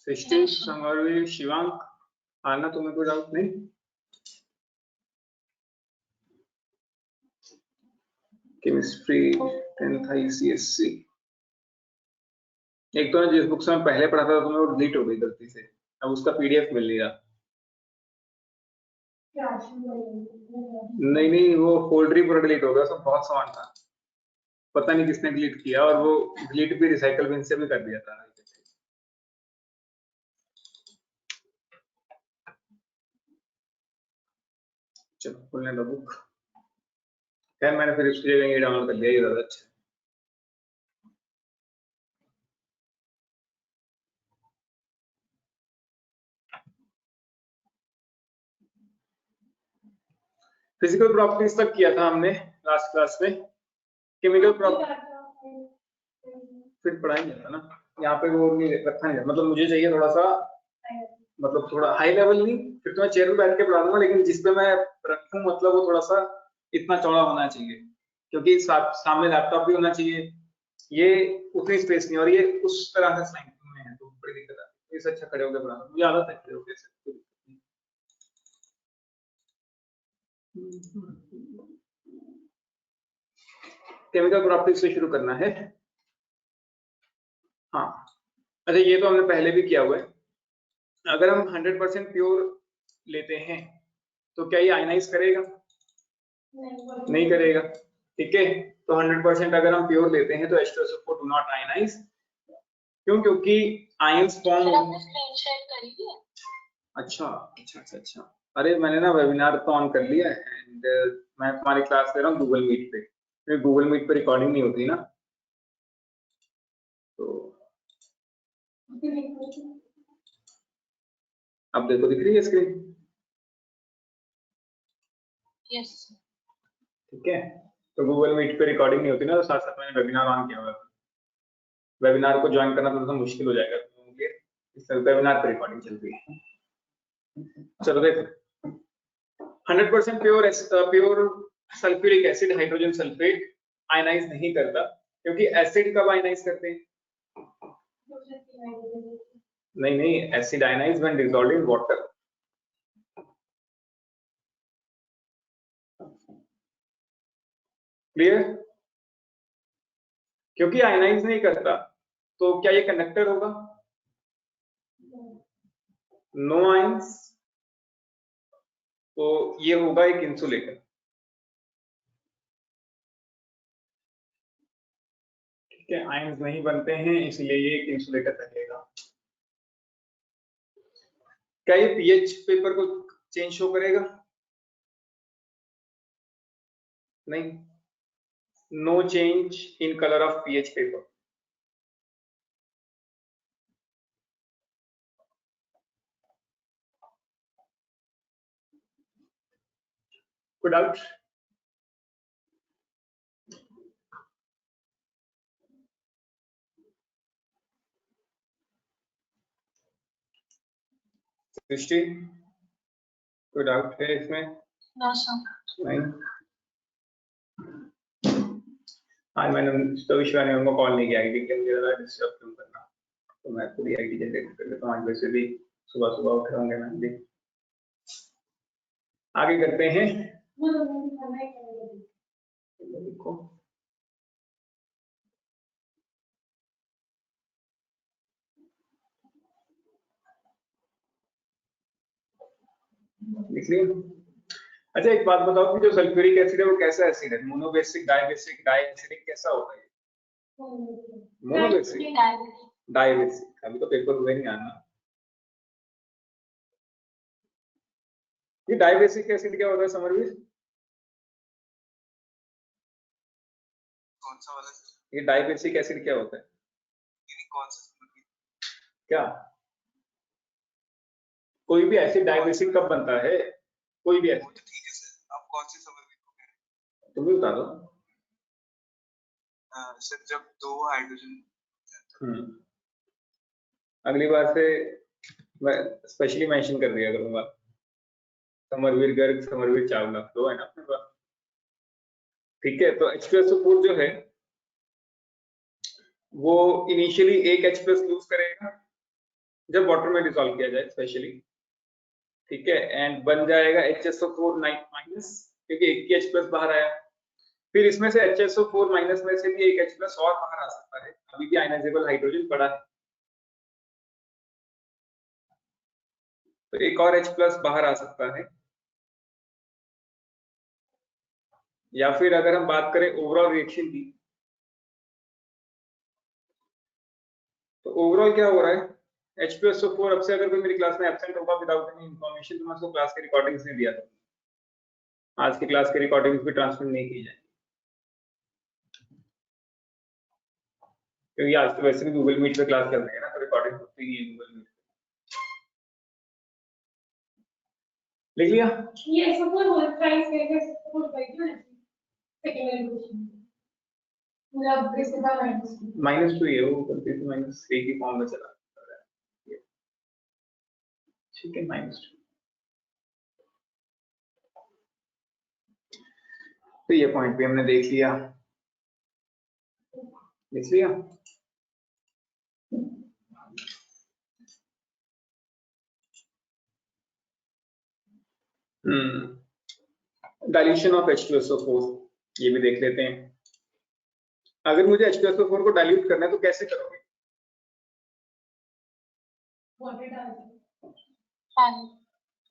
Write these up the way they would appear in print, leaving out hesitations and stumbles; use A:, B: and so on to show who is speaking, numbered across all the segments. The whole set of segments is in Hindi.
A: सृष्टि, समरवीर, शिवांक, आना तुम्हें कोई डाउट नहीं? केमिस्ट्री 10th ICSE, एक तो जिस बुक से मैं पहले पढ़ा था तुम्हें वो डिलीट हो गई गलती से, अब उसका PDF मिल लिया। नहीं वो फोल्डर ही पूरा डिलीट हो गया, उसमें बहुत सामान था, पता नहीं किसने डिलीट किया, और वो डिलीट भी रिसाइकल बिन से भी कर दिया था। चलो खोलने दो बुक। खैर मैंने फिर इसकी जगह ये डाउनलोड कर लिया, ये ज्यादा अच्छा है। फिजिकल प्रॉपर्टीज तक किया था हमने लास्ट क्लास में। केमिकल प्रॉपर्टी फिर पढ़ाएंगे था ना, यहाँ पे वो नहीं रखा नहीं, मतलब मुझे चाहिए थोड़ा सा, मतलब थोड़ा हाई लेवल नहीं, फिर तो मैं चेयर पे बैठ के पढ़ा दूंगा, लेकिन जिस पे मैं रखूं मतलब वो थोड़ा सा इतना चौड़ा होना चाहिए, क्योंकि सामने लैपटॉप भी होना चाहिए, ये उतनी स्पेस नहीं, और ये उस तरह से स्लाइड में है तो बड़ी दिक्कत आती है। इससे अच्छा खड़े होकर पढ़ाना, मुझे आदत है खड़े होकर से। केमिकल प्रॉपर्टीज से शुरू करना है। हाँ अच्छा, ये तो हमने पहले भी किया हुआ है। अगर हम 100% प्योर लेते हैं तो क्या ये आयनाइज करेगा? नहीं करेगा। ठीक है, तो 100% अगर हम प्योर लेते हैं तो H2SO4 डू नॉट आयनाइज। क्यों? क्योंकि आयंस फॉर्म। अच्छा, अरे मैंने ना वेबिनार तो ऑन कर लिया है, एंड मैं तुम्हारी क्लास ले रहा हूँ गूगल मीट पे। गूगल मीट पे रिकॉर्डिंग नहीं होती ना, तो अब देखो दिख रही है स्क्रीन? यस। ठीक है, तो गूगल मीट पे रिकॉर्डिंग नहीं होती ना, तो साथ साथ मैंने वेबिनार ऑन किया हुआ है। वेबिनार को ज्वाइन करना थोड़ा सा मुश्किल हो जाएगा तुम, इस वेबिनार पे रिकॉर्डिंग चल रही है। चलो देखो, 100% pure sulphuric acid hydrogen sulphate ionise नहीं करता, क्योंकि एसिड कब आयनाइज करते हैं? नहीं, acid ionise when dissolved in water. Clear? क्योंकि आयनाइज नहीं करता तो क्या ये कंडक्टर होगा? नो आयंस, तो ये होगा एक इंसुलेटर। ठीक है, आयंस नहीं बनते हैं इसलिए ये एक इंसुलेटर रहेगा। क्या ये पीएच पेपर को चेंज शो करेगा? नहीं, no change in colour of pH paper. कोई डाउट? सृष्टि, कोई डाउट है इसमें? नहीं। आज मैंने विश्वा ने उनको कॉल नहीं किया क्योंकि मुझे लगा डिस्टर्ब क्यों करना, तो मैं पूरी आईडी जनरेट कर लेता हूँ। आज वैसे भी सुबह सुबह उठ होंगे, मैं भी आगे करते हैं। देखो इसलिए अच्छा एक बात बताओ कि जो सल्फ्यूरिक एसिड है वो कैसा एसिड है? मोनोबेसिक, डाइबेसिक, डाइएसिडिक, कैसा होता है? Monobasic, dibasic. अभी तो पेपर हुए नहीं आना। ये डाइबेसिक एसिड क्या होता है समरवीर? कौन सा वाला? ये डाइबेसिक एसिड क्या होता है? कौन सा? क्या कोई भी एसिड डाइबेसिक कब बनता है? कोई भी एसिड। ठीक है सर, आप कौन सी समरवीर को कह रहे हैं? तुम भी बता दो। सर जब दो हाइड्रोजन। अगली बार से मैं स्पेशली मेंशन कर दिया करूंगा, समरवीर गर्ग, समरवीर चावला, दो है ना अपने पास। ठीक है, तो H2SO4 जो है वो इनिशियली एक H+ लूज करेगा जब वाटर में डिसॉल्व किया जाए स्पेशली, ठीक है, एंड बन जाएगा HSO4 माइनस, क्योंकि एक ही H+ बाहर आया। फिर इसमें से HSO4 माइनस में से भी एक H+ और बाहर आ सकता है, अभी भी आयनाइजेबल हाइड्रोजन पड़ा है, तो एक और H+ बाहर आ सकता है। या फिर अगर हम बात करें ओवरऑल रिएक्शन की, तो ओवरऑल क्या हो रहा है, H2SO4 अब से अगर कोई मेरी क्लास में एब्सेंट होगा विदाउट एनी इन्फॉर्मेशन, तो मैं उसको क्लास के रिकॉर्डिंग्स नहीं दिया था, आज की क्लास के रिकॉर्डिंग्स भी ट्रांसमिट नहीं की जाए, क्योंकि आज तो वैसे भी गूगल मीट पे क्लास चल रही है ना, तो रिकॉर्डिंग होती ही है गूगल मीट। लिख लिया?
B: ये सपोज होल प्राइस करके सपोज बाई ना सेकेंडरी क्वेश्चन मतलब प्रिंसिपल
A: -2 है वो, गलती से -3 की फॉर्म में चला रहा है, ठीक है, -2। तो ये पॉइंट भी हमने देख लिया, लिख लिया। डाइल्यूशन ऑफ H2SO4 ये भी देख लेते हैं। अगर मुझे H2SO4 को डाइल्यूट करना है तो कैसे करोगे?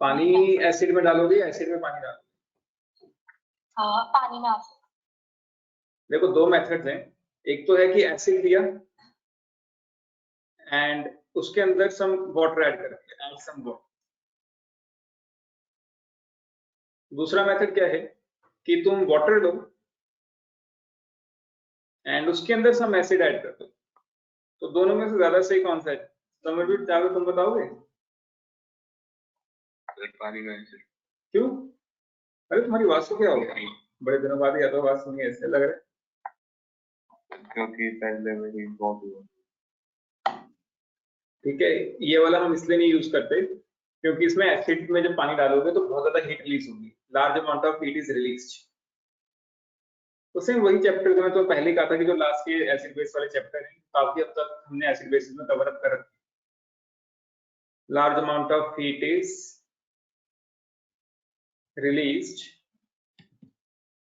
A: पानी एसिड में डालोगे या एसिड में पानी डालोगे?
B: हाँ, पानी में।
A: देखो दो मेथड्स हैं, एक तो है कि एसिड लिया एंड उसके अंदर सम वाटर ऐड करके, ऐड सम वाटर। दूसरा मेथड क्या है कि तुम वाटर लो एंड उसके अंदर सम एसिड ऐड कर दो। तो दोनों में से ज्यादा सही कौन सा है? समरवीर चाहो तुम बताओगे?
C: पानी में एसिड।
A: क्यों? अरे तुम्हारी आवाज को क्या हो गया, बड़े दिनों बाद या तो आवाज सुनी, ऐसे लग रहा है।
C: क्योंकि पहले मेरी बहुत हुआ।
A: ठीक है, ये वाला हम इसलिए नहीं यूज करते क्योंकि इसमें एसिड में जब पानी डालोगे तो बहुत ज्यादा हीट रिलीज होगी, large amount of heat is released. तो सेम वही चैप्टर जो मैं तो पहले कहा था कि जो लास्ट के एसिड बेस वाले चैप्टर हैं, काफी हद तक हमने एसिड बेसिस में कवर अप कर रखा है। Large amount of heat is released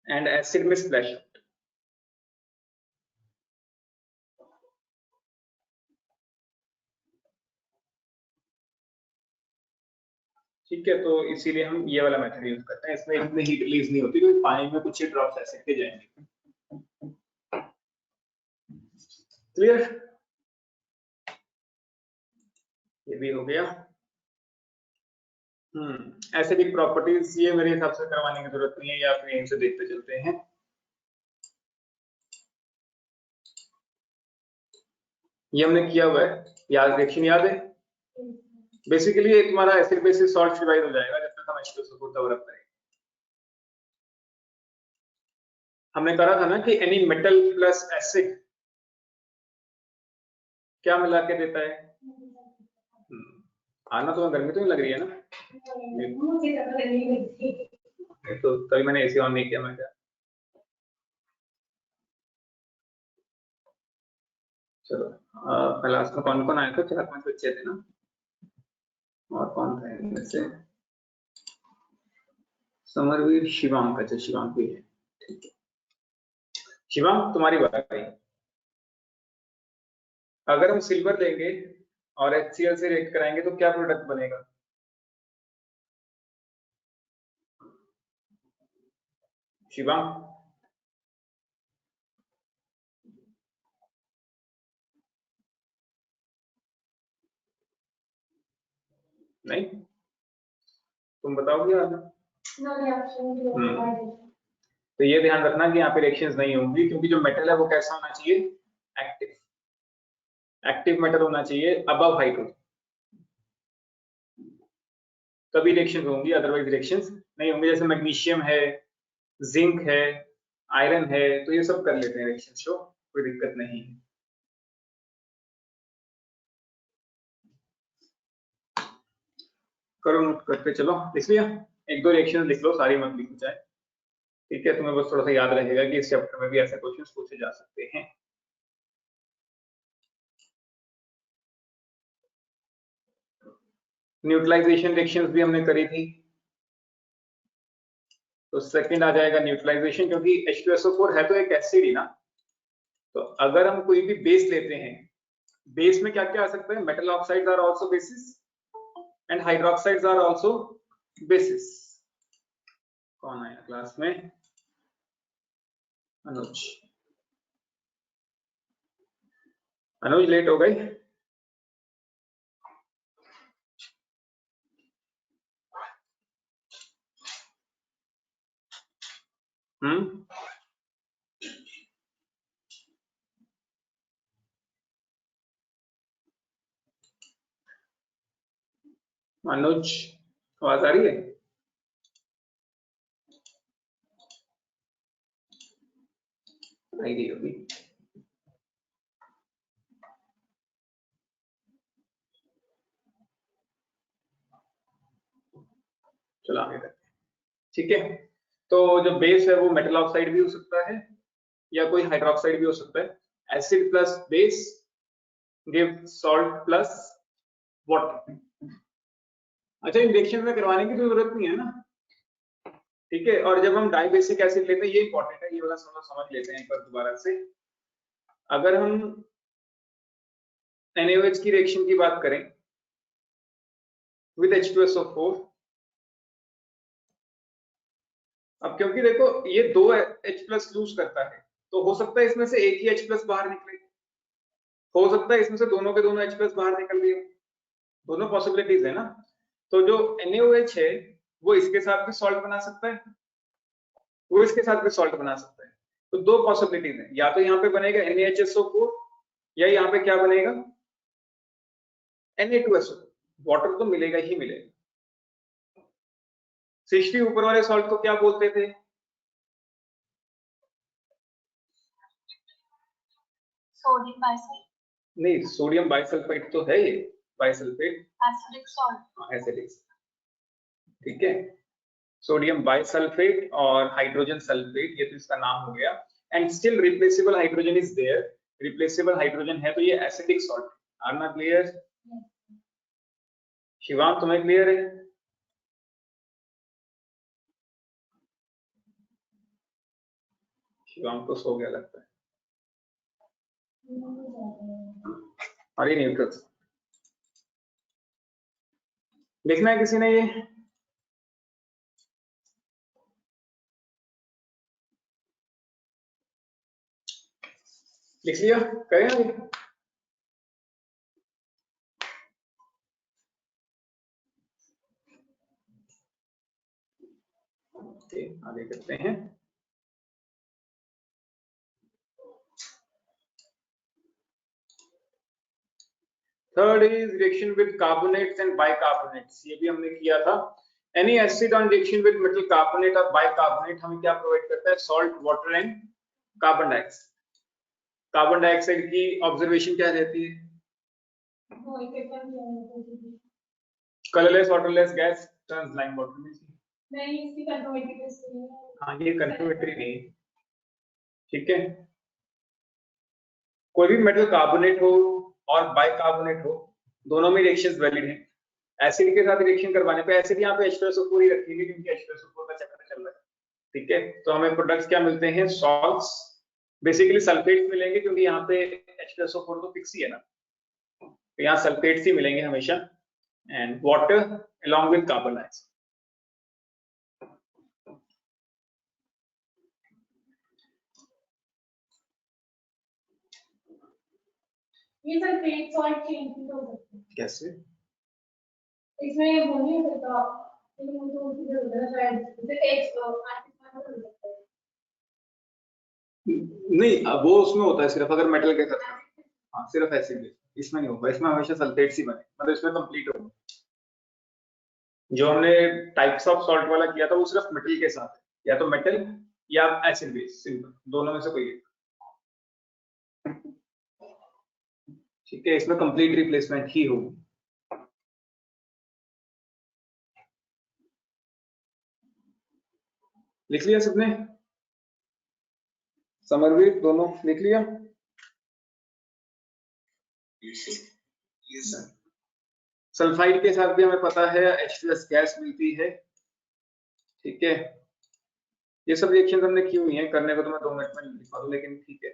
A: and acid में स्प्लैश आउट। ठीक है, तो इसीलिए हम ये वाला मेथड यूज करते हैं, इसमें इतनी हीट रिलीज नहीं होती क्योंकि पानी में कुछ ही ड्रॉप्स एसिड के जाएंगे। क्लियर? ये भी हो गया। एसिडिक प्रॉपर्टीज ये मेरे हिसाब से करवाने की जरूरत नहीं है, या फिर यहीं से देखते चलते हैं। ये हमने किया हुआ है, याद, रिएक्शन याद है। बेसिकली ये तुम्हारा एसिड बेसिस सॉल्ट डिवाइड हो जाएगा जब तक हम H2SO4 कवर अप करेंगे। हमने करा था ना कि एनी मेटल प्लस एसिड क्या मिला के देता है? आना तो गर्मी तो नहीं लग रही है ना? तो तभी मैंने एसी ऑन नहीं किया। मैं क्या चलो क्लास में कौन कौन आया था? 4-5 बच्चे थे ना, और कौन था इनमें से? समरवीर, शिवांक। अच्छा शिवांक भी है, ठीक है। शिवांक तुम्हारी बात आई। अगर हम सिल्वर लेंगे और HCl से रिएक्ट कराएंगे तो क्या प्रोडक्ट बनेगा? शिवांक नहीं, तुम बताओगे यार? तो ये ध्यान रखना कि यहाँ पे रिएक्शंस नहीं होंगी, क्योंकि जो मेटल है वो कैसा होना चाहिए? एक्टिव। एक्टिव मेटल होना चाहिए अबव हाइड्रोजन, तभी रिएक्शंस होंगी, अदरवाइज रिएक्शंस नहीं होंगी। जैसे मैग्नीशियम है, जिंक है, आयरन है, तो ये सब कर लेते हैं रिएक्शंस, तो कोई दिक्कत नहीं है। करो नोट करते चलो, लिख लिया? एक दो रिएक्शन लिख लो, सारी मत लिखो चाहे, ठीक है? तुम्हें बस थोड़ा सा याद रहेगा कि इस चैप्टर में भी ऐसे क्वेश्चंस पूछे जा सकते हैं। न्यूट्रलाइजेशन रिएक्शंस भी हमने करी थी, तो सेकंड आ जाएगा न्यूट्रलाइजेशन, क्योंकि H2SO4 है तो एक एसिड ही ना। तो अगर हम कोई भी बेस लेते हैं, बेस में क्या क्या आ सकता है, metal oxides are also bases and hydroxides are also bases. कौन आया क्लास में? अनुज। अनुज लेट हो गई। अनुज आवाज आ रही है? आई रही होगी। चलो आगे करते हैं। ठीक है, तो जो बेस है वो मेटल ऑक्साइड भी हो सकता है या कोई हाइड्रोक्साइड भी हो सकता है। Acid plus base give salt plus water. अच्छा, इन रिएक्शन में करवाने की तो जरूरत नहीं है ना, ठीक है। और जब हम डाइबेसिक एसिड लेते हैं, ये इंपॉर्टेंट है, ये वाला समझ लेते हैं एक बार दोबारा से। अगर हम NaOH की रिएक्शन की बात करें विद H2SO4, अब क्योंकि देखो ये 2 H+ लूज करता है, तो हो सकता है इसमें से एक ही H+ बाहर निकले, हो सकता है इसमें से दोनों के दोनों H+ बाहर निकल गए, दोनों पॉसिबिलिटीज है ना। तो जो NaOH है वो इसके साथ भी सॉल्ट बना सकता है, वो इसके साथ भी सॉल्ट बना सकता है। तो दो पॉसिबिलिटीज है, या तो यहाँ पे बनेगा NaHSO4 या यहाँ पे क्या बनेगा Na2SO। वाटर तो मिलेगा ही मिलेगा। 60 ऊपर वाले सॉल्ट को क्या बोलते थे?
B: Sodium bisulphate.
A: नहीं, सोडियम बाइसल्फेट तो है ये, बाइसल्फेट
B: एसिडिक सॉल्ट।
A: एसिडिक, ठीक है। सोडियम बाइसल्फेट और हाइड्रोजन सल्फेट, ये तो इसका नाम हो गया। And still replaceable hydrogen is there, replaceable hydrogen है तो ये acidic salt. Are not clear? Shivang तुम्हें क्लियर है? शिवांग तो सो गया लगता है। और ये न्यूट्रल लिखना है किसी ने ये? लिख लिया? करें आगे? आगे करते हैं। Third is reaction with carbonates and bicarbonates, ये भी हमने किया था। Any acid on reaction with metal carbonate और बाइकार्बोनेट हमें क्या प्रोवाइड करता है? Salt, water and carbon dioxide. Carbon dioxide की ऑब्जर्वेशन क्या रहती है? Colourless waterless gas turns lime water में।
B: नहीं, इसकी कंफर्मेटरी टेस्ट नहीं है।
A: हाँ, ये कंफर्मेटरी नहीं, ठीक है। कोई भी मेटल कार्बोनेट हो और बाइकार्बोनेट हो, दोनों में रिएक्शंस वैलिड हैं। एसिड के साथ रिएक्शन करवाने पे एसिड यहाँ पे H2SO4 ही रखेंगे क्योंकि H2SO4 का चक्कर चल रहा है, ठीक है। तो हमें प्रोडक्ट्स क्या मिलते हैं? सॉल्ट्स, बेसिकली सल्फेट्स मिलेंगे क्योंकि यहाँ पे H2SO4 तो फिक्स ही है ना, तो यहाँ सल्फेट्स ही मिलेंगे हमेशा। And water along with carbon dioxide.
B: ये सल्फेट सॉल्ट चेंज भी हो सकते हैं।
A: कैसे?
B: इसमें ये बोल नहीं सकता, लेकिन मुझे उनकी जरूरत है शायद, जैसे एक आर्टिफिशियल हो सकता है।
A: नहीं, वो उसमें होता है सिर्फ अगर मेटल के साथ। हाँ, सिर्फ एसिड, इसमें नहीं होगा, इसमें हमेशा सल्फेट्स ही बने, मतलब इसमें कंप्लीट होगा। जो हमने टाइप्स ऑफ सॉल्ट वाला किया था वो सिर्फ मेटल के साथ है, या तो मेटल या एसिड बेस, सिंपल, दोनों में से कोई एक, ठीक है। इसमें कंप्लीट रिप्लेसमेंट ही होगी। लिख लिया सबने? समरवीर दोनों लिख लिया? सल्फाइड के साथ भी हमें पता है H2S गैस मिलती है, ठीक है। ये सब रिएक्शन हमने की हुई है, करने को तो मैं 2 मिनट में लिखा दूं, लेकिन ठीक है।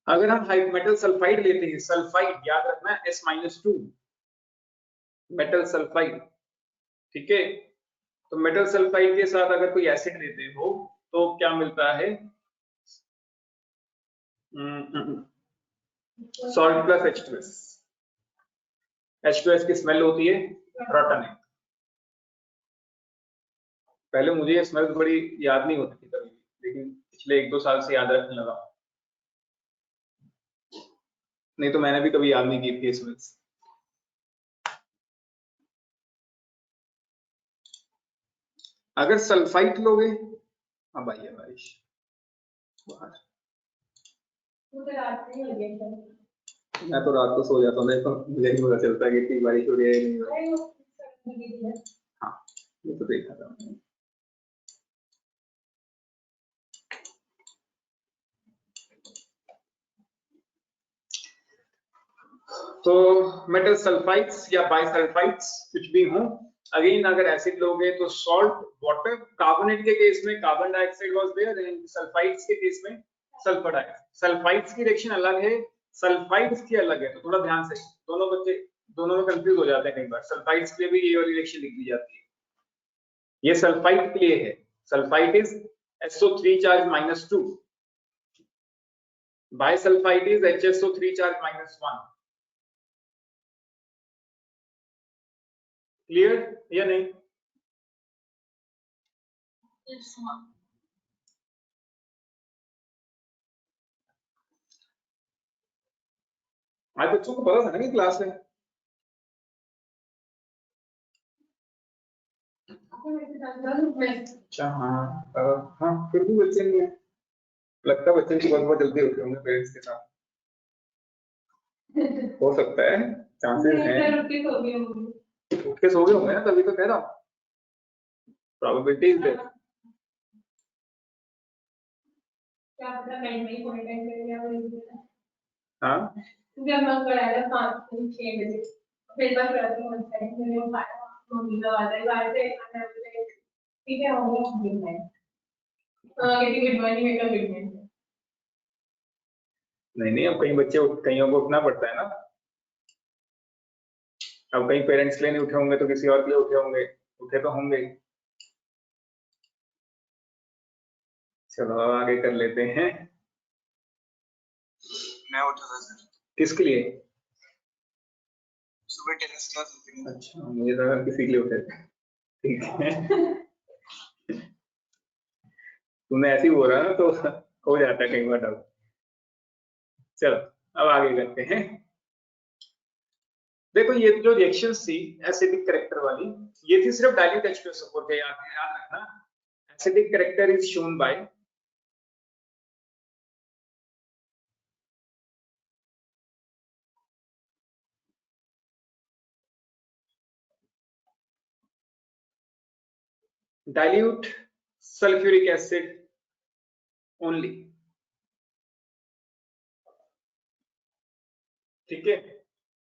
A: अगर हम मेटल सल्फाइड लेते हैं, सल्फाइड याद रखना S-2 मेटल सल्फाइड, ठीक है। तो मेटल सल्फाइड के साथ अगर कोई एसिड देते हो तो क्या मिलता है, सॉल्ट प्लस H2S। H2S की स्मेल होती है रॉटन है। पहले मुझे ये स्मेल बड़ी याद नहीं होती थी कभी, लेकिन पिछले 1-2 साल से याद रखने लगा, नहीं तो मैंने भी कभी याद नहीं की थी स्मेल। अगर सल्फाइड लोगे, अब आइए बारिश बाहर, मैं तो रात को सो जाता हूँ, नहीं तो मुझे नहीं पता चलता कि इतनी बारिश हो रही है नहीं हो रही है। हाँ ये तो देखा था मैंने। तो मेटल सल्फाइड्स या बाइसल्फाइड्स कुछ भी हो, अगेन अगर एसिड लोगे तो सॉल्ट वाटर, कार्बोनेट के केस में carbon dioxide was there, and sulphides के केस में सल्फर डाइऑक्साइड। सल्फाइड्स की रिएक्शन अलग है, सल्फाइड्स की अलग है, तो थोड़ा ध्यान से, दोनों बच्चे दोनों में कंफ्यूज हो जाते हैं कई बार। सल्फाइड्स के लिए भी ये वाली रिएक्शन लिख दी जाती है, ये सल्फाइड के लिए है। Sulphide is SO3 charge -2, bisulphide is HSO3 charge -1। Clear या नहीं? आज बच्चों को पता था ना कि क्लास में, अच्छा हाँ हाँ, फिर भी बच्चे नहीं है, लगता है बच्चे की बहुत जल्दी होते होंगे पेरेंट्स के साथ, हो सकता है, चांसेस हैं। उठ के सो गए होंगे ना, तभी तो कह रहा हूँ, प्रोबेबिलिटी इज देयर।
B: क्या पता नहीं कोई टाइम पे या
A: हाँ
B: जब मैं कराया 5-6 बजे, फिर बस रात में टाइम में वो खाया, मम्मी का वादा है बाहर से खाना बजे, ठीक है हो गया दिन में। कहती गुड मॉर्निंग, मैं कल गुड मॉर्निंग।
A: नहीं, अब कई बच्चे कईयों को उठना पड़ता है ना, अब कई पेरेंट्स के लिए नहीं उठे होंगे तो किसी और के लिए उठे होंगे, उठे तो होंगे। चलो अब आगे कर लेते हैं।
C: मैं उठा था सर,
A: किसके लिए?
C: सुबह टेनिस क्लास होती है।
A: अच्छा, मुझे लगा किसी के लिए उठे थे, ठीक है। तुमने ऐसे ही बोला ना तो हो जाता है कई बार डाउट। चलो अब आगे करते हैं। देखो ये जो रिएक्शन थी एसिडिक करेक्टर वाली, ये थी सिर्फ डाइल्यूट H2S सपोर्ट है, याद रखना। Acidic character is shown by dilute sulfuric acid only, ठीक है।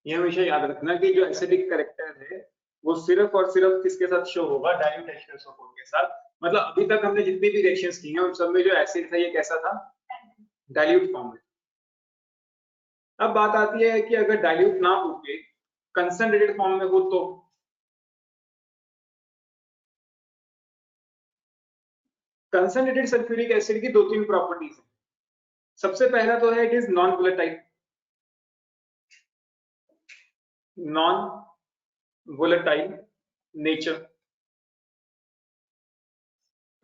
A: ये हमेशा याद रखना कि जो एसिडिक करेक्टर है वो सिर्फ और सिर्फ किसके साथ शो होगा, डाइल्यूट H2S के साथ। मतलब अभी तक हमने जितनी भी रिएक्शंस की हैं उन सब में जो एसिड था ये कैसा था, डाइल्यूट फॉर्म में। अब बात आती है कि अगर डाइल्यूट ना होके कंसंट्रेटेड फॉर्म में हो तो कंसंट्रेटेड सल्फ्यूरिक एसिड की 2-3 प्रॉपर्टीज हैं। सबसे पहला तो है it is non volatile, non volatile nature.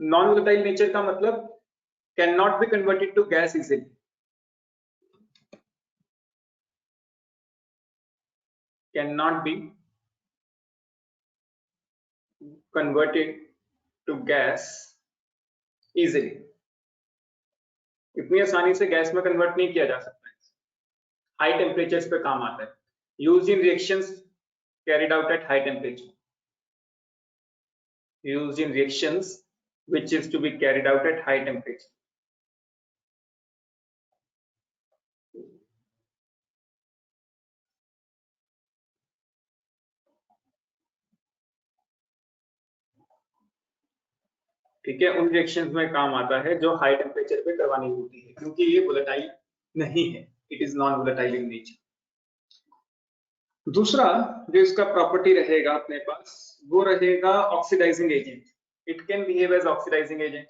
A: Non volatile nature का मतलब can not be converted to gas easily, can not be converted to gas easily, इतनी आसानी से गैस में कन्वर्ट नहीं किया जा सकता है, हाई टेम्परेचर्स पे काम आता है। Used in reactions carried out at high temperature, used in reactions which is to be carried out at high temperature. ठीक है, उन रिएक्शंस में काम आता है जो हाई टेम्परेचर पे करवानी होती है, क्योंकि ये वोलेटाइल नहीं है, it is non volatile in nature. दूसरा जो इसका प्रॉपर्टी रहेगा अपने पास वो रहेगा oxidising agent. It can behave as oxidising agent,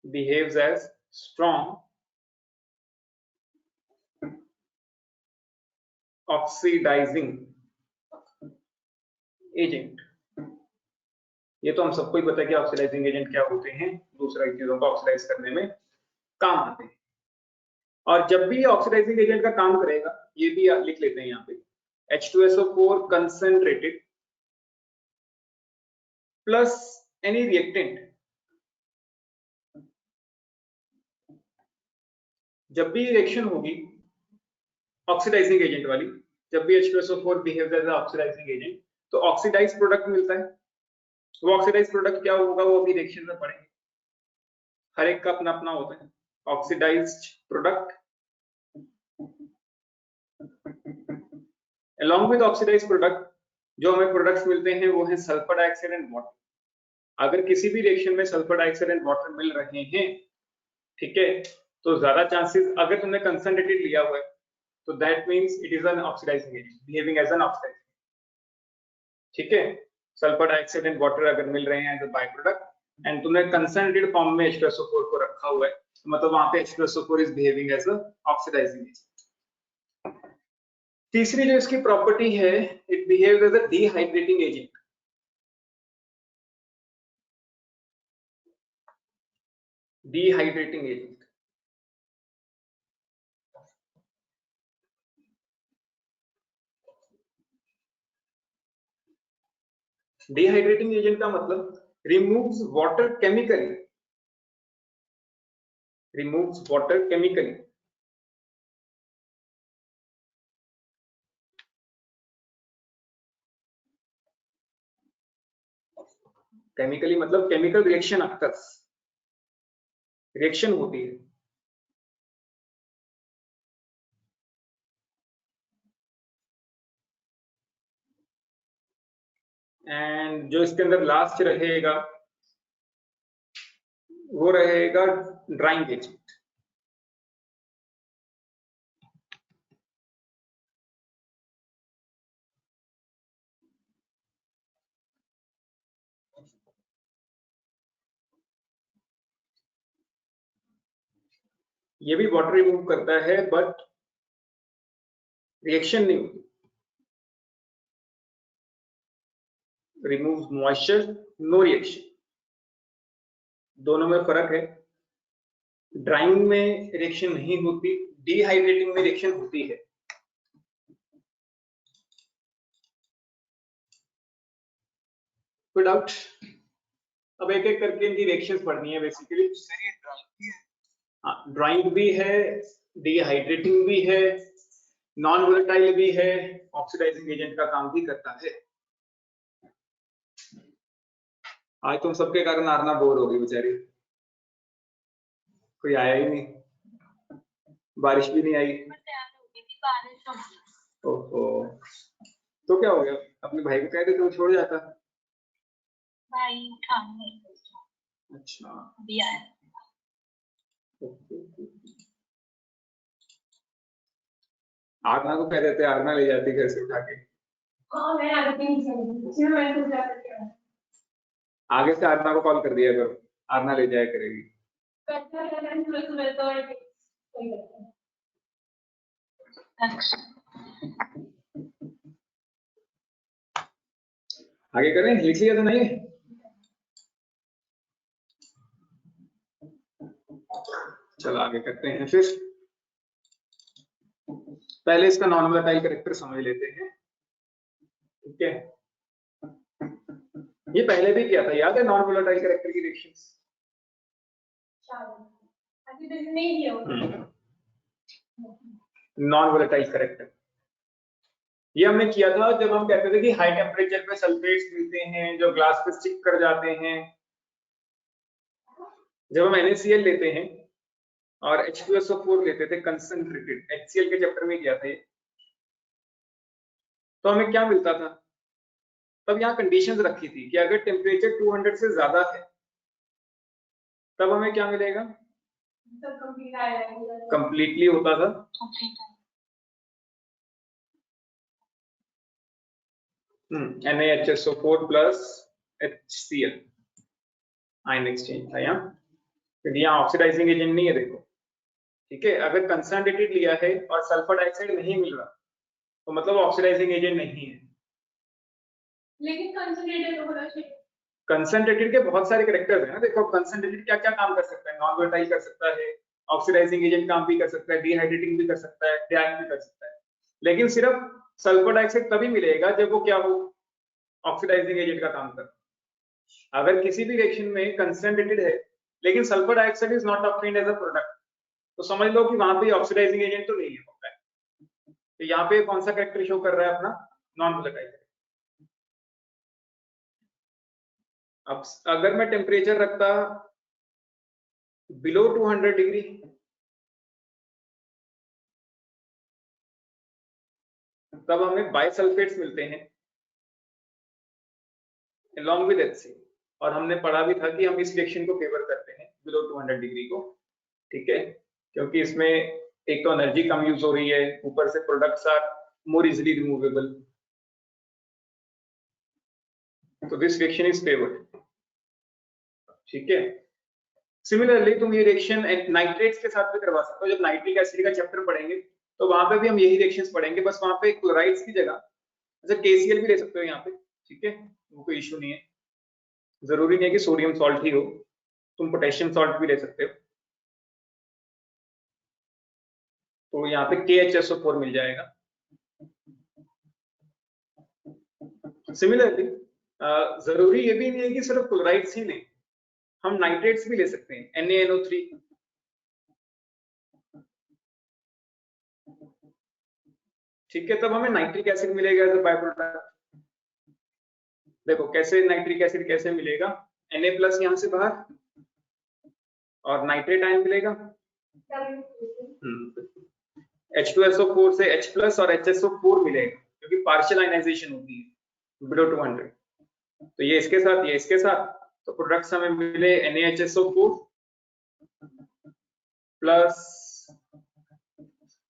A: behaves as strong oxidising agent. ये तो हम सबको ही पता है कि ऑक्सीडाइजिंग एजेंट क्या होते हैं, दूसरा चीजों को ऑक्सीडाइज करने में काम आते हैं। और जब भी ऑक्सीडाइजिंग एजेंट का काम करेगा, ये भी लिख लेते हैं यहाँ पे, H2SO4 concentrated plus any reactant. जब भी रिएक्शन होगी ऑक्सीडाइजिंग एजेंट वाली, जब भी H2SO4 behaves as oxidising agent, तो ऑक्सीडाइज्ड प्रोडक्ट मिलता है। वो ऑक्सीडाइज्ड प्रोडक्ट क्या होगा वो अभी रिएक्शन में पढ़ेंगे, हर एक का अपना अपना होता है। Oxidised product along with oxidised product जो हमें प्रोडक्ट्स मिलते हैं वो है सल्फर डाइऑक्साइड एंड वाटर। अगर किसी भी रिएक्शन में सल्फर डाइऑक्साइड एंड वाटर मिल रहे हैं, ठीक है, तो ज्यादा चांसेस, अगर तुमने कंसंट्रेटेड लिया हुआ है तो that means it is an oxidizing agent behaving as an oxidizing, ठीक है। सल्फर डाइऑक्साइड एंड वाटर अगर मिल रहे हैं as a by product and तुमने कंसंट्रेटेड फॉर्म में H2SO4 को रखा हुआ है, तो मतलब वहां पे H2SO4 is behaving as a oxidizing agent. तीसरी जो इसकी प्रॉपर्टी है, it behaves as a dehydrating agent. Dehydrating agent, dehydrating agent का मतलब removes water chemically, removes water chemically. Chemically मतलब केमिकल रिएक्शन अक्टर्स, रिएक्शन होती है। एंड जो इसके अंदर लास्ट रहेगा वो रहेगा ड्राइंग एजेंट। ये भी वाटर रिमूव करता है बट रिएक्शन नहीं होती, रिमूव्स मॉइस्चर नो रिएक्शन, दोनों में फर्क है। ड्राइंग में रिएक्शन नहीं होती, डिहाइड्रेटिंग में रिएक्शन होती है। कोई डाउट? अब एक एक करके इनकी रिएक्शंस पढ़नी है बेसिकली।
C: सर ये ड्राइंग भी है?
A: हाँ, ड्राइंग भी है, डिहाइड्रेटिंग भी है, नॉन वोलेटाइल भी है, ऑक्सीडाइजिंग एजेंट का काम भी करता है। आज तुम सबके कारण आरना बोर हो गई बेचारी, कोई आया ही नहीं, बारिश भी नहीं आई। ओहो, तो क्या हो गया? अपने भाई को कह दे तो छोड़ जाता।
D: भाई काम नहीं करता।
A: अच्छा,
D: अभी आया।
A: आरना को कह देते, आरना ले जाती घर से उठा के।
B: हाँ मैं आगे नहीं चली, मैं तो जाकर के
A: आगे से आरना को कॉल कर दिया करो, आरना ले जाया करेगी।
B: करता है सुबह तो कोई करता है।
A: आगे करें, लिख लिया तो नहीं? चलो आगे करते हैं फिर। पहले इसका नॉन वोलेटाइल कैरेक्टर समझ लेते हैं, ठीक है। ये पहले भी किया था, याद है नॉन वोलेटाइल कैरेक्टर की रिएक्शंस?
B: अभी तक नहीं किया।
A: नॉन वोलेटाइल कैरेक्टर ये हमने किया था जब हम कहते थे कि हाई टेम्परेचर पे सल्फेट्स मिलते हैं जो ग्लास पे स्टिक कर जाते हैं। जब हम NaCl लेते हैं और H2SO4 लेते थे कंसंट्रेटेड, HCl के चैप्टर में किया था ये, तो हमें क्या मिलता था? तब यहाँ कंडीशंस रखी थी कि अगर टेम्परेचर 200 से ज्यादा है तब हमें क्या मिलेगा,
B: सब कंप्लीट आएगा,
A: कंप्लीटली होता था। NaHSO4 plus HCl ion exchange था यहाँ, क्योंकि यहाँ ऑक्सीडाइजिंग एजेंट नहीं है देखो, ठीक है। अगर कंसंट्रेटेड लिया है और सल्फर डाइऑक्साइड नहीं मिल रहा तो मतलब ऑक्सीडाइजिंग एजेंट नहीं है।
B: लेकिन कंसंट्रेटेड होना चाहिए।
A: कंसंट्रेटेड के बहुत सारे कैरेक्टर्स हैं ना, देखो कंसंट्रेटेड क्या क्या काम कर सकता है, नॉन वोलेटाइल कर सकता है, ऑक्सीडाइजिंग एजेंट काम भी कर सकता है, डिहाइड्रेटिंग भी कर सकता है, डाइन भी कर सकता है, लेकिन सिर्फ सल्फर डाइऑक्साइड तभी मिलेगा जब वो क्या हो, ऑक्सीडाइजिंग एजेंट का काम कर। अगर किसी भी रिएक्शन में कंसंट्रेटेड है लेकिन sulphur dioxide is not obtained as a product, तो समझ लो कि वहां पे ऑक्सीडाइजिंग एजेंट तो नहीं है। तो यहाँ पे कौन सा कैरेक्टर शो कर रहा है अपना, नॉन वोलेटाइल। अब अगर मैं टेम्परेचर रखता बिलो 200 डिग्री, तब हमें बाइसल्फेट्स मिलते हैं along with HCl, और हमने पढ़ा भी था कि हम इस रिएक्शन को फेवर करते हैं बिलो 200 डिग्री को, ठीक है, क्योंकि इसमें एक तो एनर्जी कम यूज हो रही है, ऊपर से products are more easily removable, तो दिस रिएक्शन इज फेवर्ड, ठीक है। सिमिलरली तुम ये रिएक्शन नाइट्रेट्स के साथ भी करवा सकते हो। जब नाइट्रिक एसिड का चैप्टर पढ़ेंगे तो वहां पे भी हम यही रिएक्शंस पढ़ेंगे, बस वहां पे क्लोराइड्स की जगह अच्छा KCl भी ले सकते हो यहाँ पे, ठीक है, वो कोई इशू नहीं है। जरूरी नहीं है कि सोडियम सॉल्ट ही हो, तुम पोटेशियम सॉल्ट भी ले सकते हो। तो यहाँ पे KHSO4 मिल जाएगा। सिमिलरली जरूरी ये भी नहीं है कि सिर्फ क्लोराइड्स ही लें, हम नाइट्रेट्स भी ले सकते हैं, NaNO3, ठीक है, तब हमें नाइट्रिक एसिड मिलेगा एज अ बाय प्रोडक्ट। देखो कैसे नाइट्रिक एसिड कैसे मिलेगा, Na+ यहाँ से बाहर और नाइट्रेट आयन मिलेगा, H2SO4 से H+ और HSO4 मिलेगा, क्योंकि पार्शियल आयनाइजेशन होती है बिलो 200। तो ये इसके साथ, ये इसके साथ, तो प्रोडक्ट्स हमें मिले NaHSO4 plus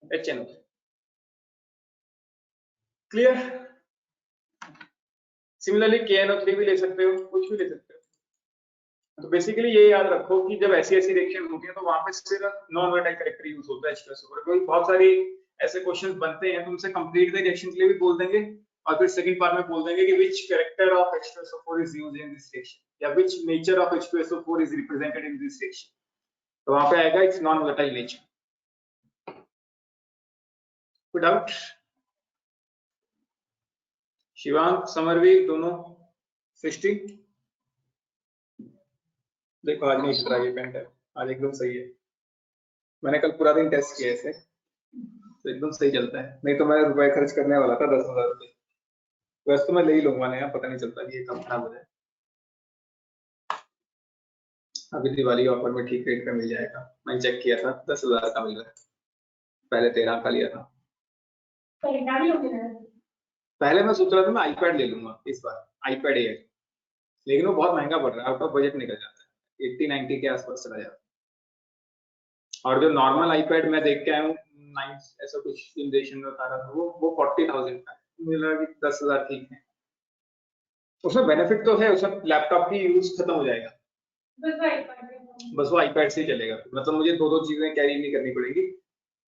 A: HNO3। Clear. Similarly KNO3 भी ले सकते हो, कुछ भी ले सकते हो। तो बेसिकली ये याद रखो कि जब ऐसी ऐसी रिएक्शन होती है तो वहां पे सिर्फ नॉन वोलेटाइल कैरेक्टर यूज होता है H2SO4। कोई बहुत सारी ऐसे क्वेश्चंस बनते हैं, तुमसे कंप्लीट द रिएक्शन के लिए भी बोल देंगे और फिर सेकंड पार्ट में बोल देंगे कि which character of H2SO4 is used in this reaction या which nature of H2SO4 is represented in this reaction. तो वहां पे आएगा इट्स नॉन वोलेटाइल नेचर। कोई डाउट? शिवांग, समरवीर दोनों, सृष्टि, देखो आज नहीं चल रहा ये पेन है, आज एकदम सही है। मैंने कल पूरा दिन टेस्ट किया इसे, तो एकदम सही चलता है, नहीं तो मैं रुपए खर्च करने वाला था 10,000 रुपए। वैसे तो मैं ले ही लूंगा नया, पता नहीं चलता कि ये कम खराब हो जाए। अभी दिवाली ऑफर में ठीक रेट पे मिल जाएगा, मैंने चेक किया था 10,000 का मिल रहा है, पहले 13 का लिया था। पहले मैं सोच रहा था मैं आईपैड ले लूंगा इस बार, आईपैड एयर, लेकिन वो बहुत महंगा पड़ रहा है, आउट ऑफ बजट निकल जाता है, 80-90 के आसपास चला जाता है। और जो नॉर्मल आईपैड मैं देख के आया हूँ 9 ऐसा कुछ जनरेशन में बता रहा था, वो 40,000 का है, मुझे लगा कि 10,000 ठीक है। उसमें बेनिफिट तो है, उसमें लैपटॉप की यूज खत्म हो जाएगा, बस वो आईपैड से ही चलेगा, मतलब मुझे दो चीजें कैरी नहीं करनी पड़ेगी।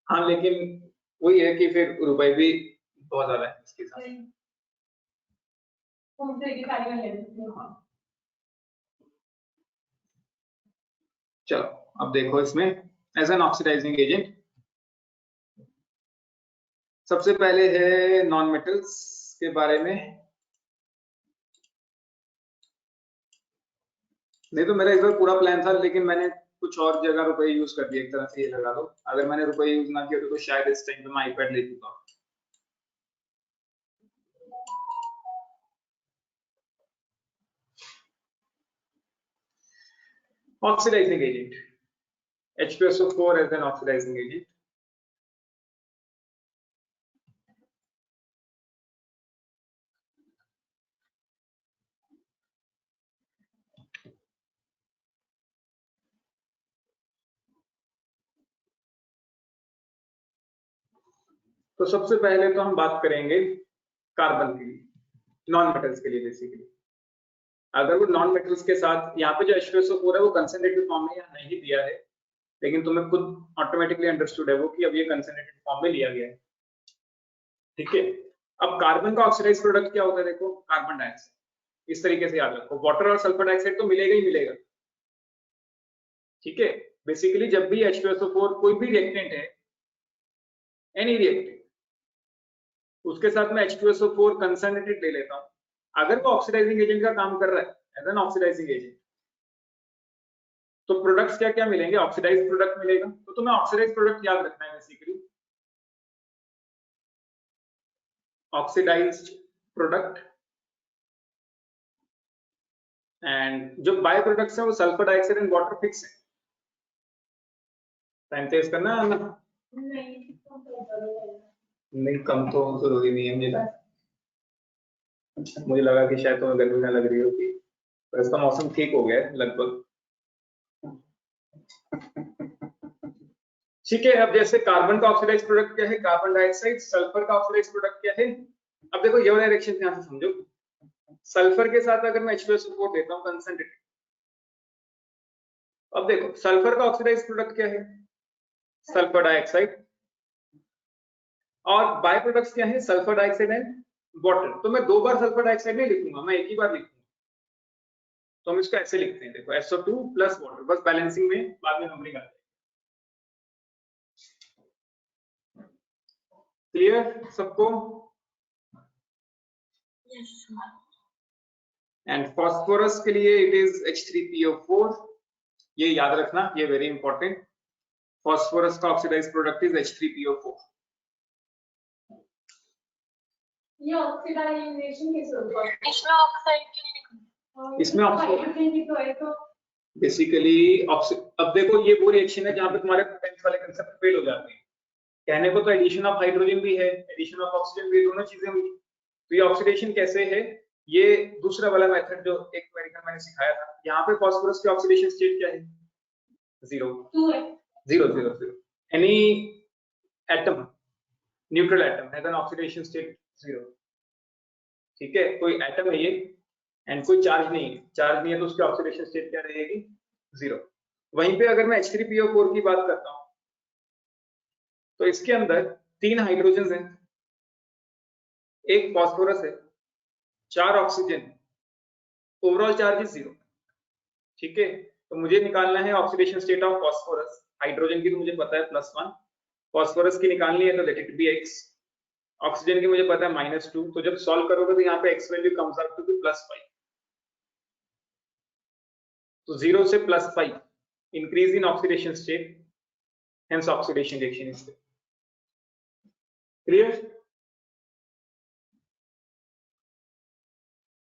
A: हाँ लेकिन वही है कि फिर रुपए भी बहुत ज्यादा है इसके साथ। चलो अब देखो इसमें एज एन ऑक्सीडाइजिंग एजेंट सबसे पहले है नॉन मेटल्स के बारे में। नहीं तो मेरा इस बार पूरा प्लान था, लेकिन मैंने कुछ और जगह रुपए यूज कर दिए, एक तरह से ये लगा लो। अगर मैंने रुपए यूज ना किया तो शायद इस टाइम पे मैं आईपैड ले चुका। Oxidizing agent, H2SO4 as an oxidizing agent. तो सबसे पहले तो हम बात करेंगे कार्बन की, नॉन मेटल्स के लिए बेसिकली। अगर वो नॉन मेटल्स के साथ यहाँ पे जो H2SO4 है वो कंसंट्रेटेड फॉर्म में यहाँ नहीं दिया है, लेकिन तुम्हें खुद ऑटोमेटिकली अंडरस्टूड है वो कि अब ये कंसंट्रेटेड फॉर्म में लिया गया है, ठीक है। अब कार्बन का ऑक्सीडाइज प्रोडक्ट क्या होता है, देखो कार्बन डाइऑक्साइड। इस तरीके से याद रखो, वाटर और सल्फर डाइऑक्साइड तो मिलेगा ही मिलेगा, ठीक है। बेसिकली जब भी H2SO4 कोई भी रिएक्टेंट है, एनी रिएक्टेंट, उसके साथ मैं H2SO4 कंसंट्रेटेड ले लेता हूँ, अगर वो ऑक्सीडाइजिंग एजेंट का काम कर रहा है एज एन ऑक्सीडाइजिंग एजेंट, तो प्रोडक्ट्स क्या क्या मिलेंगे, ऑक्सीडाइज्ड प्रोडक्ट मिलेगा। तो तुम्हें ऑक्सीडाइज्ड प्रोडक्ट याद रखना है बेसिकली, ऑक्सीडाइज्ड प्रोडक्ट, एंड जो बाय प्रोडक्ट्स हैं वो sulphur dioxide and water fix है। टाइम तेज करना है ना? नहीं कम तो जरूरी नहीं है, मुझे लगा कि शायद तुम्हें गर्मी ना लग रही होगी, तो इसका मौसम ठीक हो गया है लगभग, ठीक है। अब जैसे कार्बन का ऑक्सीडाइज्ड प्रोडक्ट क्या है, कार्बन डाइऑक्साइड, सल्फर का ऑक्सीडाइज्ड प्रोडक्ट क्या है। अब देखो ये वाला रिएक्शन ध्यान से समझो, सल्फर के साथ अगर मैं H2SO4 देता हूं कंसंट्रेटेड, अब देखो सल्फर का ऑक्सीडाइज्ड प्रोडक्ट क्या है, सल्फर डाइऑक्साइड, और बाय प्रोडक्ट्स क्या है, सल्फर डाइऑक्साइड एंड वाटर। तो मैं दो बार सल्फर डाइऑक्साइड नहीं लिखूंगा, मैं एक ही बार लिखूंगा। तो हम इसको ऐसे लिखते हैं, देखो SO2 प्लस वाटर, बस बैलेंसिंग में बाद में नंबरिंग आ जाएगी। क्लियर सबको?
D: Yes.
A: एंड फास्फोरस के लिए इट इज H3PO4, ये याद रखना, ये वेरी इंपॉर्टेंट। फास्फोरस का ऑक्सीडाइज्ड प्रोडक्ट इज H3PO4।
B: ये ऑक्सीडाइजेशन कैसे होता है?
D: इसमें ऑक्साइड क्यों नहीं लिखा?
A: इसमें
B: हाइड्रोजन की तो है तो
A: बेसिकली अब देखो ये वो रिएक्शन है जहां पे तुम्हारे 10th वाले कंसेप्ट फेल हो जाते हैं। कहने को तो एडिशन ऑफ हाइड्रोजन भी है, एडिशन ऑफ ऑक्सीजन भी, दोनों चीजें हुई। तो ये ऑक्सीडेशन कैसे है, ये दूसरा वाला मेथड जो एक अमेरिकन मैंने सिखाया था। यहाँ पे फास्फोरस की ऑक्सीडेशन स्टेट क्या है, 0
B: 2 है
A: 0 0 0। Any atom, neutral atom has an oxidation state 0, ठीक है। कोई एटम है ये एंड कोई चार्ज नहीं है, चार्ज नहीं है तो उसकी ऑक्सीडेशन स्टेट क्या रहेगी, 0। वहीं पे अगर मैं H3PO4 की बात करता हूं तो इसके अंदर 3 हाइड्रोजन हैं, एक फास्फोरस है, 4 ऑक्सीजन, ओवरऑल चार्ज इज 0, ठीक है। तो मुझे निकालना है oxidation state of phosphorus. Hydrogen की तो मुझे पता है +1, फास्फोरस की निकालनी है तो let it be x, oxygen की मुझे पता है -2। तो जब सॉल्व करोगे तो यहाँ पे x value comes out to be +5। तो 0 से +5 increase in oxidation state, hence oxidation reaction is clear.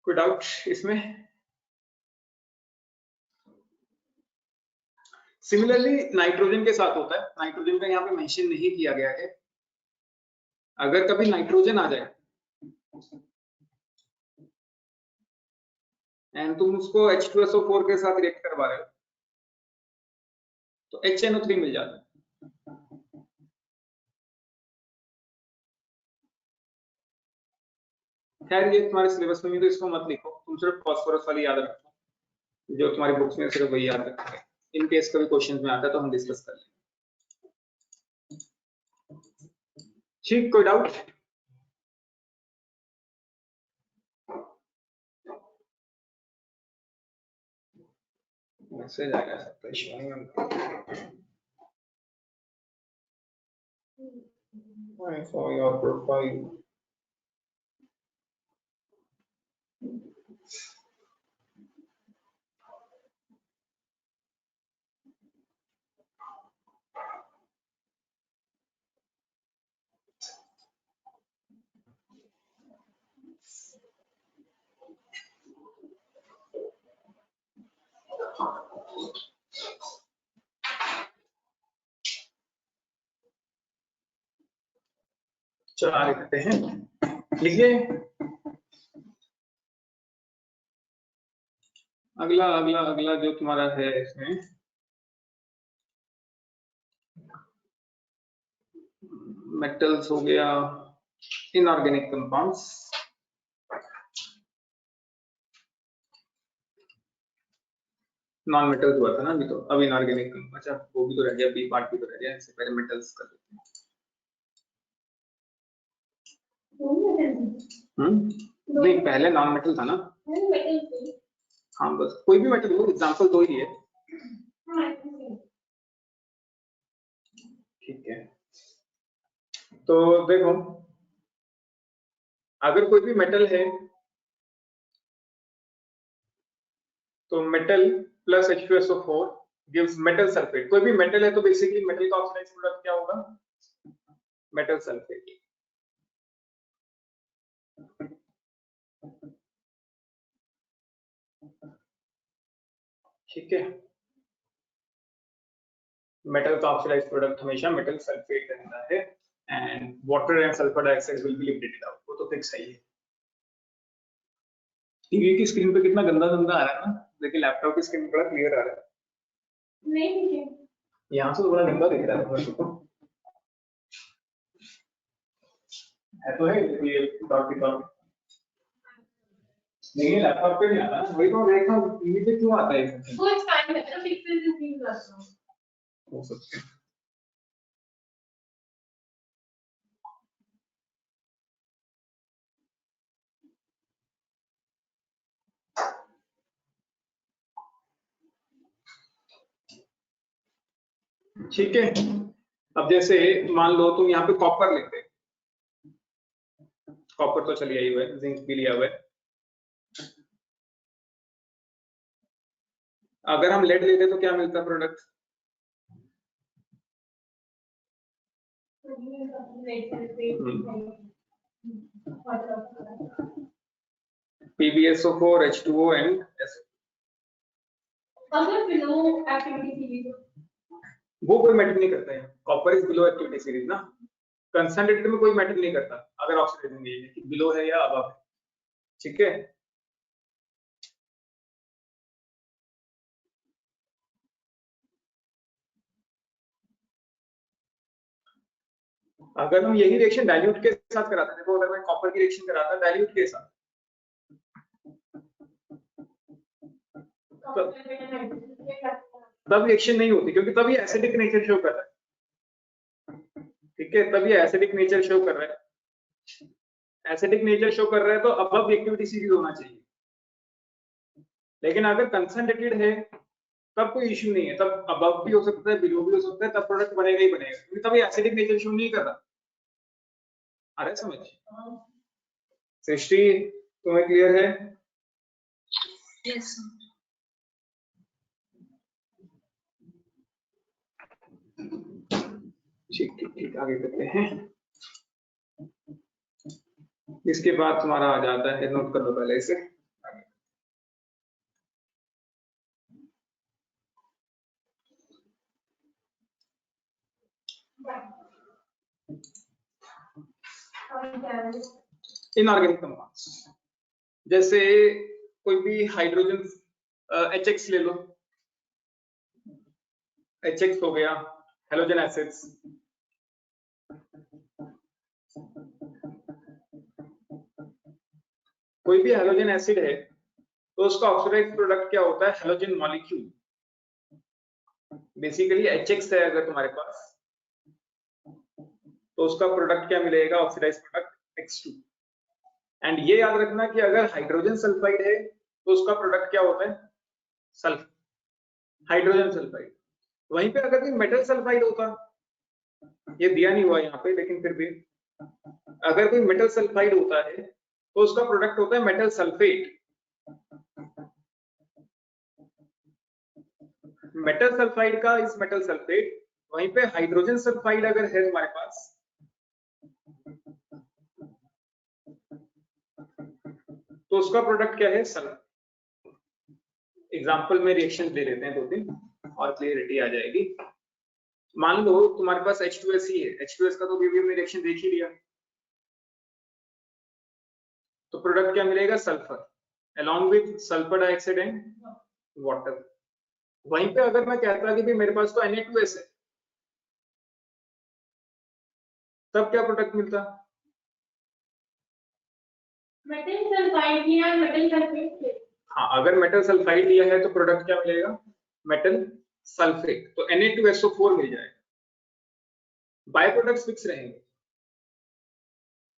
A: कोई डाउट इसमें? सिमिलरली नाइट्रोजन के साथ होता है, नाइट्रोजन का यहाँ पे मेंशन नहीं किया गया है। अगर कभी नाइट्रोजन आ जाए एंड तुम उसको H2SO4 के साथ रिएक्ट करवा रहे हो तो HNO3 मिल जाता है। खैर ये तुम्हारे सिलेबस में भी तो इसको मत लिखो, तुम सिर्फ फास्फोरस वाली याद रखो, जो तुम्हारी बुक्स में सिर्फ वही याद रखोगे। इन केस कभी क्वेश्चन में आता है तो हम डिस्कस कर लेंगे, ठीक। कोई डाउट? मैसेज आ गया सब, इशू नहीं होगा। I saw your profile. चला लिखते हैं, लिखिए। अगला अगला अगला जो तुम्हारा है इसमें मेटल्स हो गया, इनऑर्गेनिक कंपाउंड्स, नॉन मेटल्स हुआ था ना अभी, तो अब इनऑर्गेनिक, अच्छा वो भी तो रह गया, बी पार्ट भी तो रह गया, इससे पहले मेटल्स कर देते हैं। नहीं पहले नॉन मेटल था ना। हाँ बस कोई भी मेटल हो, एग्जांपल दो ही है। ठीक है, तो देखो अगर कोई भी मेटल है तो metal plus H2SO4 gives metal sulphate. कोई भी मेटल है तो बेसिकली मेटल का ऑक्सीडाइज्ड प्रोडक्ट क्या होगा? Metal sulphate. ठीक है, मेटल का ऑक्सीडाइज्ड प्रोडक्ट हमेशा मेटल सल्फेट रहता है, and water and sulphur dioxide will be liberated out, वो तो फिक्स है ही है। टीवी की स्क्रीन पे कितना गंदा गंदा आ रहा है ना, लेकिन लैपटॉप की स्क्रीन पे बड़ा क्लियर आ रहा है।
B: नहीं
A: यहाँ से तो बड़ा गंदा दिख रहा है मेरे को। है तो है ये डॉट की डॉट, लेकिन लैपटॉप पे नहीं आता ना, वही तो देखा टीवी पे क्यों आता है ये सब?
B: वो एक्सपैंड करता है, पिक्सेल इंक्रीज करता है।
A: हो सकते हैं। ठीक है, अब जैसे मान लो तुम यहाँ पे कॉपर लेते, कॉपर तो चलिए ही हुआ है, जिंक भी लिया हुआ है। अगर हम लेड लेते तो क्या मिलता product? PbSO4 H2O and SO।
B: अगर बिलो एक्टिविटी सीरीज
A: वो कोई मैटर नहीं करता है, copper is below activity series ना, कंसंट्रेटेड में कोई मैटर नहीं करता अगर ऑक्सीडेशन नहीं है कि बिलो है या अबव है। ठीक है, अगर हम यही रिएक्शन डाइल्यूट के साथ कराते हैं, देखो अगर मैं कॉपर की रिएक्शन कराता डाइल्यूट के साथ, तब रिएक्शन नहीं होती, क्योंकि तब ये एसिडिक नेचर शो कर रहा है। ठीक है, तब ये एसिडिक नेचर शो कर रहा है, एसिडिक नेचर शो कर रहा है तो अबव एक्टिविटी सीरीज होना चाहिए। लेकिन अगर कंसंट्रेटेड है तब कोई इश्यू नहीं है, तब अबव भी हो सकता है, बिलो भी हो सकता है, तब प्रोडक्ट बनेगा ही बनेगा, क्योंकि तब ये एसिडिक नेचर शो नहीं कर रहा। आ रहा है समझ? सृष्टि तुम्हें क्लियर है?
D: Yes.
A: ठीक ठीक ठीक, आगे करते हैं। इसके बाद तुम्हारा आ जाता है, नोट कर लो पहले इसे। इनऑर्गेनिक कंपाउंड्स, जैसे कोई भी हाइड्रोजन HX ले लो, HX हो गया, हेलोजन एसिड्स। कोई भी हेलोजन एसिड है तो उसका ऑक्सीडाइज्ड प्रोडक्ट क्या होता है? Halogen molecule. बेसिकली HX है अगर तुम्हारे पास, तो उसका प्रोडक्ट क्या मिलेगा? Oxidised product X2। एंड ये याद रखना कि अगर हाइड्रोजन सल्फाइड है तो उसका प्रोडक्ट क्या होता है? Sulphur, hydrogen sulphide. वहीं पे अगर कोई मेटल सल्फाइड होता, ये दिया नहीं हुआ यहाँ पे लेकिन फिर भी, अगर कोई मेटल सल्फाइड होता है तो उसका प्रोडक्ट होता है मेटल सल्फेट। मेटल सल्फाइड का इस मेटल सल्फेट, वहीं पे हाइड्रोजन सल्फाइड अगर है हमारे पास तो उसका प्रोडक्ट क्या है? सल्फर। एग्जांपल में रिएक्शन दे देते हैं दो तीन और क्लियरिटी आ जाएगी। मान लो तुम्हारे पास H2S ही है, H2S का तो भी हमने रिएक्शन देख ही लिया, तो प्रोडक्ट क्या मिलेगा? Sulphur along with sulphur dioxide and water. वहीं पे अगर मैं कहता कि भाई मेरे पास तो Na2S है, तब क्या प्रोडक्ट मिलता?
B: मेटल सल्फाइड या मेटल सल्फेट।
A: हाँ, अगर मेटल सल्फाइड लिया है तो प्रोडक्ट क्या मिलेगा? मेटल सल्फेट, तो Na2SO4 मिल जाएगा। बाय प्रोडक्ट्स फिक्स रहेंगे,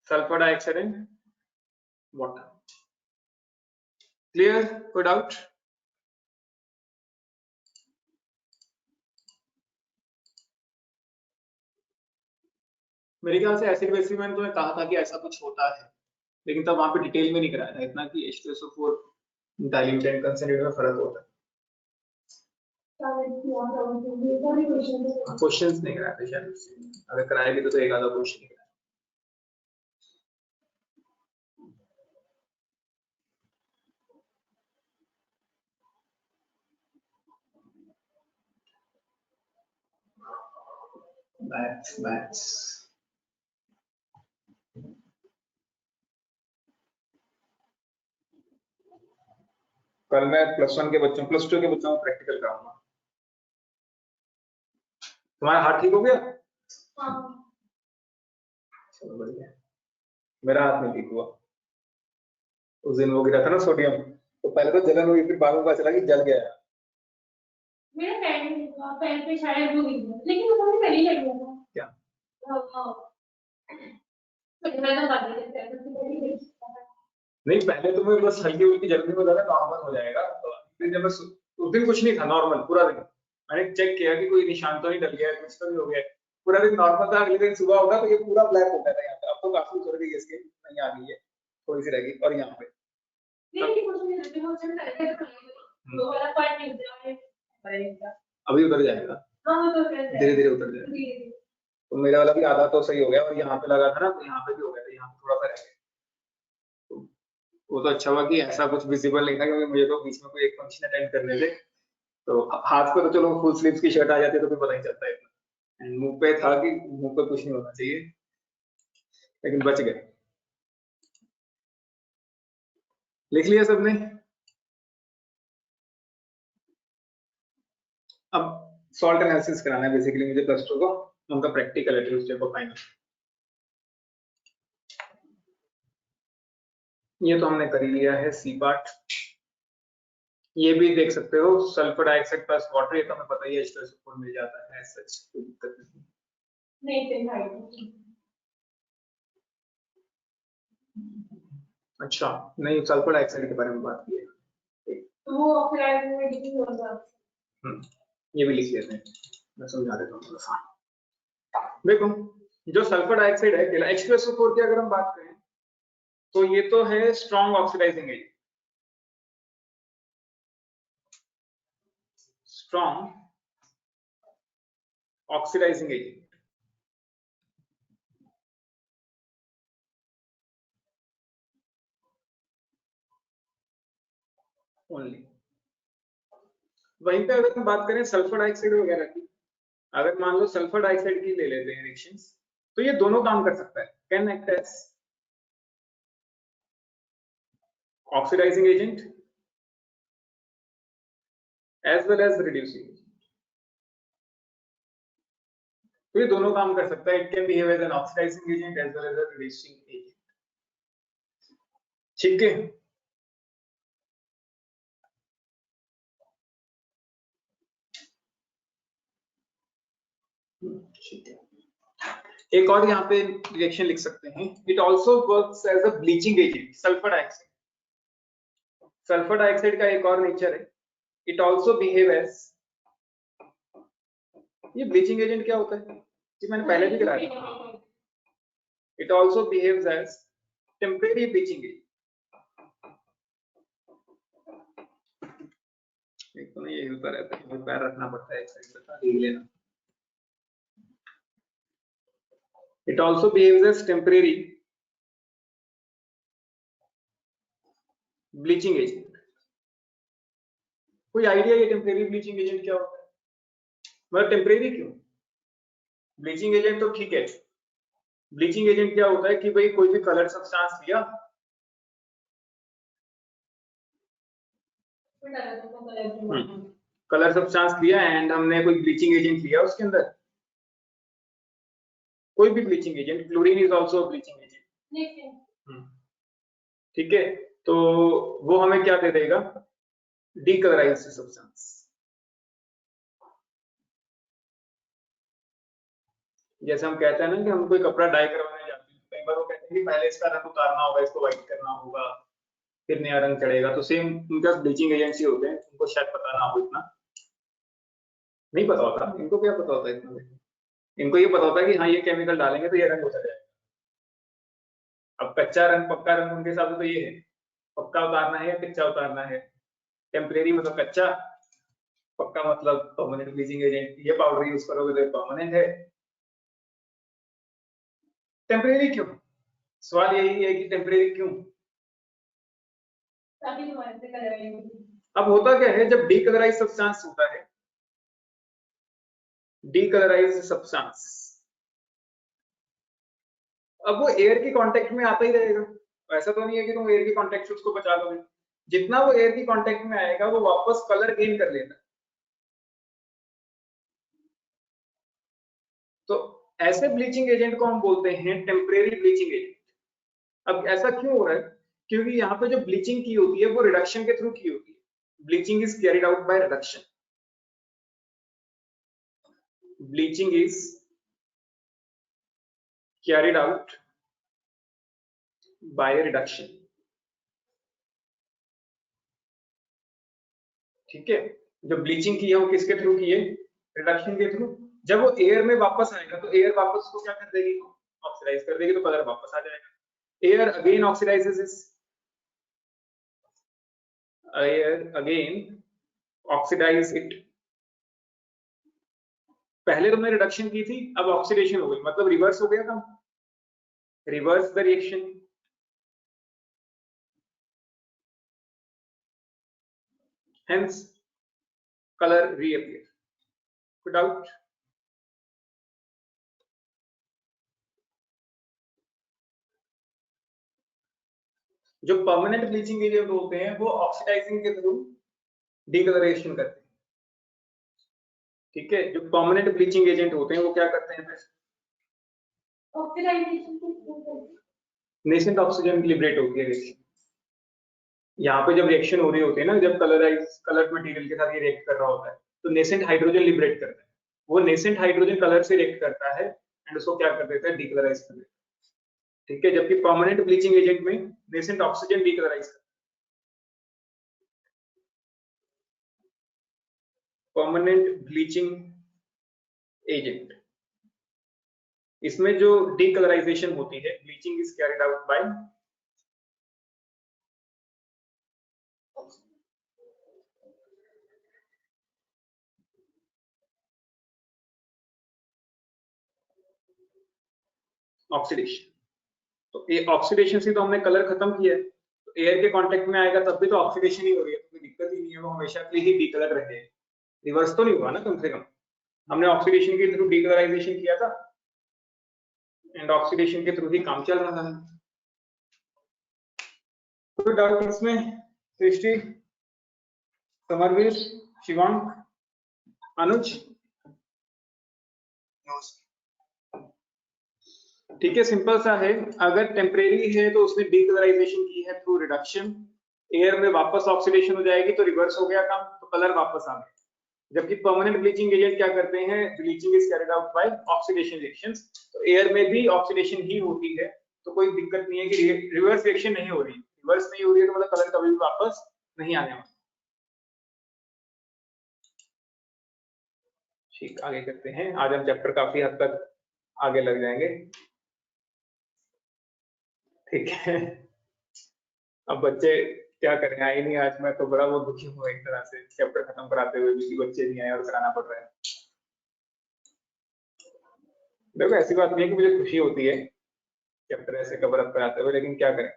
A: sulphur dioxide and water. Clear? कोई डाउट? मेरे ख्याल से एसिड बेसिस में तो मैं कहा था कि ऐसा कुछ होता है, लेकिन तब वहां पे डिटेल में नहीं कराया था इतना कि H2SO4 डाइल्यूट एंड कंसंट्रेट में फर्क होता है। क्वेश्चंस नहीं कराते शायद, अगर कराएंगे तो एक आधा क्वेश्चन कराएंगे। मैथ्स कल मैं +1 के बच्चों +2 के बच्चों को प्रैक्टिकल कराऊंगा। तुम्हारा हाथ ठीक हो गया?
B: हाँ।
A: चलो बढ़िया। मेरा हाथ नहीं ठीक हुआ, उस दिन वो गिरा था ना सोडियम, तो पहले तो जलन हुई, फिर बाद में पता चला कि जल गया।
B: मेरे पैर पे शायद वो गिर गया, लेकिन वो मुझे पहले लग गया था।
A: क्या? नहीं, पहले तो मैं बस हल्की फुल्की जल्दी हो जाएगा, नॉर्मल हो जाएगा। तो फिर जब उस दिन कुछ नहीं था, नॉर्मल पूरा दिन। मैंने चेक किया कि कोई निशान तो नहीं डल गया, कुछ तो नहीं हो गया, पूरा दिन नॉर्मल था। अगले दिन सुबह होगा तो ये पूरा ब्लैक हो गया था यहाँ पे। अब तो काफी उतर गई है, इसकी नहीं आ गई है, थोड़ी सी रह गई। और यहाँ पे अभी उतर जाएगा, धीरे धीरे उतर जाएगा। तो मेरा वाला भी आधा तो सही हो गया, और यहाँ पे लगा था ना, तो यहाँ पे भी हो गया था, यहाँ पे थोड़ा सा रह गया। तो वो तो अच्छा हुआ कि ऐसा कुछ विजिबल नहीं था, क्योंकि मुझे तो बीच में कोई एक फंक्शन अटेंड करने थे। तो हाथ पे तो चलो फुल स्लीव्स की शर्ट आ जाती है तो फिर पता नहीं चलता है इतना। मुंह पे था कि मुंह पे कुछ नहीं होना चाहिए, लेकिन बच गए। लिख लिया सबने? अब सॉल्ट एनालिसिस कराना है बेसिकली मुझे +2 को, उनका प्रैक्टिकल है ट्यूसडे को फाइनल। ये तो हमने कर ही लिया है सी पार्ट। ये भी देख सकते हो, सल्फर डाइऑक्साइड प्लस वाटर, ये तो हमें पता ही है, H2SO4 मिल जाता है, सच कोई दिक्कत नहीं। अच्छा, नहीं, सल्फर डाइऑक्साइड के बारे में बात की है।
B: वो ऑक्साइड में डिग्री हो जाता है।
A: ये भी लिख लेते हैं, मैं समझा देता हूँ थोड़ा सा। देखो, जो सल्फर डाइऑक्साइड है केवल H2SO4 की अगर हम बात करें तो ये तो है strong oxidising agent, strong oxidising agent. Only वहीं पे अगर हम बात करें सल्फर डाइऑक्साइड वगैरह की, अगर मान लो सल्फर डाइऑक्साइड की ले लेते हैं रिएक्शंस, तो ये दोनों काम कर सकता है, can act as oxidising agent as well as reducing agent. तो ये दोनों काम कर सकता है, it can behave as an oxidizing agent as well as a reducing agent. ठीक है, ठीक है। एक और यहाँ पे रिएक्शन लिख सकते हैं, it also works as a bleaching agent, sulphur dioxide. Sulphur dioxide का एक और नेचर है, इट ऑल्सो बिहेव एज, ये ब्लीचिंग एजेंट क्या होता है कि मैंने पहले भी कराया, it also behaves as temporary bleaching agent. एक तो नहीं, ये हिलता रहता है, पैर रखना पड़ता है एक साइड पे, ताकि लेना। It also behaves as temporary bleaching agent. कोई आइडिया ये टेम्परेरी ब्लीचिंग एजेंट क्या होता है? मतलब टेम्परेरी क्यों? ब्लीचिंग एजेंट तो ठीक है, ब्लीचिंग एजेंट क्या होता है कि भाई कोई भी कलर सब्सटेंस लिया, कलर सब्सटेंस लिया एंड हमने कोई ब्लीचिंग एजेंट लिया उसके अंदर, कोई भी bleaching agent, chlorine is also bleaching agent,
B: next
A: ठीक है। तो वो हमें क्या दे देगा, डीकलराइज्ड सब्सटेंस। जैसे हम कहते हैं ना कि हम कोई कपड़ा डाई करवाने जाते हैं, कई बार वो कहते हैं कि पहले इसका रंग उतारना होगा, इसको व्हाइट करना होगा, फिर नया रंग चढ़ेगा। तो सेम उनका ब्लीचिंग एजेंसी होते हैं, उनको शायद पता ना हो, इतना नहीं पता होता इनको। क्या पता होता है इतना? इनको ये पता होता है कि हाँ ये केमिकल डालेंगे तो ये रंग उतर जाएगा। अब कच्चा रंग पक्का रंग उनके हिसाब से तो ये है, पक्का उतारना है या कच्चा उतारना है। टेम्परेरी मतलब कच्चा, पक्का मतलब परमानेंट ब्लीचिंग एजेंट। ये पाउडर यूज करोगे तो परमानेंट है। टेम्परेरी क्यों? सवाल यही है कि टेम्परेरी क्यों?
B: ताकि तुम्हारे से कलर आएगा।
A: अब होता क्या है, जब डीकलराइज सब्सटेंस होता है, डीकलराइज सब्सटेंस, अब वो एयर के कांटेक्ट में आता ही रहेगा। ऐसा तो नहीं है कि तुम एयर के कांटेक्ट से उसको बचा लोगे। जितना वो एयर के कांटेक्ट में आएगा वो वापस कलर गेन कर लेता है। तो ऐसे ब्लीचिंग एजेंट को हम बोलते हैं टेम्परेरी ब्लीचिंग एजेंट। अब ऐसा क्यों हो रहा है? क्योंकि यहाँ पे जो ब्लीचिंग की होती है वो रिडक्शन के थ्रू की होती है। Bleaching is carried out by reduction. Bleaching is carried out by reduction, ठीक है। जो ब्लीचिंग की है वो किसके थ्रू की है? रिडक्शन के थ्रू। जब वो एयर में वापस आएगा तो एयर वापस उसको क्या कर देगी? ऑक्सीडाइज कर देगी, तो कलर वापस आ जाएगा। Air again oxidizes this, air again oxidize it. पहले तुमने रिडक्शन की थी, अब ऑक्सीडेशन हो गई, मतलब रिवर्स हो गया काम, reverse the reaction. Hence colour reappear. कोई डाउट? जो परमानेंट ब्लीचिंग एजेंट होते हैं वो ऑक्सीडाइजिंग के थ्रू डीकलरेशन करते हैं, ठीक है। जो परमानेंट ब्लीचिंग एजेंट होते हैं वो क्या करते हैं? फिर
B: ऑक्सीडाइजेशन की
A: नेसेंट ऑक्सीजन लिबरेट होती है रिएक्शन। यहाँ पे जब रिएक्शन हो रही होती है ना, जब कलर मटेरियल के साथ ये रिएक्ट कर रहा होता है, तो नेसेंट हाइड्रोजन लिबरेट करता है। वो नेसेंट हाइड्रोजन कलर से रिएक्ट करता है एंड उसको क्या कर देता है? डीकलराइज कर देता है, ठीक है। जबकि परमानेंट ब्लीचिंग एजेंट में नेसेंट ऑक्सीजन डीकलराइज करता है। परमानेंट ब्लीचिंग एजेंट, इसमें जो डीकलराइजेशन होती है, bleaching is carried out by oxidation. तो ये ऑक्सीडेशन से तो हमने कलर खत्म किया है, तो एयर के कांटेक्ट में आएगा तब भी तो ऑक्सीडेशन ही हो रही है, तो कोई दिक्कत ही नहीं है, वो हमेशा के लिए ही डीकलर रहे। रिवर्स तो नहीं हुआ ना, कम से कम हमने ऑक्सीडेशन के थ्रू डीकलराइजेशन किया था एंड ऑक्सीडेशन के थ्रू ही काम चल रहा है। तो डाउट इसमें? सृष्टि, समरवीर, शिवांक, अनुज?
C: No, sir.
A: ठीक है, सिंपल सा है। अगर टेम्परेरी है तो उसने डीकलराइजेशन की है थ्रू रिडक्शन, एयर में वापस ऑक्सीडेशन हो जाएगी तो रिवर्स हो गया काम, तो कलर वापस आ गया। जबकि परमानेंट ब्लीचिंग एजेंट क्या करते हैं? Bleaching is carried out by oxidation reactions, तो एयर में भी ऑक्सीडेशन ही होती है, तो कोई दिक्कत नहीं है कि रिवर्स रिएक्शन नहीं हो रही। रिवर्स नहीं हो रही है तो मतलब कलर कभी भी वापस नहीं आने वाला। ठीक, आगे करते हैं। आज हम चैप्टर काफी हद तक आगे लग जाएंगे, ठीक है। अब बच्चे क्या करें, आए नहीं आज। मैं तो बड़ा वो दुखी हूँ एक तरह से, चैप्टर खत्म कराते हुए भी बच्चे नहीं आए और कराना पड़ रहा है। देखो ऐसी बात नहीं है कि मुझे खुशी होती है चैप्टर ऐसे कवर अप कराते हुए, लेकिन क्या करें।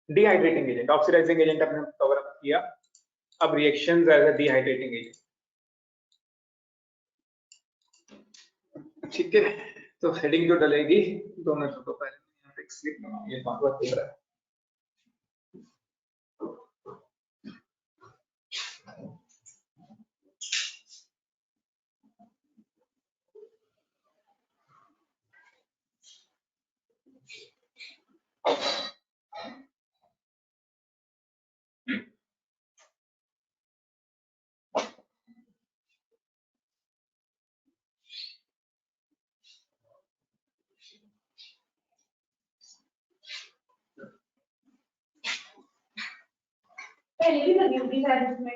A: डिहाइड्रेटिंग एजेंट, ऑक्सीडाइजिंग एजेंट अपने कवर अप किया, अब reactions as a dehydrating agent, ठीक है। तो हेडिंग जो डलेगी 2 मिनट तो पहले यहाँ पे स्लिप बनाओ, ये बात हो रहा है।
B: पहले भी लगी होती शायद इसमें।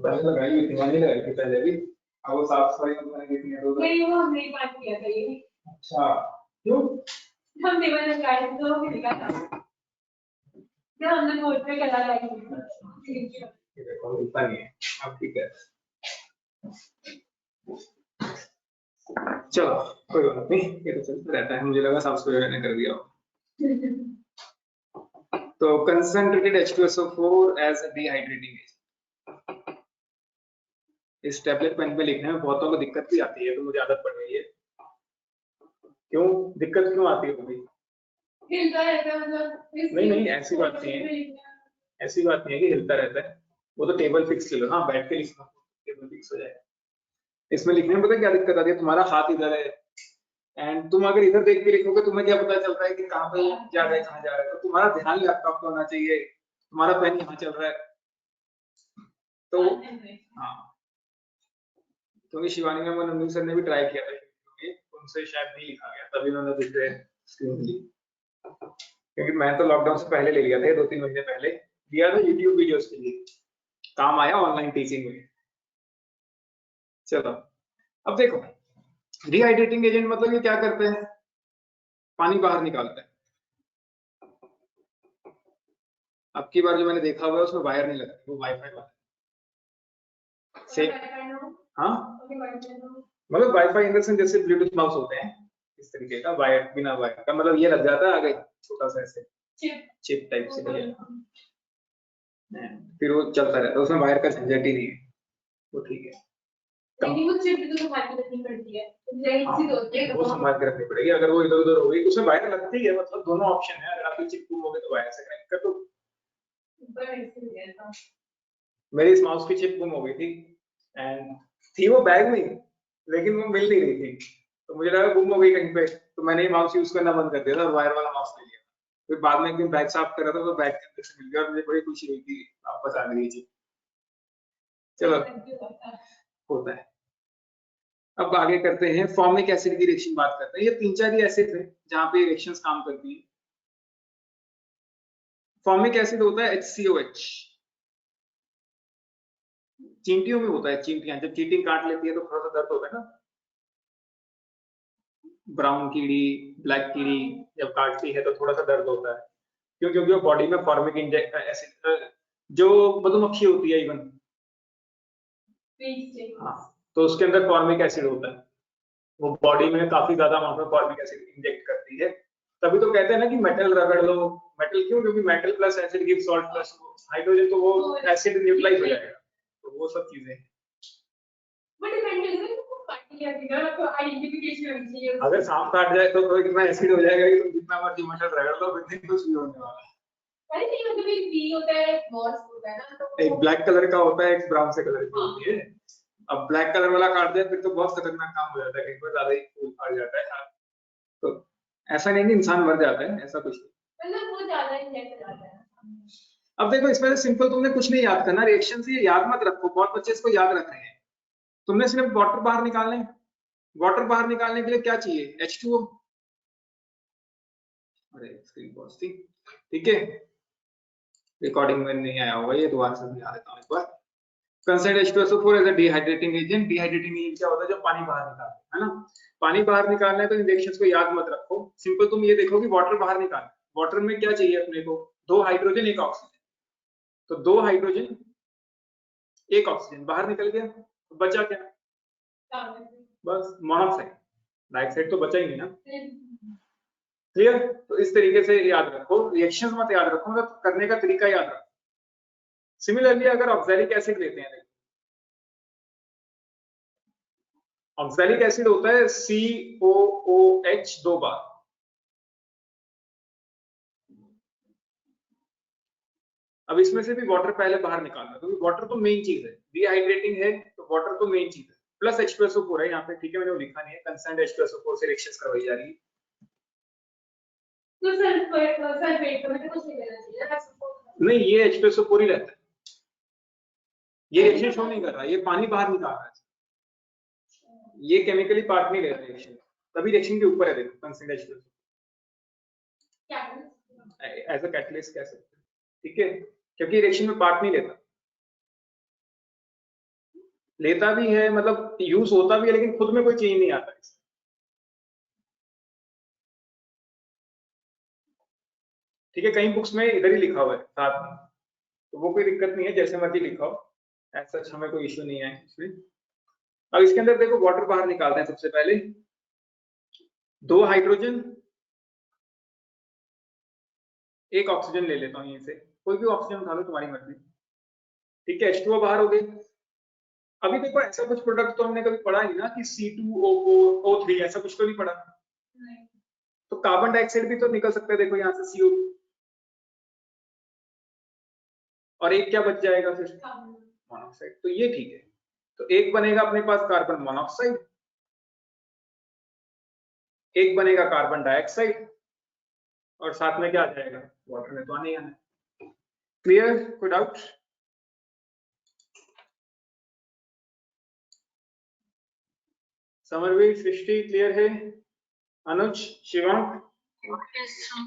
A: पहले लगाई हुई थी, मैंने लगाई थी पहले भी। अब वो साफ सफाई मैंने की थी तो
B: नहीं वो हमने ही बात किया था ये।
A: अच्छा क्यों?
B: हम टेबल लगाए थे तो वो निकाला जब हमने बोर्ड पे कलर लगाई थी।
A: ये देखो मिलता नहीं है, अब ठीक है। चलो कोई बात नहीं, ये तो चलता रहता है, मुझे लगा साफ सफाई मैंने कर दिया। तो concentrated H2SO4 as a dehydrating agent। इस टैबलेट पेन पे लिखने में बहुतों को दिक्कत भी आती है, तो मुझे आदत पड़ गई है। क्यों दिक्कत क्यों आती होगी?
B: हिलता रहता है मतलब।
A: नहीं ऐसी बात नहीं है, ऐसी बात नहीं है कि हिलता रहता है, वो तो टेबल फिक्स ले लो ना, बैठ के लिखना टेबल फिक्स हो जाएगा। इसमें लिखने में पता क्या दिक्कत आती है, तुम्हारा हाथ इधर है एंड तुम अगर इधर देख के लिखोगे तुम्हें क्या पता चल रहा है कि कहाँ पे जा रहा है कहाँ जा रहा है, तो तुम्हारा ध्यान लैपटॉप पे होना चाहिए, तुम्हारा पेन यहाँ चल रहा है। तो हाँ, क्योंकि शिवानी मैम और नंदू सर ने भी ट्राई किया था, उनसे शायद नहीं लिखा गया, तभी उन्होंने दूसरे स्क्रीन ली। क्योंकि मैं तो लॉकडाउन से पहले ले लिया था, 2-3 महीने पहले लिया था यूट्यूब वीडियोस के लिए, काम आया ऑनलाइन टीचिंग में। चलो अब देखो, डिहाइड्रेटिंग एजेंट मतलब ये क्या करते हैं, पानी बाहर निकालते हैं। अब की बार जो मैंने देखा हुआ है उसमें वायर नहीं लगा, वो वाईफाई वाला सेम। हाँ मतलब वाईफाई इन द सेंस जैसे ब्लूटूथ माउस होते हैं इस तरीके का, वायर बिना वायर का, मतलब ये लग जाता है आगे छोटा सा ऐसे चिप टाइप से दिया, फिर वो चलता रहता है, उसमें वायर का झंझट ही नहीं है, वो ठीक है।
B: लेकिन वो चिप तो संभाल के रखनी पड़ती है, जैसे होती है
A: वो संभाल के रखनी पड़ेगी, अगर वो इधर उधर हो गई उसमें वायर लगती है, मतलब दोनों ऑप्शन है, अगर आपकी चिप गुम हो गई तो वायर से कनेक्ट कर दो। मेरी इस माउस की चिप गुम हो गई थी एंड थी वो बैग में, लेकिन वो मिल नहीं रही थी, तो मुझे लगा गुम हो गई कहीं पे, तो मैंने ये माउस यूज करना बंद कर दिया था और वायर वाला माउस ले लिया। फिर बाद में एक दिन बैग साफ कर रहा था तो बैग के अंदर से मिल गया और मुझे बड़ी खुशी हुई थी, वापस आ गई चिप। चलो होता है। अब आगे करते हैं, फॉर्मिक एसिड की रिएक्शन बात करते हैं। ये 3-4 ही एसिड है जहां पे रिएक्शंस काम करती है। फॉर्मिक एसिड होता है HCOH, चींटियों में होता है, चींटियां जब चींटी काट लेती है तो थोड़ा सा दर्द होता है ना, ब्राउन कीड़ी ब्लैक कीड़ी जब काटती है तो थोड़ा सा दर्द होता है, क्यों? क्योंकि वो बॉडी में फॉर्मिक एसिड, जो मधुमक्खी होती है इवन, हाँ, तो उसके अंदर फॉर्मिक एसिड होता है, वो बॉडी में काफी ज्यादा अमाउंट में फॉर्मिक एसिड इंजेक्ट करती है, तभी तो कहते हैं ना कि मेटल रगड़ लो। मेटल क्यों? क्योंकि metal plus acid give salt plus hydrogen, तो वो एसिड न्यूट्रलाइज हो जाएगा, तो वो सब चीजें। अगर सांप काट जाए तो कितना एसिड हो जाएगा कि तुम जितना मर्जी मेटल रगड़ लो फिर नहीं कुछ भी होने वाला।
B: अरे नहीं मतलब एक बी होता है, एक बॉस होता है ना, तो
A: एक ब्लैक कलर का होता है, एक ब्राउन से कलर की होती है। अब ब्लैक कलर वाला काट जाए फिर तो बहुत खतरनाक काम हो जाता है, कहीं पर ज्यादा ही खून आ जाता है, तो ऐसा नहीं कि इंसान मर जाता है, ऐसा कुछ नहीं,
B: मतलब वो ज्यादा इंजेक्ट हो जाता है।
A: अब देखो इसमें सिंपल, तुमने कुछ नहीं याद करना, रिएक्शन से ये याद मत रखो, बहुत बच्चे इसको याद रख रहे हैं। तुमने सिर्फ वाटर बाहर निकालने, वाटर बाहर निकालने के लिए क्या चाहिए? H2O। अरे स्क्रीन पॉज थी, ठीक है, रिकॉर्डिंग में नहीं आया होगा, ये दोबारा से समझा देता हूं एक बार। Consider H2SO4 as a dehydrating agent. Dehydrating agent क्या होता है? जब पानी बाहर निकालते हैं, है ना, पानी बाहर निकालना है तो इन रिएक्शंस को याद मत रखो, सिंपल तुम ये देखो कि वाटर बाहर निकालना, वाटर में क्या चाहिए अपने को? 2 हाइड्रोजन 1 ऑक्सीजन, तो 2 हाइड्रोजन 1 ऑक्सीजन बाहर निकल गया, तो बचा क्या? बस मोनोऑक्साइड, डाइऑक्साइड तो बचा ही नहीं ना, क्लियर? तो इस तरीके से याद रखो, रिएक्शंस मत याद रखो, मतलब करने का तरीका याद रखो। सिमिलरली अगर ऑक्सैलिक एसिड लेते हैं, ऑक्सैलिक एसिड होता है COOH 2 बार, अब इसमें से भी वाटर पहले बाहर निकालना, क्योंकि वाटर तो मेन चीज है, डिहाइड्रेटिंग है तो वाटर तो मेन चीज है, प्लस H2SO4 है यहाँ पे, ठीक है, मैंने वो लिखा नहीं है, कंसर्न H2SO4 से रिएक्शंस करवाई जा रही है।
B: तो सल्फेट तो मुझे कुछ नहीं देना चाहिए,
A: नहीं ये H2SO4 ही रहता है, ये रिएक्शन शो नहीं कर रहा, ये पानी बाहर निकाल रहा है, ये केमिकली पार्ट नहीं ले रहा रिएक्शन, तभी रिएक्शन के ऊपर है, देखो concern H2SO4 as a catalyst कह सकते हैं, ठीक है, क्योंकि रिएक्शन में पार्ट नहीं लेता, लेता भी है, मतलब यूज होता भी है, लेकिन खुद में कोई चेंज नहीं आता। ठीक है, कई बुक्स में इधर ही लिखा हुआ है साथ में, तो वो कोई दिक्कत नहीं है, जैसे मर्जी लिखाओ, ऐसा हमें कोई इश्यू नहीं है इसमें। अब इसके अंदर देखो वाटर बाहर निकालते हैं। सबसे पहले 2 हाइड्रोजन, 1 ऑक्सीजन ले लेता हूँ यहीं से, कोई भी ऑक्सीजन उठा लो, तुम्हारी मर्जी। ठीक है, H2O बाहर हो गई। अभी देखो ऐसा कुछ प्रोडक्ट तो हमने कभी पढ़ा नहीं ना कि C2O4O3, ऐसा कुछ तो नहीं पढ़ा। तो कार्बन डाइऑक्साइड भी तो निकल सकता है, देखो यहाँ से CO2, और एक क्या बच जाएगा फिर, मोनोऑक्साइड। तो ये ठीक है, तो एक बनेगा अपने पास कार्बन मोनोऑक्साइड, एक बनेगा कार्बन डाइऑक्साइड, और साथ में क्या आ जाएगा, वाटर में तो आने ही आना। क्लियर, कोई डाउट? समरवीर, सृष्टि क्लियर है? अनुज, Shivank?
D: Yes, sir.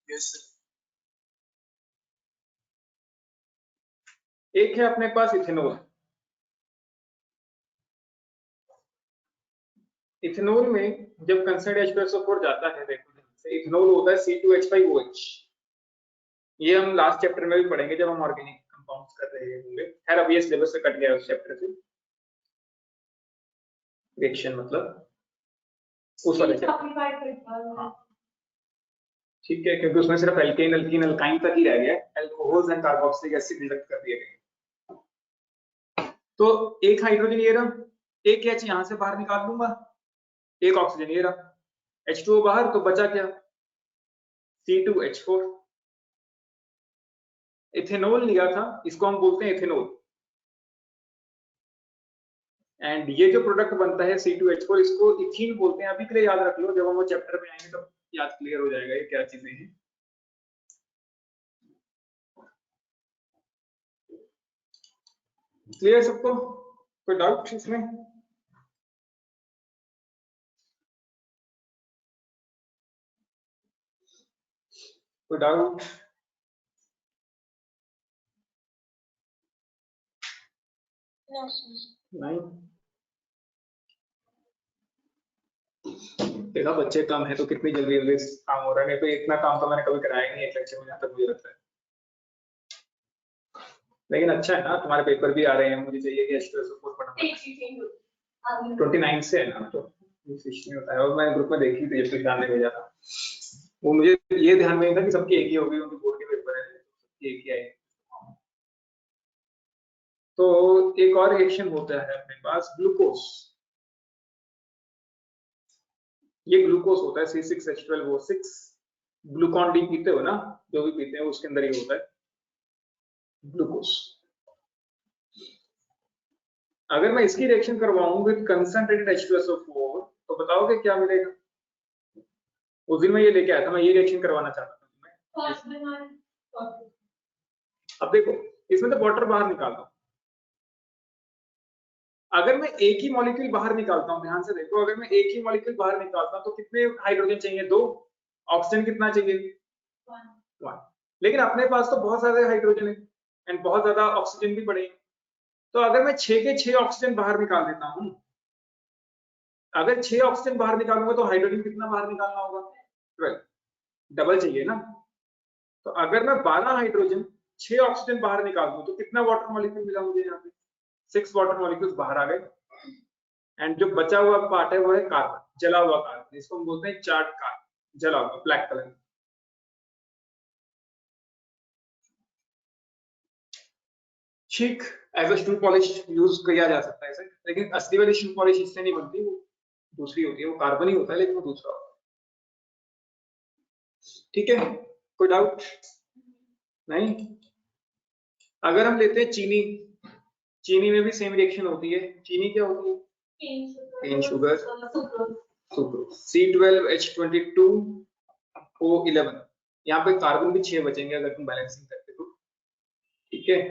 C: Yes, sir.
A: एक है अपने पास इथेनॉल। इथेनॉल में जब कंसर्न H2SO4 जाता है, देखो इथेनॉल होता है C2H5OH। ये हम लास्ट चैप्टर में भी पढ़ेंगे जब हम ऑर्गेनिक कंपाउंड्स कर रहे होंगे। खैर अब ये सिलेबस से कट गया उस चैप्टर से, रिएक्शन मतलब उस वाले चैप्टर। हाँ ठीक है, क्योंकि उसमें सिर्फ एल्केन, अल्कीन, अल्काइन तक ही रह गया, alcohols and carboxylic acid redact कर दिए गए। तो एक हाइड्रोजन ये रहा, एक H यहां से बाहर निकाल लूंगा, एक ऑक्सीजन ये रहा, H2O बाहर, तो बचा क्या, C2H4। इथेनॉल लिया था, इसको हम बोलते हैं इथेनॉल, एंड ये जो प्रोडक्ट बनता है C2H4, इसको इथीन बोलते हैं। अभी के लिए याद रख लो, जब हम वो चैप्टर में आएंगे तो याद क्लियर हो जाएगा ये क्या चीजें हैं। क्लियर सबको, कोई डाउट इसमें? कोई डाउट?
D: No, sir.
A: नहीं? देखा बच्चे कम है तो कितनी जल्दी जल्दी काम हो रहा है, नहीं तो इतना काम तो मैंने कभी कराया ही नहीं एक लेक्चर में, जहाँ तक मुझे लगता है। लेकिन अच्छा है ना, तुम्हारे पेपर भी आ रहे हैं, मुझे चाहिए कि H2SO4 पढ़ना। 29 से है ना, तो कुछ नहीं होता है। और मैं ग्रुप में देखी थी जब ध्यान में भेजा था, वो मुझे ये ध्यान में नहीं था कि सबकी एक ही होगी, उनके बोर्ड के पेपर है, सबकी एक ही आई। तो एक और रिएक्शन होता है अपने पास, ग्लूकोज। ये ग्लूकोज होता है C6H12O6। ग्लूकॉन डी पीते हो ना, जो भी पीते हैं उसके अंदर ही होता है ग्लूकोज। अगर मैं इसकी रिएक्शन करवाऊं विद कंसंट्रेटेड H2SO4 तो बताओगे क्या मिलेगा? उस दिन मैं ये लेके आया था, मैं ये रिएक्शन करवाना चाहता था। अब देखो इसमें तो वाटर बाहर निकालता हूं, अगर मैं एक ही मॉलिक्यूल बाहर निकालता हूं, ध्यान से देखो, अगर मैं एक ही मॉलिक्यूल बाहर निकालता हूं तो कितने हाइड्रोजन चाहिए, 2। ऑक्सीजन कितना चाहिए, 1। लेकिन अपने पास तो बहुत सारे हाइड्रोजन है एंड बहुत ज्यादा ऑक्सीजन भी पड़े। तो अगर मैं 6 के 6 ऑक्सीजन बाहर निकाल देता हूं, अगर 6 ऑक्सीजन बाहर निकालूंगा तो हाइड्रोजन कितना बाहर निकालना होगा, 12, डबल चाहिए ना। तो अगर मैं 12 हाइड्रोजन 6 ऑक्सीजन बाहर निकाल दूं तो कितना वाटर मॉलिक्यूल मिला मुझे यहाँ पे, 6 वाटर मॉलिक्यूल्स बाहर आ गए। एंड जो बचा हुआ पार्ट है वो है कार्बन, जला हुआ कार्बन, इसको हम बोलते हैं चार्ट कार्बन, जला हुआ, ब्लैक कलर। ठीक, as a shoe polish use किया जा सकता है इसे, लेकिन असली वाली शू पॉलिश इससे नहीं बनती, वो दूसरी होती है, वो कार्बन ही होता है लेकिन वो दूसरा होता है। ठीक है, कोई डाउट नहीं? अगर हम लेते हैं चीनी, चीनी में भी सेम रिएक्शन होती है। चीनी क्या होती है, केन शुगर, सुक्रोज, C12H22O11। यहाँ पे कार्बन भी 6 बचेंगे अगर तुम बैलेंसिंग करते तो। ठीक है,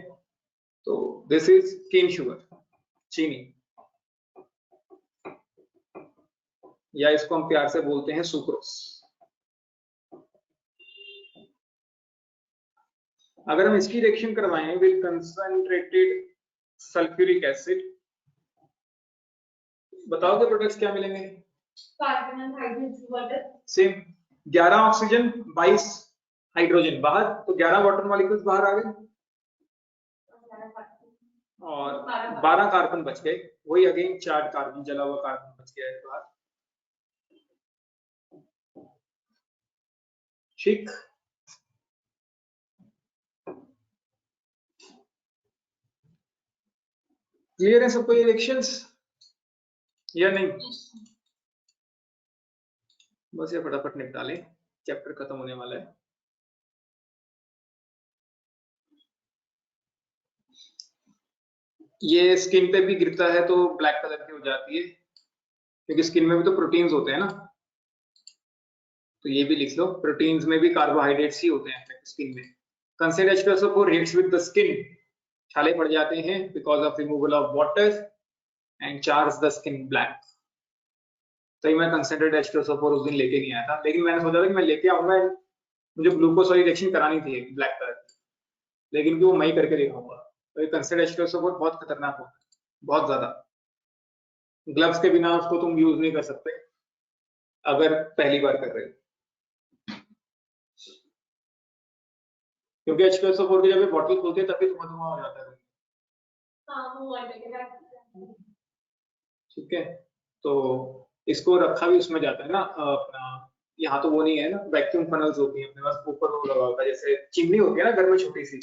A: तो दिस इज केन शुगर, चीनी, या इसको हम प्यार से बोलते हैं सुक्रोज। अगर हम इसकी रिएक्शन करवाएं विद कंसंट्रेटेड सल्फ्यूरिक एसिड बताओगे प्रोडक्ट्स क्या मिलेंगे?
B: Carbon and hydrogen water.
A: Same 11 oxygen 22 hydrogen बाहर, तो 11 वाटर मॉलिक्यूल्स बाहर आ गए और 12 कार्बन बच गए। वही अगेन 4 कार्बन, जला हुआ कार्बन बच गया है बाहर। ठीक, क्लियर है सबको ये रिएक्शंस या नहीं? बस ये फटाफट निपटा लें, चैप्टर खत्म होने वाला है। ये स्किन पे भी गिरता है तो ब्लैक कलर की हो जाती है, क्योंकि स्किन में भी तो प्रोटीन्स होते हैं ना। तो ये भी लिख लो, प्रोटीन्स में भी कार्बोहाइड्रेट्स ही होते हैं स्किन में। Consider H2SO4 reacts with the skin, छाले पड़ जाते हैं because of removal of water and charge the skin black. तो मैं कंसिडर्ड H2SO4 उस दिन लेके नहीं आया था, लेकिन मैंने सोचा था कि मैं लेके आऊंगा, मुझे ग्लूकोज वाली रिएक्शन करानी थी ब्लैक कलर की, लेकिन कि वो मैं ही करके दिखाऊंगा। तो ये कंसिडर्ड H2SO4 बहुत खतरनाक होता है, बहुत ज्यादा। ग्लव्स के बिना उसको तुम यूज नहीं कर सकते अगर पहली बार कर रहे हो, क्योंकि H2SO4 की जब बॉटल खोलते हैं तभी धुआं हो जाता है। ठीक है, तो इसको रखा भी उसमें जाता है ना अपना, यहाँ तो वो नहीं है ना, वैक्यूम फनल्स होती है अपने पास, ऊपर वो लगा होता है, जैसे चिमनी होती है ना घर में छोटी सी,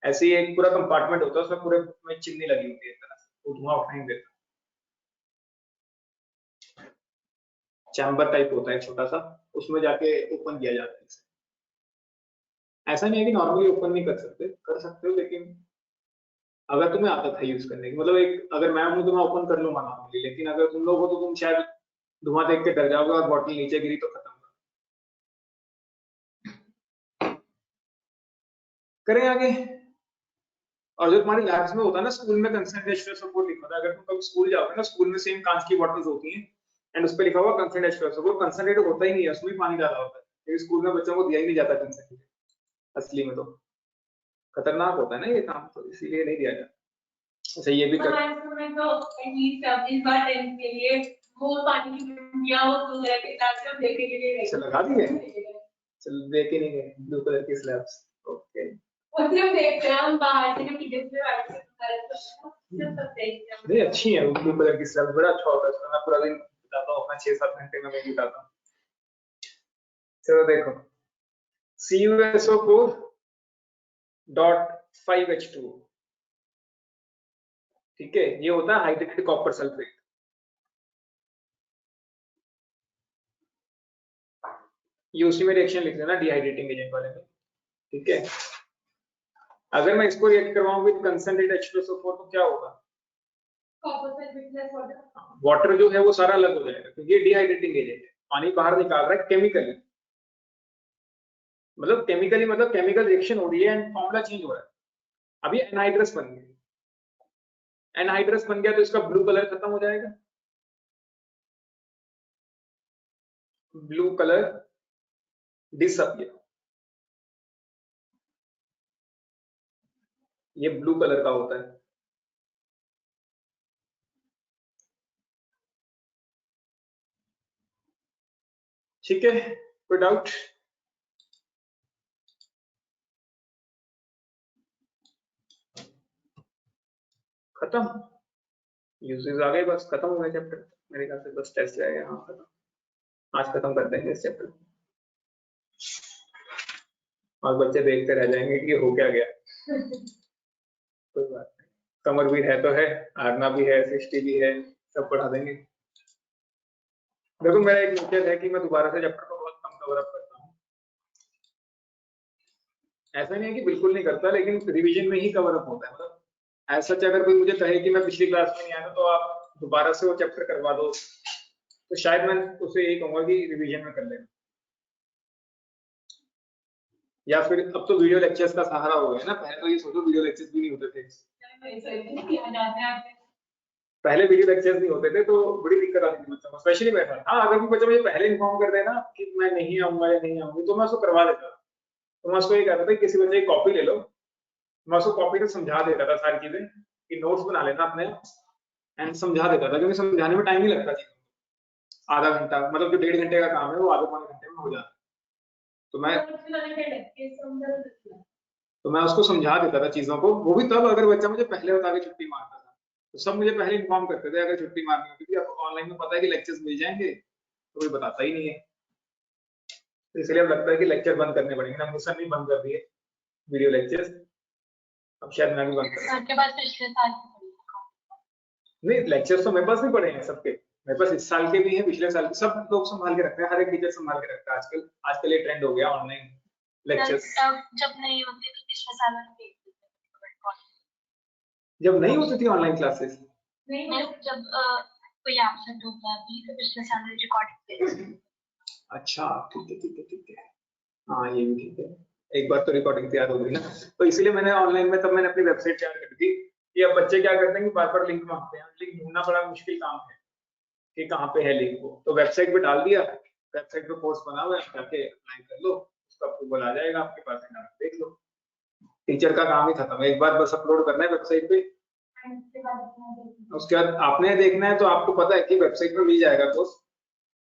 A: ऐसे ही एक पूरा कंपार्टमेंट होता है, उसमें पूरे में चिमनी लगी होती है एक तरह से, वो धुआं उठा नहीं देता। चैम्बर टाइप होता है छोटा सा, उसमें जाके ओपन किया जाता है। ऐसा नहीं है कि नॉर्मली ओपन नहीं कर सकते, कर सकते हो, लेकिन अगर तुम्हें आदत है यूज करने की, मतलब एक अगर मैं हूं तो मैं ओपन कर लूंगा नॉर्मली, लेकिन अगर तुम लोग हो तो तुम शायद धुआं देख के डर जाओगे और बॉटल नीचे गिरी तो खत्म। करें आगे। और जो तुम्हारे लैब्स में होता है ना, स्कूल में कंसर्न H2SO4 लिखा था, अगर तुम कभी स्कूल जाओगे ना, स्कूल में सेम कांच की बॉटल्स होती हैं एंड उस पर लिखा हुआ कंसर्न H2SO4, कंसंट्रेटेड होता ही नहीं है, उसमें पानी डाला होता है, क्योंकि स्कूल में बच्चों को दिया ही नहीं जाता कंसंट्रेटेड, असली में तो खतरनाक होता है ना ये काम, तो इसीलिए नहीं दिया जाता। अच्छा ये भी कर,
B: तो एटलीस्ट इस बार 10 के लिए वो पानी की बुंदियां वो ब्लू कलर के साथ सब देखे के लिए
A: अच्छा लगा दिए, चल देखे नहीं गए ब्लू कलर की स्लैब्स, ओके।
B: और सिर्फ देखते हैं हम बाहर से कि जिससे वाइट से सिर्फ सब देखते हैं।
A: नहीं अच्छी है ब्लू कलर की स्लैब्स, बड़ा अच्छा होता है, उसमें मैं पूरा दिन बिताता हूँ अपना, 6-7 घंटे में मैं बिताता हूँ। चलो देखो, CuSO4.5H2, ठीक है, ये होता है हाइड्रेटेड कॉपर सल्फेट। ये उसी में रिएक्शन लिख देना डिहाइड्रेटिंग एजेंट वाले में, ठीक है। अगर मैं इसको रिएक्ट करवाऊं विद कंसंट्रेटेड H2SO4 तो क्या होगा?
B: Copper sulphate plus water,
A: water जो है वो सारा अलग हो जाएगा, क्योंकि ये डिहाइड्रेटिंग एजेंट है, पानी बाहर निकाल रहा है केमिकली, मतलब केमिकली, मतलब केमिकल रिएक्शन हो रही है एंड फॉर्मूला चेंज हो रहा है। अब ये एनहाइड्रस बन गया, एनहाइड्रस बन गया तो इसका ब्लू कलर खत्म हो जाएगा, ब्लू कलर डिसअपियर, ये ब्लू कलर का होता है। ठीक है, कोई डाउट? खत्म, यूजेस आ गए, बस खत्म हो गया चैप्टर मेरे ख्याल से, बस टेस्ट रह गया। हाँ खत्म, आज खत्म कर देंगे इस चैप्टर, और बच्चे देखते रह जाएंगे कि हो क्या गया। कोई बात नहीं, समर भी है तो है, आरना भी है, 60 भी है, सब पढ़ा देंगे। देखो मेरा एक नेचर है कि मैं दोबारा से चैप्टर को बहुत कम कवर अप करता हूँ, ऐसा नहीं है कि बिल्कुल नहीं करता, लेकिन रिवीजन में ही कवर अप होता है। मतलब ऐसा अगर कोई मुझे कहे कि मैं पिछली क्लास में नहीं आया तो आप दोबारा से वो चैप्टर करवा दो, तो शायद मैं उसे यही कहूंगा कि रिवीजन में कर लेना, या फिर अब तो वीडियो लेक्चर्स का सहारा हो गया ना, पहले तो ये सोचो वीडियो लेक्चर्स भी नहीं होते थे, पहले वीडियो लेक्चर्स नहीं होते थे तो बड़ी दिक्कत आती थी बच्चों को, स्पेशली मैं था। हाँ अगर भी बच्चा मुझे पहले इन्फॉर्म कर देना कि मैं नहीं आऊंगा या नहीं आऊंगी तो मैं उसको करवा देता, तो मैं उसको ये कहता था किसी बच्चे की कॉपी ले लो, मैं उसको कॉपी से समझा देता था सारी चीजें कि नोट्स बना लेना अपने, एंड समझा देता था, क्योंकि समझाने में टाइम नहीं लगता चीजों को। आधा घंटा, मतलब जो 1.5 घंटे का काम है वो आधे पौने घंटे में हो जाता है। तो मैं उसको समझा देता था चीजों को, वो भी तब अगर बच्चा मुझे पहले बता के छुट्टी मारता था। तो सब मुझे पहले इन्फॉर्म करते थे अगर छुट्टी मारनी होती थी। अब ऑनलाइन में पता है कि लेक्चर्स मिल जाएंगे, तो कोई बताता ही नहीं है। तो इसलिए अब लगता है कि लेक्चर बंद करने पड़ेंगे। नमूसा नहीं बंद कर दिए वीडियो लेक्चर्स, अब शायद मैं भी बंद कर।
D: सर के बाद पिछले साल की पढ़ी है।
A: नहीं, लेक्चर्स तो मेरे पास भी पड़े हैं सबके, मेरे पास इस साल के भी हैं, पिछले साल के, सब लोग संभाल के रखते हैं, हर एक टीचर संभाल के रखता है आजकल। आजकल ये ट्रेंड हो गया ऑनलाइन लेक्चर्स।
D: तब जब नहीं होती तो पिछले साल में देख लेते थे।
A: जब नहीं होती थी ऑनलाइन क्लासेस,
D: नहीं, जब कोई एब्सेंट होता है अभी तो पिछले साल में रिकॉर्डिंग।
A: अच्छा ठीक है ठीक है ठीक है, हाँ ये भी ठीक है। एक बार तो रिकॉर्डिंग तैयार हो गई ना, तो इसीलिए मैंने ऑनलाइन में, तब मैंने अपनी वेबसाइट तैयार कर दी कि अब बच्चे क्या करते हैं कि बार बार लिंक मांगते हैं, लिंक ढूंढना बड़ा मुश्किल काम है कि कहाँ पे है लिंक। वो तो वेबसाइट पे डाल दिया, वेबसाइट पे कोर्स बना हुआ है, जाके अप्लाई कर लो, उसका अप्रूवल आ जाएगा आपके पास, है ना, देख लो। टीचर का काम ही खत्म है, एक बार बस अपलोड करना है वेबसाइट पे, उसके बाद आपने देखना है तो आपको पता है कि वेबसाइट पे मिल जाएगा कोर्स,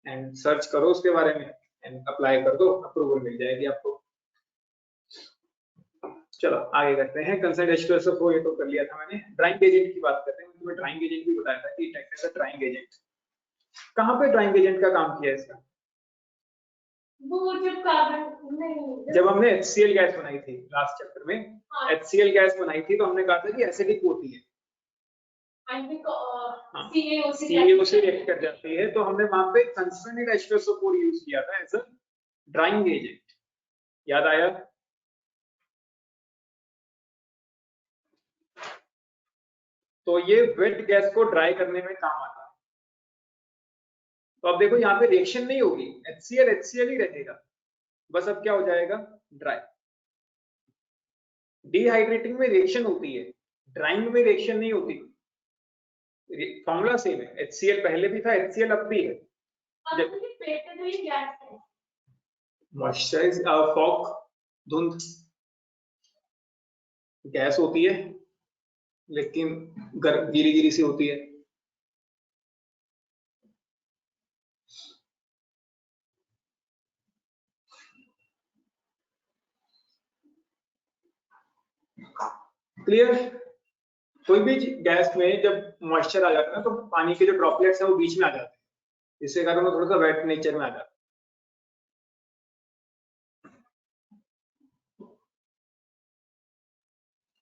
A: एंड सर्च करो उसके बारे में एंड अप्लाई कर दो, अप्रूवल मिल जाएगी आपको। चलो आगे करते हैं। कंसर्न H2SO4 ये तो कर लिया था मैंने। ड्राइंग एजेंट की बात करते हैं। तुम्हें ड्राइंग एजेंट भी बताया था कि टेक्स्ट एज ड्राइंग एजेंट। कहाँ पे ड्राइंग एजेंट का काम किया है इसका?
B: वो
A: जब हमने HCl गैस बनाई थी लास्ट चैप्टर में, HCl गैस बनाई थी तो हमने कहा था कि एसिडिक होती है, CaO रिएक्ट कर जाती है, तो हमने वहां पे कंसर्न H2SO4 यूज किया था एज अ ड्राइंग एजेंट। याद आया? तो ये वेट गैस को ड्राई करने में काम आता है। तो अब देखो यहाँ पे रिएक्शन नहीं होगी, HCl ही रहेगा, बस अब क्या हो जाएगा, ड्राई। डिहाइड्रेटिंग में रिएक्शन होती है, ड्राइंग में रिएक्शन नहीं होती। फॉर्मूला सेम है, HCl पहले भी था, HCl अब भी है। मॉइस्चराइज, फॉग, धुंध गैस होती है, लेकिन गीली गीली सी होती है। क्लियर? कोई भी गैस में जब मॉइस्चर आ जाता है ना, तो पानी के जो ड्रॉपलेट्स है वो बीच में आ जाते हैं, जिससे कारण वो थोड़ा सा वेट नेचर में आ जाता है।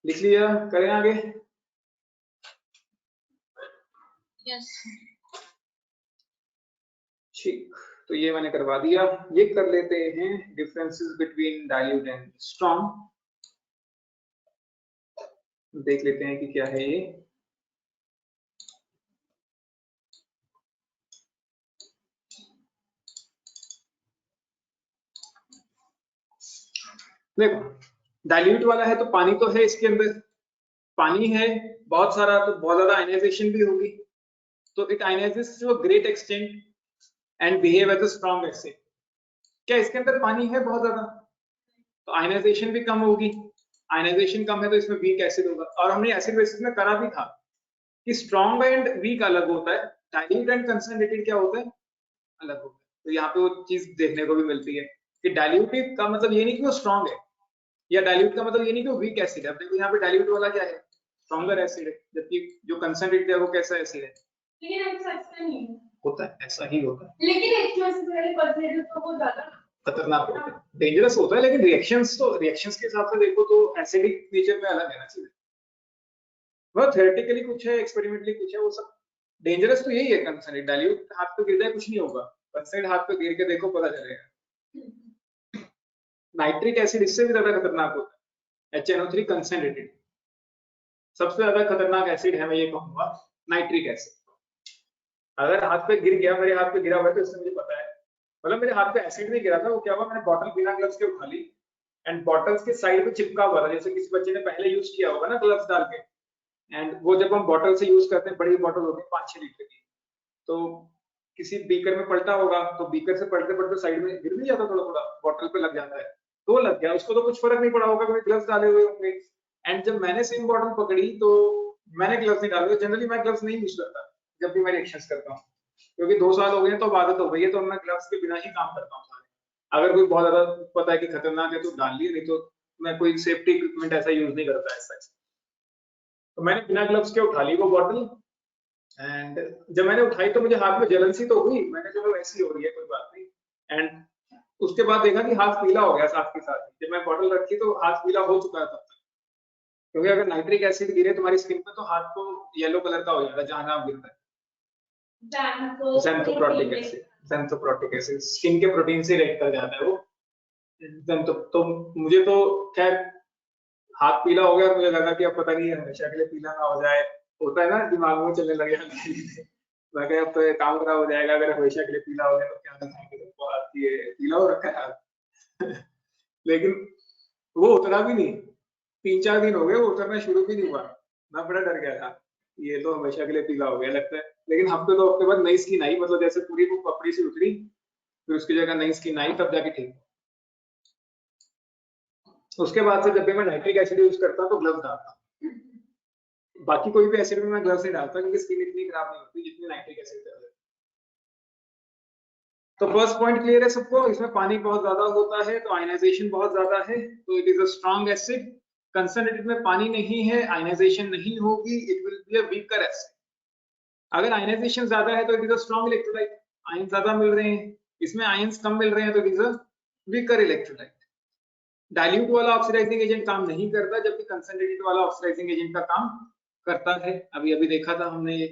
A: लिख लिया? करें आगे?
D: यस।
A: ठीक, तो ये मैंने करवा दिया। ये कर लेते हैं differences between dilute and strong. देख लेते हैं कि क्या है ये। देखो, डाइल्यूट वाला है तो पानी तो है इसके अंदर, पानी है बहुत सारा, तो बहुत ज्यादा आयनाइजेशन भी होगी, तो it ionizes to a great extent and behave as a strong acid. क्या इसके अंदर पानी है बहुत ज्यादा, तो आयनाइजेशन भी कम होगी। आयनाइजेशन कम है तो इसमें वीक एसिड होगा। और हमने एसिड बेसिस में करा भी था कि स्ट्रॉन्ग एंड वीक अलग होता है, डाइल्यूट एंड कंसंट्रेटेड क्या होता है, अलग होता है। तो यहाँ पे वो चीज देखने को भी मिलती है कि डाइल्यूटिव का मतलब ये नहीं कि वो स्ट्रॉन्ग है, या डाइल्यूट का मतलब ये नहीं कि वो वीक एसिड है। अब देखो यहाँ पे डाइल्यूट वाला क्या है, स्ट्रॉन्गर एसिड है, जबकि जो कंसंट्रेटेड है वो कैसा एसिड है,
B: लेकिन ऐसा नहीं है,
A: होता है, ऐसा ही होता है,
B: लेकिन H2SO वाले परसेंटेज तो वो ज्यादा
A: खतरनाक होता है, डेंजरस होता है। लेकिन रिएक्शंस के हिसाब से देखो तो एसिडिक नेचर में अलग है ना चीजें। वो थ्योरेटिकली कुछ है, एक्सपेरिमेंटली कुछ है, वो सब डेंजरस तो यही है। कंसंट्रेट डाइल्यूट हाथ पे गिर जाए कुछ नहीं होगा, कंसंट्रेट हाथ पे गिर के देखो पता चलेगा। नाइट्रिक एसिड इससे भी ज्यादा खतरनाक होता है, HNO3 कंसंट्रेटेड। सबसे ज्यादा खतरनाक एसिड है, मैं ये कहूंगा, नाइट्रिक एसिड। अगर हाथ पे गिर गया, मेरे हाथ पे गिरा हुआ है तो इससे मुझे पता है, मतलब मेरे हाथ पे एसिड नहीं गिरा था, वो क्या हुआ, मैंने बॉटल बिना ग्लव्स के उठा ली एंड बॉटल्स के साइड पे चिपका हुआ था, जैसे किसी बच्चे ने पहले यूज किया होगा ना ग्लव्स डाल के। एंड वो जब हम बॉटल से यूज करते हैं, बड़ी बॉटल होती है 5-6 लीटर की, तो किसी बीकर में पलटा होगा, तो बीकर से पलटते पलटते साइड में गिर नहीं जाता, थोड़ा थोड़ा बॉटल पे लग जाता है, तो लग गया। उसको तो कुछ फर्क नहीं पड़ा होगा क्योंकि ग्लव्स डाले हुए होंगे। एंड जब मैंने सेम बॉटल पकड़ी तो मैंने ग्लव्स नहीं डाले, जनरली मैं ग्लव्स नहीं यूज करता जब भी मैं रिएक्शंस करता हूँ, क्योंकि 2 साल हो गए हैं तो आदत हो गई है, तो मैं ग्लव्स के बिना ही काम करता हूँ सारे। अगर कोई बहुत ज्यादा पता है कि खतरनाक है तो डाल लिए, नहीं तो मैं कोई सेफ्टी इक्विपमेंट ऐसा यूज नहीं करता ऐसा। तो मैंने बिना ग्लव्स के उठा ली वो बॉटल, एंड जब मैंने उठाई तो मुझे हाथ में जलन सी तो हुई, मैंने कहा वैसी हो रही है कोई बात नहीं, एंड उसके बाद देखा कि हाथ पीला हो गया साथ के साथ। जब मैं बॉटल रखी तो हाथ पीला हो चुका था, क्योंकि अगर नाइट्रिक एसिड गिरे तुम्हारी स्किन पे तो हाथ तो येलो कलर का हो जाएगा जहां जहां गिरता है। ज़ैंथोप्रोटिक एसिड, ज़ैंथोप्रोटिक एसिड स्किन के प्रोटीन से रिएक्ट कर जाता है वो। तो मुझे तो खैर हाथ पीला हो गया, मुझे लगा कि अब पता नहीं हमेशा के लिए पीला ना हो जाए, होता है ना दिमाग में चलने लगे। मैं कहा अब तो ये काम खराब हो जाएगा अगर हमेशा के लिए पीला हो गया तो क्या दिखाएंगे तो हाथ ये पीला हो रखा है हाथ। लेकिन वो उतरा भी नहीं, 3-4 दिन हो गए वो उतरना शुरू भी नहीं हुआ, मैं बड़ा डर गया था ये तो हमेशा के लिए पीला हो गया लगता है। लेकिन हफ्ते 2 हफ्ते बाद नई स्किन आई, मतलब जैसे पूरी वो पपड़ी सी उतरी, फिर उसकी जगह नई स्किन आई, तब जाके ठीक। उसके बाद से जब भी मैं नाइट्रिक एसिड यूज करता हूँ तो ग्लव्स डालता हूँ, बाकी कोई भी एसिड में मैं ग्लव्स नहीं डालता क्योंकि स्किन इतनी खराब नहीं होती जितनी नाइट्रिक एसिड कर देती। तो फर्स्ट पॉइंट क्लियर है सबको, इसमें पानी बहुत ज्यादा होता है तो आयनाइजेशन बहुत ज्यादा है, तो it is a strong acid. Concentrated में पानी नहीं है, आयनाइजेशन नहीं होगी, it will be a weaker acid. अगर आयनाइजेशन ज्यादा है तो it is a strong electrolyte, ion ज्यादा मिल रहे हैं, इसमें आयंस कम मिल रहे हैं तो it is a weaker electrolyte. Dilute वाला ऑक्सीडाइजिंग एजेंट काम नहीं करता, जबकि कंसंट्रेटेड वाला ऑक्सीडाइजिंग एजेंट का काम करता है। अभी अभी देखा था हमने ये।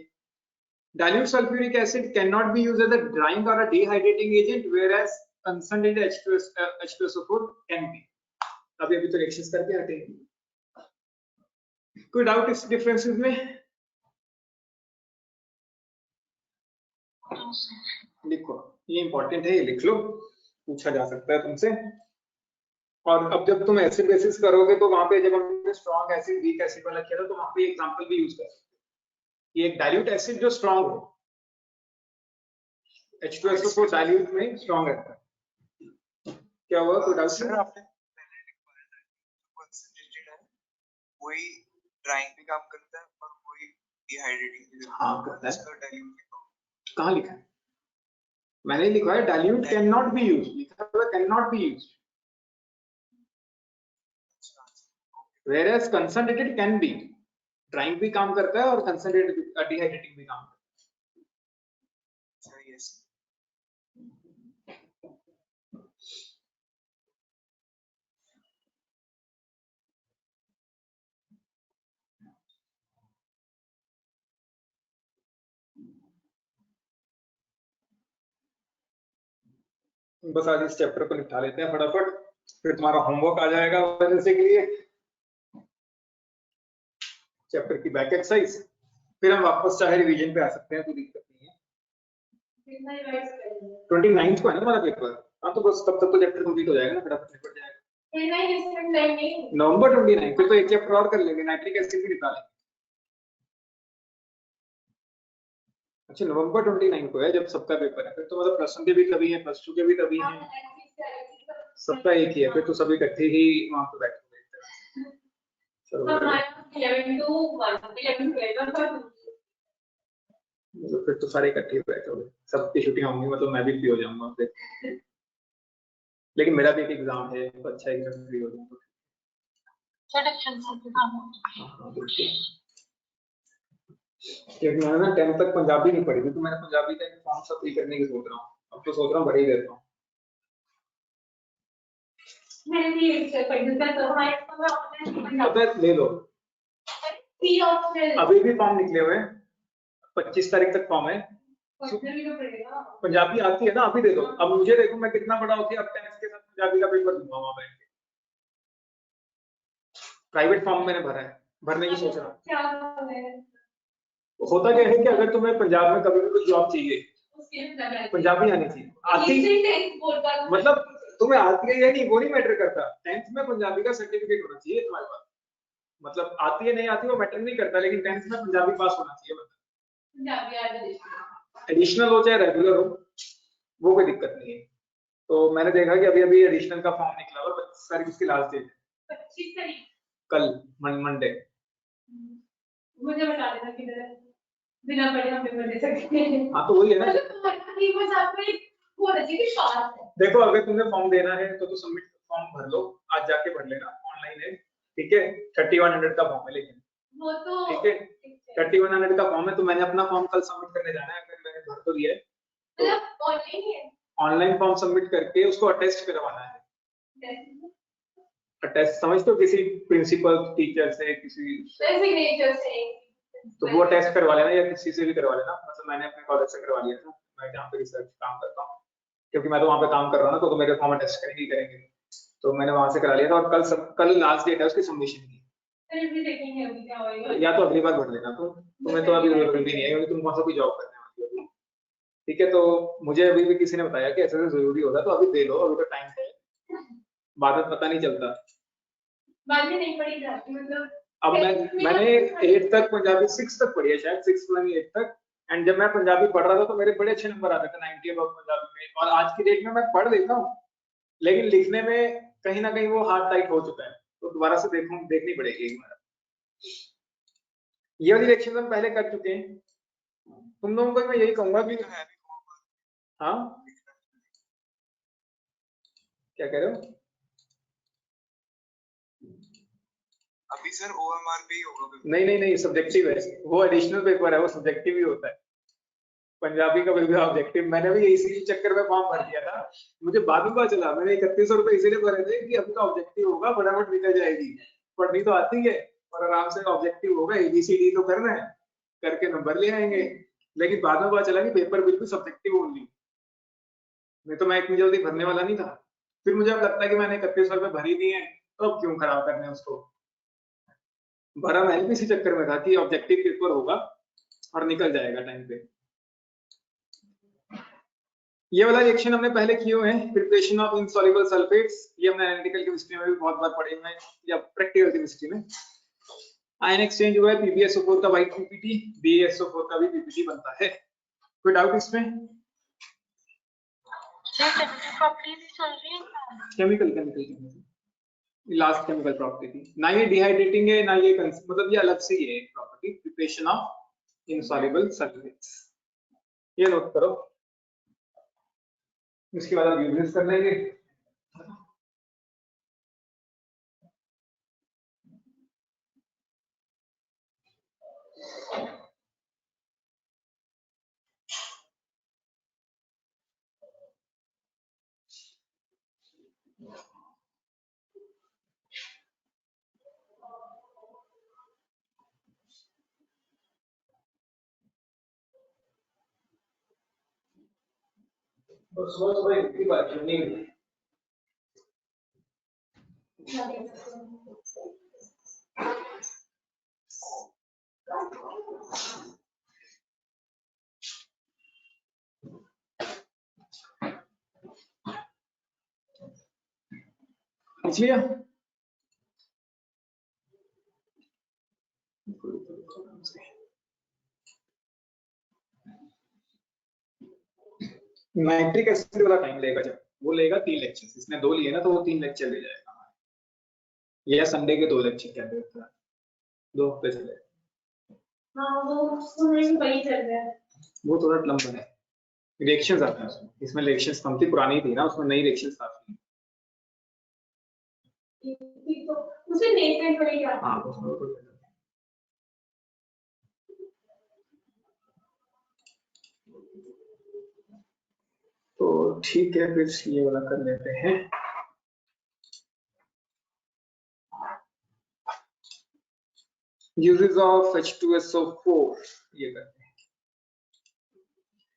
A: Dilute sulfuric acid cannot be used as a drying or a dehydrating agent, whereas concentrated H2SO4 can be. अभी अभी तो रिएक्शंस करके हटे। कोई डाउट इस डिफरेंसेस में? लिखो, ये इंपॉर्टेंट है, ये लिख लो, पूछा जा सकता है तुमसे। और अब जब तुम एसिड बेसिस करोगे तो वहां पे जब हमने स्ट्रॉन्ग एसिड वीक एसिड वाला किया था तो वहां पे एग्जांपल भी यूज कर सकते हैं। ये एक डाइल्यूट एसिड जो स्ट्रॉन्ग हो, H2SO4 डाइल्यूट में स्ट्रॉन्ग रहता है। क्या हुआ, कोई डाउट?
C: सर आपने पहले लिखवाया था कंसंट्रेटेड है, वही ड्राइंग भी काम करता है और वही डिहाइड्रेटिंग भी करता है।
A: हाँ करता है।
C: इसका डाइल्यूट
A: कहाँ लिखा है? मैंने लिखा है dilute can not B use, लिखा हुआ can not B use, whereas concentrated can be. Drawing भी काम करता है और कंसंट्रेटेड डिहाइड्रेटिंग भी काम करता
C: अच्छा। यस
A: है। बस आज इस चैप्टर को निपटा लेते हैं फटाफट, फिर तुम्हारा होमवर्क आ जाएगा वेडनेसडे के लिए, चैप्टर की बैक एक्सरसाइज, फिर हम वापस चाहे रिवीजन पे आ सकते हैं, कोई दिक्कत नहीं है। 29th को है ना हमारा पेपर। हाँ तो बस तब तक तो चैप्टर कंप्लीट हो जाएगा ना, फटाफट निपट जाएगा। नवंबर 29 फिर तो एक चैप्टर और कर लेंगे, नाइट्रिक एसिड भी निकालेंगे। अच्छा नवंबर 29 को है जब सबका पेपर है, फिर तो मतलब प्लस 1 के भी तभी है, प्लस 2 के भी तभी है, सबका एक ही है, फिर तो सभी इकट्ठे ही वहां पे बैठेंगे। तो फिर तो सारे इकट्ठे बैठोगे, सबकी छुट्टियां होंगी, मतलब मैं भी फ्री हो जाऊंगा फिर। लेकिन मेरा भी एक एग्जाम है तो अच्छा एग्जाम फ्री हो जाऊंगा। मैंने ना 10th तक पंजाबी नहीं पढ़ी थी, तो मैंने पंजाबी का एक फॉर्म सब फ्री करने की सोच रहा हूँ, अब तो सोच रहा हूँ भर ही देता हूँ। पता है, ले लो, अभी भी फॉर्म निकले हुए हैं, 25 तारीख तक फॉर्म है। पंजाबी आती है ना, अभी दे दो। अब मुझे देखो मैं कितना बड़ा होती है, अब 10th के साथ पंजाबी का पेपर दूंगा वहां बैठ के। प्राइवेट फॉर्म मैंने भरा है, भरने की सोच रहा हूँ। होता क्या है कि अगर तुम्हें पंजाब में कभी भी कुछ जॉब चाहिए, पंजाबी आनी चाहिए, आती मतलब तुम्हें आती है या नहीं वो नहीं मैटर करता, 10th में पंजाबी का सर्टिफिकेट होना चाहिए तुम्हारे पास। मतलब आती है नहीं आती वो मैटर नहीं करता, लेकिन 10th में पंजाबी पास होना चाहिए। मतलब एडिशनल हो चाहे रेगुलर हो, वो कोई दिक्कत नहीं है। तो मैंने देखा कि अभी अभी एडिशनल का फॉर्म निकला हुआ, 25 तारीख उसकी लास्ट डेट है, 25 तारीख कल मंडे।
B: मुझे बता देना किधर है, बिना पढ़े हम पेपर दे सकते हैं।
A: हाँ तो वही है ना,
B: कि बस आपको एक वो रची कि शॉर्ट है।
A: देखो अगर तुम्हें फॉर्म देना है तो सबमिट फॉर्म भर लो, आज जाके भर लेना, ऑनलाइन है, ठीक है। 3100 का फॉर्म है, लेकिन
B: वो तो
A: ठीक है 3100 का फॉर्म है, तो मैंने अपना फॉर्म कल सबमिट करने जाना है, अगर मैंने भर तो दिया है
B: मतलब ऑनलाइन ही है।
A: ऑनलाइन फॉर्म सबमिट करके उसको अटेस्ट करवाना है। अटेस्ट समझते हो, किसी प्रिंसिपल टीचर से, किसी
B: सिग्नेचर से,
A: तो वो टेस्ट करवा लेना या किसी से भी करवा लेना। मतलब मैंने अपने कॉलेज से करवा लिया था, मैं जहाँ पे रिसर्च काम करता हूँ, क्योंकि मैं तो वहाँ पे काम कर रहा हूँ ना, तो मेरे फॉर्म टेस्ट करेंगे ही करेंगे, तो मैंने वहाँ से करा लिया था। और कल लास्ट डेट है उसकी सबमिशन की,
B: फिर भी देखेंगे अभी क्या होएगा।
A: या तो अगली बार भर लेना, तो तुम्हें तो अभी जरूरत भी नहीं है, क्योंकि तुम कौन सा कोई जॉब करने वाली हो अभी, ठीक है। तो मुझे अभी भी किसी ने बताया कि ऐसा जरूरी होगा, तो अभी दे लो, अभी तो टाइम है, बाद में पता नहीं चलता।
B: बाद में नहीं पढ़ी जाती, मतलब
A: अब मैंने 8 तक पंजाबी, 6 तक पढ़ी है शायद, 6 यानी 8 तक। एंड जब मैं पंजाबी पढ़ रहा था तो मेरे बड़े अच्छे नंबर आते थे 90 अबव पंजाबी में, और आज की डेट में मैं पढ़ लेता हूँ, लेकिन लिखने में कहीं ना कहीं वो हाथ टाइट हो चुका है, तो दोबारा से देखनी पड़ेगी एक बार। ये वाली रिएक्शन हम पहले कर चुके हैं। तुम लोगों को मैं यही कहूंगा कि हाँ, क्या कह रहे हो?
C: अभी सर ओएमआर पे ही होगा।
A: नहीं, सब्जेक्टिव है वो, एडिशनल पेपर है वो, सब्जेक्टिव ही होता है। पंजाबी का बिल्कुल ऑब्जेक्टिव, मैंने भी इसी चक्कर में फॉर्म भर दिया था, मुझे बाद में पता चला, मैंने 3100 रुपए इसीलिए भरे थे कि अभी तो ऑब्जेक्टिव होगा, फटाफट निकल जाएगी, पढ़नी तो आती है और आराम से ऑब्जेक्टिव होगा, एबीसीडी तो करना है, करके नंबर ले आएंगे। लेकिन बाद में पता चला कि पेपर बिल्कुल सब्जेक्टिव ओनली, नहीं तो मैं इतनी जल्दी भरने वाला नहीं था। फिर मुझे अब लगता है कि मैंने 3100 रुपए भर ही दिए हैं, तो अब क्यों खराब करने उसको। भरा मैंने भी इसी चक्कर में था कि ऑब्जेक्टिव पेपर होगा और निकल जाएगा टाइम पे। ये वाला रिएक्शन हमने पहले किए हुए हैं, प्रिपरेशन ऑफ इनसॉल्युबल सल्फेट्स, ये हमने एनालिटिकल केमिस्ट्री में भी बहुत बार पढ़े हुए हैं, या प्रैक्टिकल केमिस्ट्री में। आयन एक्सचेंज हुआ है, PbSO4 का वाइट पीपीटी, BaSO4 का भी पीपीटी बनता है। कोई डाउट इसमें? केमिकल लास्ट केमिकल प्रॉपर्टी थी ना, ये डिहाइड्रेटिंग है ना, ये मतलब ये अलग से ही है एक property, preparation of insoluble sulphates, ये नोट करो। इसके बाद आप यूजेस कर लेंगे। तो सुबह इतनी बात नहीं हुई। इसलिए नाइट्रिक एसिड वाला टाइम लेगा, जब वो लेगा 3 लेक्चर, इसने 2 लिए ना, तो वो 3 लेक्चर ले जाएगा। ये संडे के 2 लेक्चर क्या देता है, 2 हफ्ते चले।
B: हाँ वो वही चल रहा है,
A: वो थोड़ा लंबा है, रिएक्शंस आते हैं उसमें, इसमें रिएक्शंस कम थी, पुरानी थी ना, उसमें नई रिएक्शंस आती हैं।
B: उसे नेटमेंट पड़ेगा।
A: हाँ उसमें तो ठीक है, फिर ये वाला कर लेते हैं। यूजेस ऑफ H2SO4 ये करते हैं।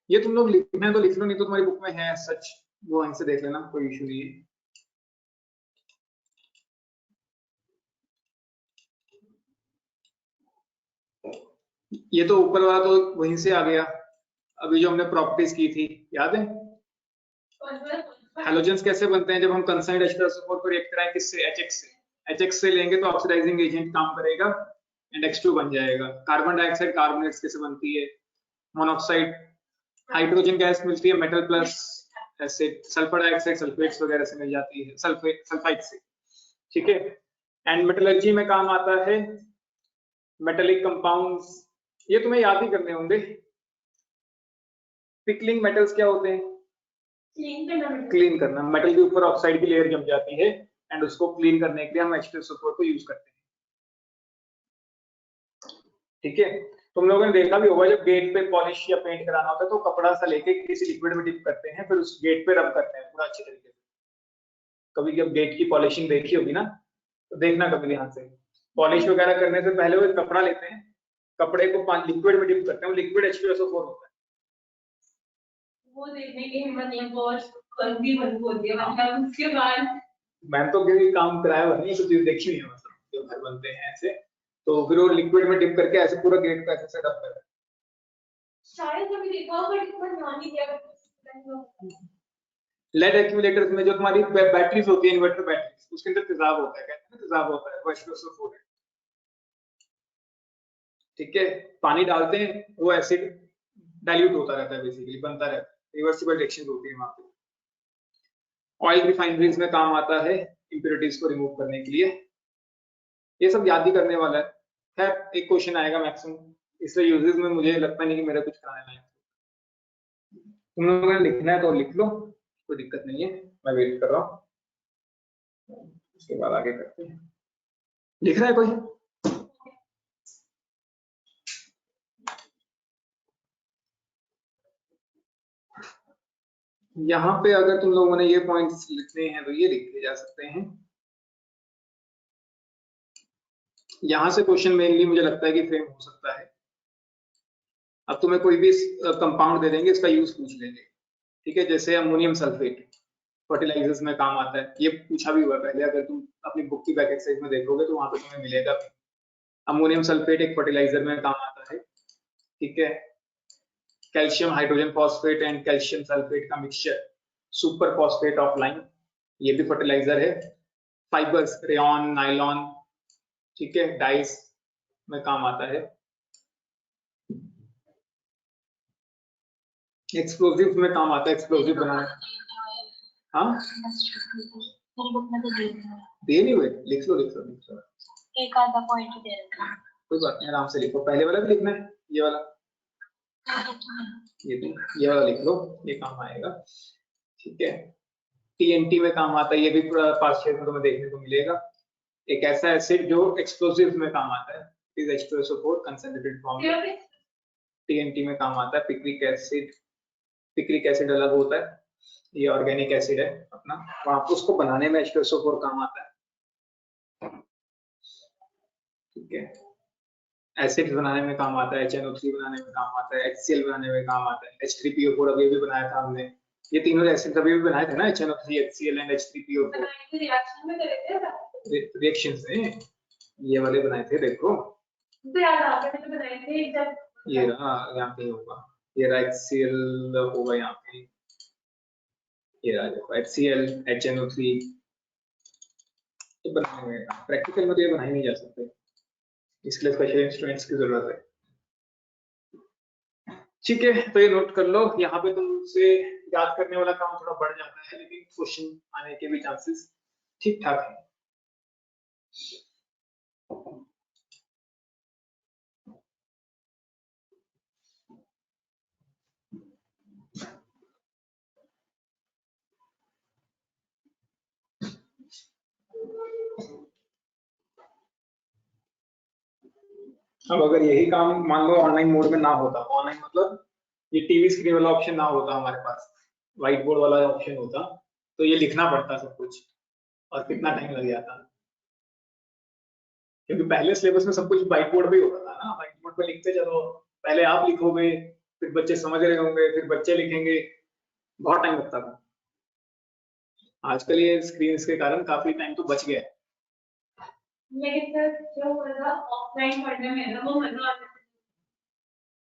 A: ये तुम लोग लिखना है तो लिख लो, नहीं तो तुम्हारी बुक में है सच, वो वहीं से देख लेना, कोई इशू नहीं है। ये तो ऊपर वाला तो वहीं से आ गया, अभी जो हमने प्रॉपर्टीज की थी याद है, हैलोजेंस कैसे बनते हैं, जब हम कंसाइंड H2SO4 को रिएक्ट कराएं किससे, HX से, HX से लेंगे तो ऑक्सीडाइजिंग एजेंट काम करेगा एंड X2 बन जाएगा। कार्बन डाइऑक्साइड कार्बोनेट्स कैसे बनती है, मोनोऑक्साइड हाइड्रोजन गैस मिलती है metal plus acid, sulphur dioxide sulphates वगैरह से मिल जाती है, सल्फाइड से, ठीक है। एंड मेटलर्जी में काम आता है मेटेलिक कंपाउंड्स, ये तुम्हें याद ही करने होंगे। पिकलिंग मेटल्स क्या होते हैं? क्लीन करना। मेटल के ऊपर ऑक्साइड की लेयर जम जाती है एंड उसको क्लीन करने के लिए हम H2SO4 को यूज करते हैं। ठीक है, तुम लोगों ने देखा भी होगा जब गेट पे पॉलिश या पेंट कराना होता है तो कपड़ा सा लेके किसी लिक्विड में डिप करते हैं, फिर उस गेट पे रब करते हैं पूरा अच्छी तरीके से। कभी जब गेट की पॉलिशिंग देखी होगी ना तो देखना कभी ध्यान से, पॉलिश वगैरह करने से पहले वो एक कपड़ा लेते हैं, कपड़े को लिक्विड में डिप करते हैं, वो लिक्विड H2SO4 होता है।
B: वो देखने की हिम्मत नहीं, बहुत गंदी बदबू होती है, मतलब उसके बाद
A: मैंने तो कभी काम कराया हुआ नहीं, तो देखी हुई है, मतलब जो घर बनते हैं ऐसे, तो फिर वो लिक्विड में डिप करके ऐसे पूरा गेट को ऐसे सेटअप करते हैं।
B: शायद कभी देखा हो बट इतना ध्यान नहीं दिया।
A: लेड एक्यूमुलेटर्स में जो तुम्हारी बैटरीज होती है, इन्वर्टर बैटरीज, उसके अंदर तेजाब होता है, कहते हैं तेजाब होता है, वो H2SO4 है। ठीक है, पानी डालते हैं वो एसिड डाइल्यूट होता रहता है, बेसिकली बनता रहता है, रिवर्सिबल रिएक्शन होती है वहां पे। ऑयल रिफाइनरीज में काम आता है इंप्योरिटीज को रिमूव करने के लिए। ये सब याद ही करने वाला है, खैर एक क्वेश्चन आएगा मैक्सिमम, इसलिए यूजेस में मुझे लगता नहीं कि मेरा कुछ कराने लायक। तुम लोगों ने लिखना है तो लिख लो, कोई दिक्कत नहीं है, मैं वेट कर रहा हूँ, उसके बाद आगे करते हैं। लिख रहा है कोई? यहाँ पे अगर तुम लोगों ने ये पॉइंट्स लिखने हैं तो ये लिखे जा सकते हैं। यहाँ से क्वेश्चन मेनली मुझे लगता है कि फ्रेम हो सकता है। अब तुम्हें कोई भी कंपाउंड दे देंगे, इसका यूज पूछ लेंगे, ठीक है, जैसे अमोनियम सल्फेट फर्टिलाइजर्स में काम आता है, ये पूछा भी हुआ पहले, अगर तुम अपनी बुक की बैक एक्सरसाइज में देखोगे तो वहां पे तुम्हें मिलेगा। अमोनियम सल्फेट एक फर्टिलाइजर में काम आता है, ठीक है। Calcium hydrogen phosphate and calcium sulphate का mixture, super phosphate of lime, ये भी फर्टिलाइजर है। फाइबर्स, रेयॉन, नायलॉन, ठीक है, डाइस में काम आता है। एक्सप्लोजिव में काम आता है, एक्सप्लोजिव बनाना। हाँ
D: मेरी बुक में तो दे दिया है।
A: दे नहीं हुए, लिख लो लिख लो लिख लो,
D: एक आधा पॉइंट दे रखा है।
A: कोई बात नहीं, आराम से लिखो। पहले वाला भी लिखना है, ये वाला, ये वाला लिख लो, ये काम आएगा, ठीक है। TNT में काम आता है, ये भी पूरा पार्शियल में तुम्हें देखने को मिलेगा। एक ऐसा एसिड जो एक्सप्लोसिव में काम आता है, इज H2SO4 कंसंट्रेटेड फॉर्म में। TNT में काम आता है। पिक्रिक एसिड, पिक्रिक एसिड अलग होता है, ये ऑर्गेनिक एसिड है अपना, वहां पर उसको बनाने में H2SO4 काम आता है, ठीक है। एसिड बनाने में काम आता है, HNO3 बनाने में काम आता है, HCl बनाने में काम आता है, H3PO4 अभी भी बनाया था हमने, ये तीनों एसिड अभी भी बनाए थे ना, HNO3, HCl and H3PO4
B: reaction में करे थे,
A: रिएक्शन से ये वाले बनाए थे, देखो
B: तो याद आ गया, मैंने बनाए थे जब
A: ये रहा, यहाँ पे होगा, ये रहा HCl होगा यहाँ पे, ये रहा देखो HCl, HNO3, तो बनाने में प्रैक्टिकल में तो ये बनाए नहीं जा सकते, इसके लिए स्पेशल इंस्ट्रूमेंट्स की जरूरत है। ठीक है, तो ये नोट कर लो, यहाँ पे तुमसे याद करने वाला काम थोड़ा बढ़ जाता है, लेकिन क्वेश्चन आने के भी चांसेस ठीक ठाक है। अब अगर यही काम मान लो ऑनलाइन मोड में ना होता, ऑनलाइन मतलब ये टीवी स्क्रीन वाला ऑप्शन ना होता हमारे पास, व्हाइट बोर्ड वाला ऑप्शन होता, तो ये लिखना पड़ता सब कुछ और कितना टाइम लग जाता, क्योंकि पहले सिलेबस में सब कुछ व्हाइट बोर्ड पे ही होता था ना, व्हाइट बोर्ड पे लिखते चलो, पहले आप लिखोगे, फिर बच्चे समझ रहे होंगे, फिर बच्चे लिखेंगे, बहुत टाइम लगता था। आजकल ये स्क्रीन के कारण काफी टाइम तो बच गया है।
B: लेकिन सर जो मजा ऑफलाइन पढ़ने में है ना, वो मजा आता है।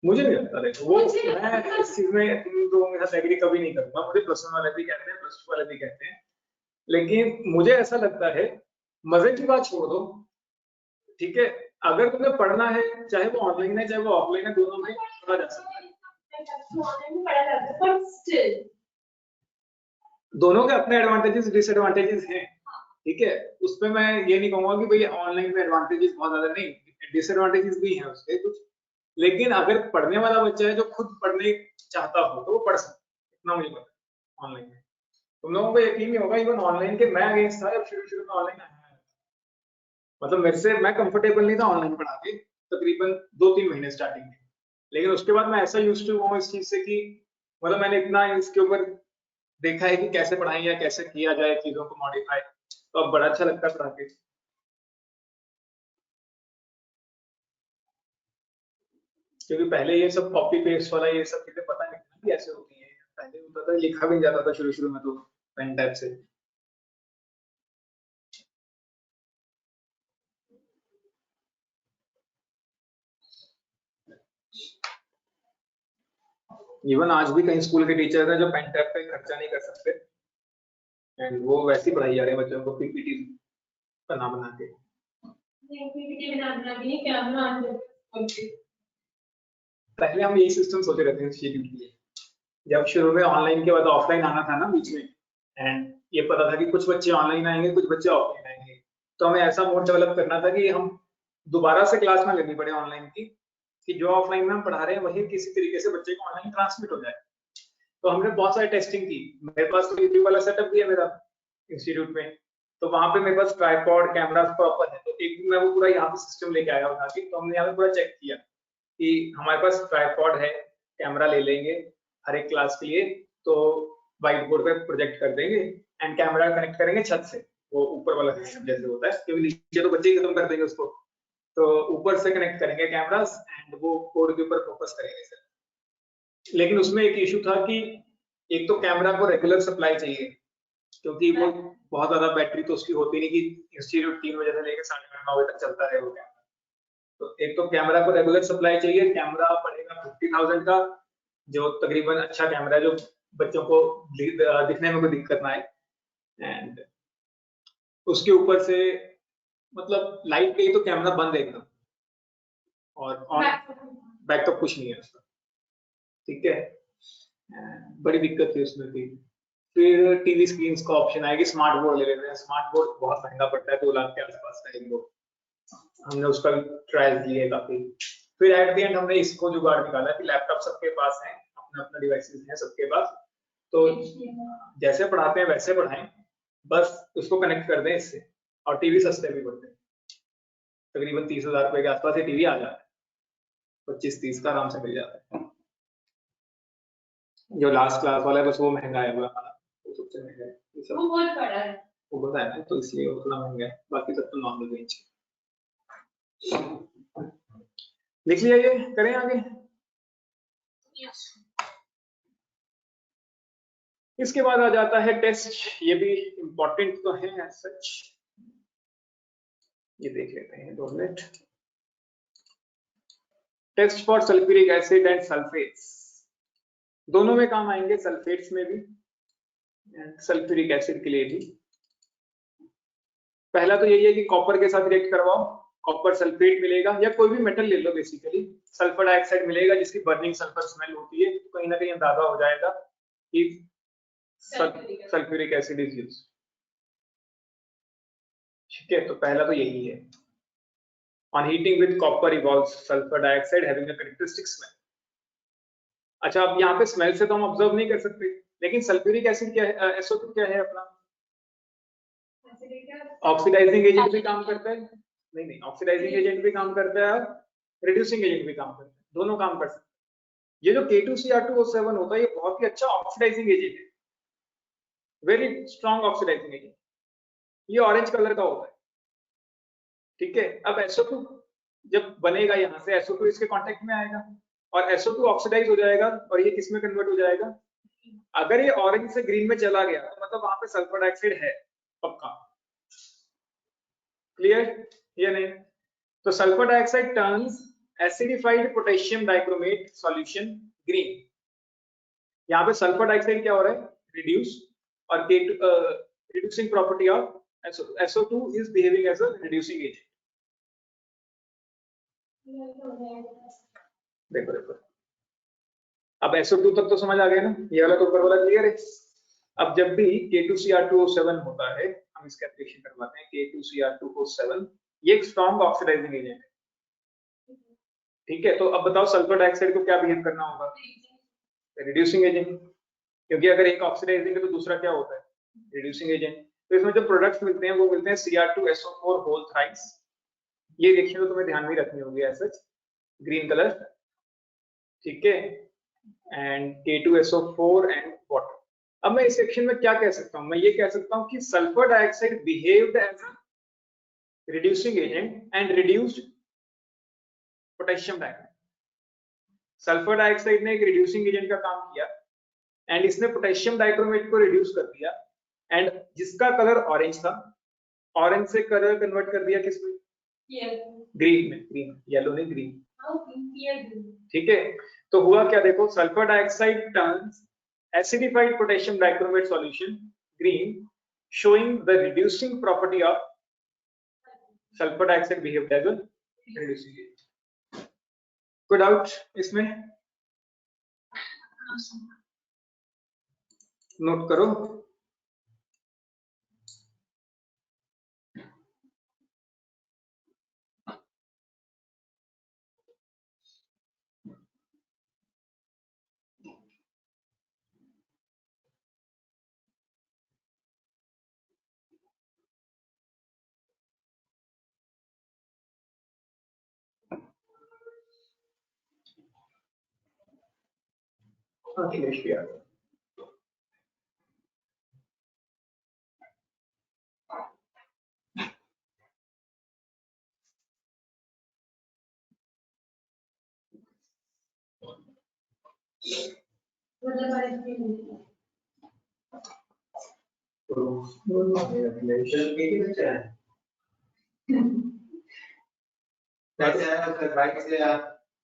A: मुझे नहीं लगता, देखो वो मैं इस चीज में तुम लोगों के साथ एग्री कभी नहीं करूंगा, मुझे प्लस 1 वाले भी कहते हैं, प्लस 2 वाले भी कहते हैं, लेकिन मुझे ऐसा लगता है, मजे की बात छोड़ दो, ठीक है, अगर तुम्हें पढ़ना है, चाहे वो ऑनलाइन है चाहे वो ऑफलाइन है, दोनों में पढ़ा जा सकता है।
B: ऑनलाइन में पढ़ा जाता है, पर स्टिल
A: दोनों के अपने एडवांटेजेस डिसएडवांटेजेस हैं, ठीक है, उस पे मैं ये नहीं कहूंगा कि भाई ऑनलाइन में एडवांटेजेस बहुत ज्यादा नहीं, डिसएडवांटेजेस भी हैं उसके कुछ, लेकिन अगर पढ़ने वाला बच्चा है जो खुद पढ़ने चाहता हो तो वो पढ़ सकता है, इतना मुझे पता है ऑनलाइन में। तुम लोगों को यकीन नहीं होगा, इवन ऑनलाइन के मैं अगेंस्ट था जब शुरू में ऑनलाइन आया, मतलब मैं कंफर्टेबल नहीं था ऑनलाइन पढ़ा के तकरीबन 2-3 महीने स्टार्टिंग में, लेकिन उसके बाद मैं ऐसा यूज्ड टू हूँ इस चीज से कि मतलब मैंने इतना इसके ऊपर देखा है कि कैसे पढ़ाएं या कैसे किया जाए चीजों को मॉडिफाई, तो अब बड़ा अच्छा लगता है पढ़ा के। क्योंकि पहले ये सब कॉपी पेस्ट वाला ये सब चीजें पता नहीं थी कैसे होती है, पहले होता था लिखा भी जाता था शुरू में तो पेन टाइप से। इवन आज भी कई स्कूल के टीचर हैं जो पेन टाइप पे खर्चा नहीं कर सकते, एंड वो वैसी पढ़ाई जा रहे हैं बच्चों को पीपीटी बना बना के।
B: पीपीटी बनाना भी नहीं, क्या बनाना है।
A: पहले हम यही सिस्टम सोचे रहते हैं इंस्टीट्यूट के लिए, जब शुरू में ऑनलाइन के बाद ऑफलाइन आना था ना बीच में, एंड ये पता था कि कुछ बच्चे ऑनलाइन आएंगे कुछ बच्चे ऑफलाइन आएंगे, तो हमें ऐसा मोड डेवलप करना था कि हम दोबारा से क्लास ना लेनी पड़े ऑनलाइन की, कि जो ऑफलाइन में हम पढ़ा रहे हैं वही किसी तरीके से बच्चे को ऑनलाइन ट्रांसमिट हो जाए। तो हमने बहुत सारी टेस्टिंग की, मेरे पास तो यूट्यूब वाला सेटअप भी है मेरा इंस्टीट्यूट में, तो वहां पे मेरे पास ट्राइपॉड कैमरा प्रॉपर है, तो एक दिन मैं वो पूरा यहाँ पे सिस्टम लेके आया उठा के, तो हमने यहाँ पे पूरा चेक किया कि हमारे पास ट्राइपॉड है, कैमरा ले लेंगे हर एक क्लास के लिए, तो व्हाइट बोर्ड पे प्रोजेक्ट कर देंगे एंड कैमरा कनेक्ट करेंगे छत से, वो ऊपर वाला सिस्टम जैसे होता है, क्योंकि नीचे तो बच्चे ही खत्म कर देंगे उसको, तो ऊपर से कनेक्ट करेंगे कैमरास एंड वो कोड के ऊपर फोकस करेंगे सर। लेकिन उसमें एक इशू था कि एक तो कैमरा को रेगुलर सप्लाई चाहिए, क्योंकि वो बहुत ज्यादा बैटरी तो उसकी होती नहीं कि इंस्टीट्यूट 3 बजे से लेकर 8:30-9 बजे तक चलता रहे वो कैमरा, तो एक तो कैमरा को रेगुलर सप्लाई चाहिए, कैमरा पड़ेगा 50,000 का, जो तकरीबन अच्छा कैमरा है जो बच्चों को दिखने में कोई दिक्कत ना आए, एंड उसके ऊपर से मतलब लाइट गई तो कैमरा बंद है एकदम, और ऑन बैकअप कुछ नहीं है उसका, ठीक है। बड़ी दिक्कत थी उसमें थी। फिर टीवी स्क्रीन का ऑप्शन आएगी, स्मार्ट बोर्ड ले लेते हैं, स्मार्ट बोर्ड बहुत महंगा पड़ता है, 2 लाख के आसपास का एक बोर्ड, हमने उसका भी ट्रायल लिए काफी। फिर एट द एंड हमने इसको जुगाड़ निकाला कि लैपटॉप सबके पास है, अपना अपना डिवाइसेस हैं सबके पास, तो जैसे पढ़ाते हैं वैसे पढ़ाएं, बस उसको कनेक्ट कर दें इससे, और टीवी सस्ते भी पड़ते हैं, तकरीबन 30,000 रुपए के आसपास ही टीवी आ जाता है, 25-30 का आराम से मिल जाता है। जो लास्ट क्लास वाला है बस वो महंगा है, वो सबसे महंगा है,
B: वो बहुत बड़ा है,
A: वो पता है ना, तो इसलिए उतना महंगा है, बाकी सब तो नॉर्मल रेंज है। लिख लिया, ये करें आगे।
D: यस
A: इसके बाद आ जाता है टेस्ट, ये भी इम्पोर्टेंट तो है एज सच, ये देख लेते हैं 2 minute. Test for sulphuric acid and sulphates, दोनों में काम आएंगे, सल्फेट्स में भी सल्फ्यूरिक एसिड के लिए भी। पहला तो यही है कि कॉपर के साथ रिएक्ट करवाओ, कॉपर सल्फेट मिलेगा, या कोई भी मेटल ले लो बेसिकली, सल्फर डाइऑक्साइड मिलेगा जिसकी बर्निंग सल्फर स्मेल होती है, तो कहीं ना कहीं अंदाजा हो जाएगा कि सल्फ्यूरिक एसिड इज यूज्ड, ठीक है। तो पहला तो यही है, on heating with copper evolves sulphur dioxide having a characteristic smell. अच्छा, अब यहाँ पे स्मेल से तो हम ऑब्जर्व नहीं कर सकते, लेकिन सल्फ्यूरिक एसिड क्या है, SO2 क्या है अपना, ऑक्सीडाइजिंग एजेंट भी काम करता है, नहीं ऑक्सीडाइजिंग एजेंट भी काम करता है और रिड्यूसिंग एजेंट भी काम करता है, दोनों काम कर सकते हैं। ये जो K2Cr2O7 होता है ये बहुत ही अच्छा ऑक्सीडाइजिंग एजेंट है, वेरी स्ट्रॉन्ग ऑक्सीडाइजिंग एजेंट, ये ऑरेंज कलर का होता है, ठीक है। अब SO2 जब बनेगा यहाँ से, SO2 इसके कांटेक्ट में आएगा और SO2 ऑक्सीडाइज हो जाएगा, और ये किस में कन्वर्ट हो जाएगा, अगर ये ऑरेंज से ग्रीन में चला गया तो मतलब वहां पे सल्फर डाइऑक्साइड है पक्का, क्लियर या नहीं। तो sulphur dioxide turns acidified potassium dichromate solution green, यहाँ पे सल्फर डाइऑक्साइड क्या हो रहा है, रिड्यूस, और reducing property of SO2 is behaving as a reducing agent। देखो अब SO2 तक तो समझ आ गया ना, ये वाला तो ऊपर वाला क्लियर है। अब जब भी K2Cr2O7 होता है, हम इसका एप्लीकेशन करवाते हैं, K2Cr2O7 ये एक स्ट्रॉन्ग ऑक्सीडाइजिंग एजेंट है, ठीक है, तो अब बताओ सल्फर डाइऑक्साइड को क्या बिहेव करना होगा? रिड्यूसिंग एजेंट, क्योंकि अगर एक ऑक्सीडाइजिंग है तो दूसरा क्या होता है? Reducing agent. तो इसमें जो प्रोडक्ट्स मिलते हैं वो मिलते हैं Cr2SO4 होल थ्राइस, ये रिएक्शन तो तुम्हें ध्यान में रखनी होगी ऐसा, ग्रीन कलर, ठीक है, एंड K2SO4 एंड वाटर। अब मैं इस सेक्शन में क्या कह सकता हूं? मैं ये कह सकता हूं कि sulphur dioxide behaved as a reducing agent and reduced potassium dichromate. Sulphur dioxide ने एक रिड्यूसिंग एजेंट का काम किया एंड इसने पोटेशियम डाइक्रोमेट को रिड्यूस कर दिया, एंड जिसका कलर ऑरेंज था, ऑरेंज से कलर कन्वर्ट कर दिया किसमें? ग्रीन में। ग्रीन, येलो नहीं, ग्रीन, ठीक है। तो हुआ क्या देखो, sulphur dioxide turns acidified potassium dichromate solution green, showing the reducing property of sulfur dioxide behaved as a reducing agent. कोई डाउट इसमें? नोट करो। अखिलेश भी आ गया।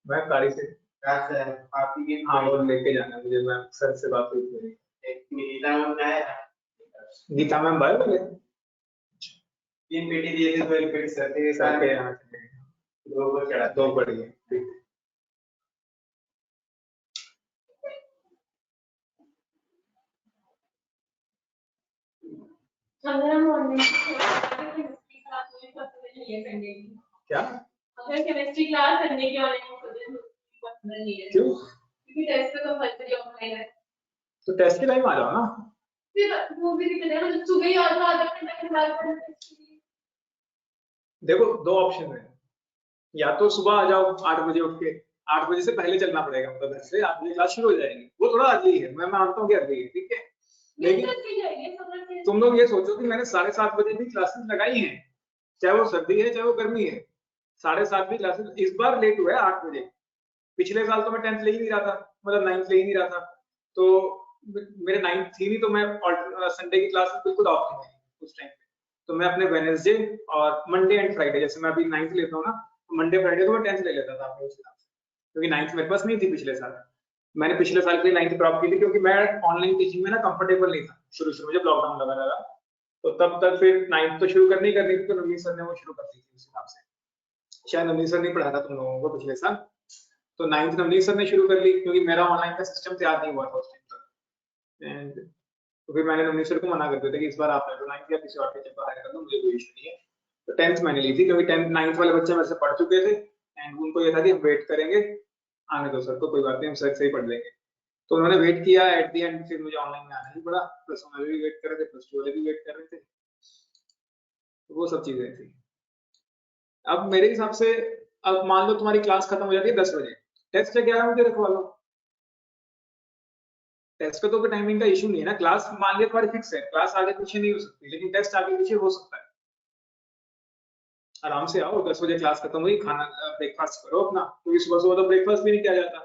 A: मैं गाड़ी से हाँ वो लेके जाना है मुझे, मैं सर से बात हुई थी। गीता मैम भाई बोले
E: 3 पेटी दिए थे तो 1 पेटी सर के
A: यहाँ दो पड़ी है, ठीक है। क्या?
B: अगर केमिस्ट्री क्लास करने की ऑनलाइन नहीं है,
A: क्यों?
B: क्योंकि टेस्ट तो कंपलसरी ऑफलाइन है।
A: तो टेस्ट के टाइम आ जाओ ना।
B: फिर वो भी दिक्कत है, मतलब सुबह ही आधा घंटा के बाद करना।
A: देखो दो ऑप्शन है, या तो सुबह आ जाओ 8 बजे उठ के, 8 बजे से पहले चलना पड़ेगा, मतलब घर से 8 बजे क्लास शुरू हो जाएगी, वो थोड़ा अर्ली है, मैं मानता हूँ कि अर्ली है, ठीक है। लेकिन तुम लोग ये सोचो कि मैंने 7:30 बजे भी क्लासेस लगाई हैं, चाहे वो सर्दी है चाहे वो गर्मी है, 7:30 भी क्लासेस, इस बार लेट हुआ है 8 बजे। पिछले साल तो मैं 10th ले ही नहीं रहा था, मतलब 9th ले ही नहीं रहा था, तो मेरे 9th थी नहीं, तो मैं संडे की क्लास बिल्कुल ऑफ थी उस टाइम पे, तो मैं अपने वेडनेसडे और मंडे एंड फ्राइडे, जैसे मैं अभी 9th लेता हूँ ना, मंडे फ्राइडे को मैं 10th ले लेता था अपने उस हिसाब से, क्योंकि 9th मेरे पास नहीं थी पिछले साल। मैंने पिछले साल के लिए 9th ड्रॉप की थी क्योंकि मैं ऑनलाइन टीचिंग में ना कंफर्टेबल नहीं था शुरू में, जब लॉकडाउन लगा रहा, तो तब तक फिर 9th तो शुरू करनी थी, तो नवनीत सर ने वो शुरू कर दी थी उस हिसाब से, शायद नवनीत सर नहीं पढ़ाया था तुम लोगों को पिछले साल, तो 9th नवनीत सर ने शुरू कर ली, क्योंकि मेरा ऑनलाइन का सिस्टम तैयार नहीं हुआ था उस टाइम तक, एंड तो फिर मैंने नवनीत सर को मना कर दिया था कि इस बार आप 9th या किसी और टीचर को हायर कर लो, मुझे कोई इशू नहीं है। तो 10th मैंने ली थी, क्योंकि 10th 9th वाले बच्चे मेरे से पढ़ चुके थे, एंड उनको ये था कि हम वेट करेंगे, आने दो सर को, कोई बात नहीं, हम सर से ही पढ़ लेंगे। तो उन्होंने वेट किया, एट द एंड फिर मुझे ऑनलाइन में आना ही पड़ा, प्लस वन वाले भी वेट कर रहे थे, प्लस टू वाले भी वेट कर रहे थे, तो वो सब चीजें थी। अब मेरे हिसाब से, अब मान लो तुम्हारी क्लास खत्म हो जाती है 10 बजे, टेस्ट 11 बजे रखवा लो, टेस्ट का तो कोई टाइमिंग का इशू नहीं है ना, क्लास मान लिया तुम्हारी फिक्स है, क्लास आगे पीछे नहीं हो सकती, लेकिन टेस्ट आगे पीछे हो सकता है। आराम से आओ, 10 बजे क्लास खत्म हुई, खाना ब्रेकफास्ट करो अपना, क्योंकि सुबह तो ब्रेकफास्ट भी नहीं किया जाता,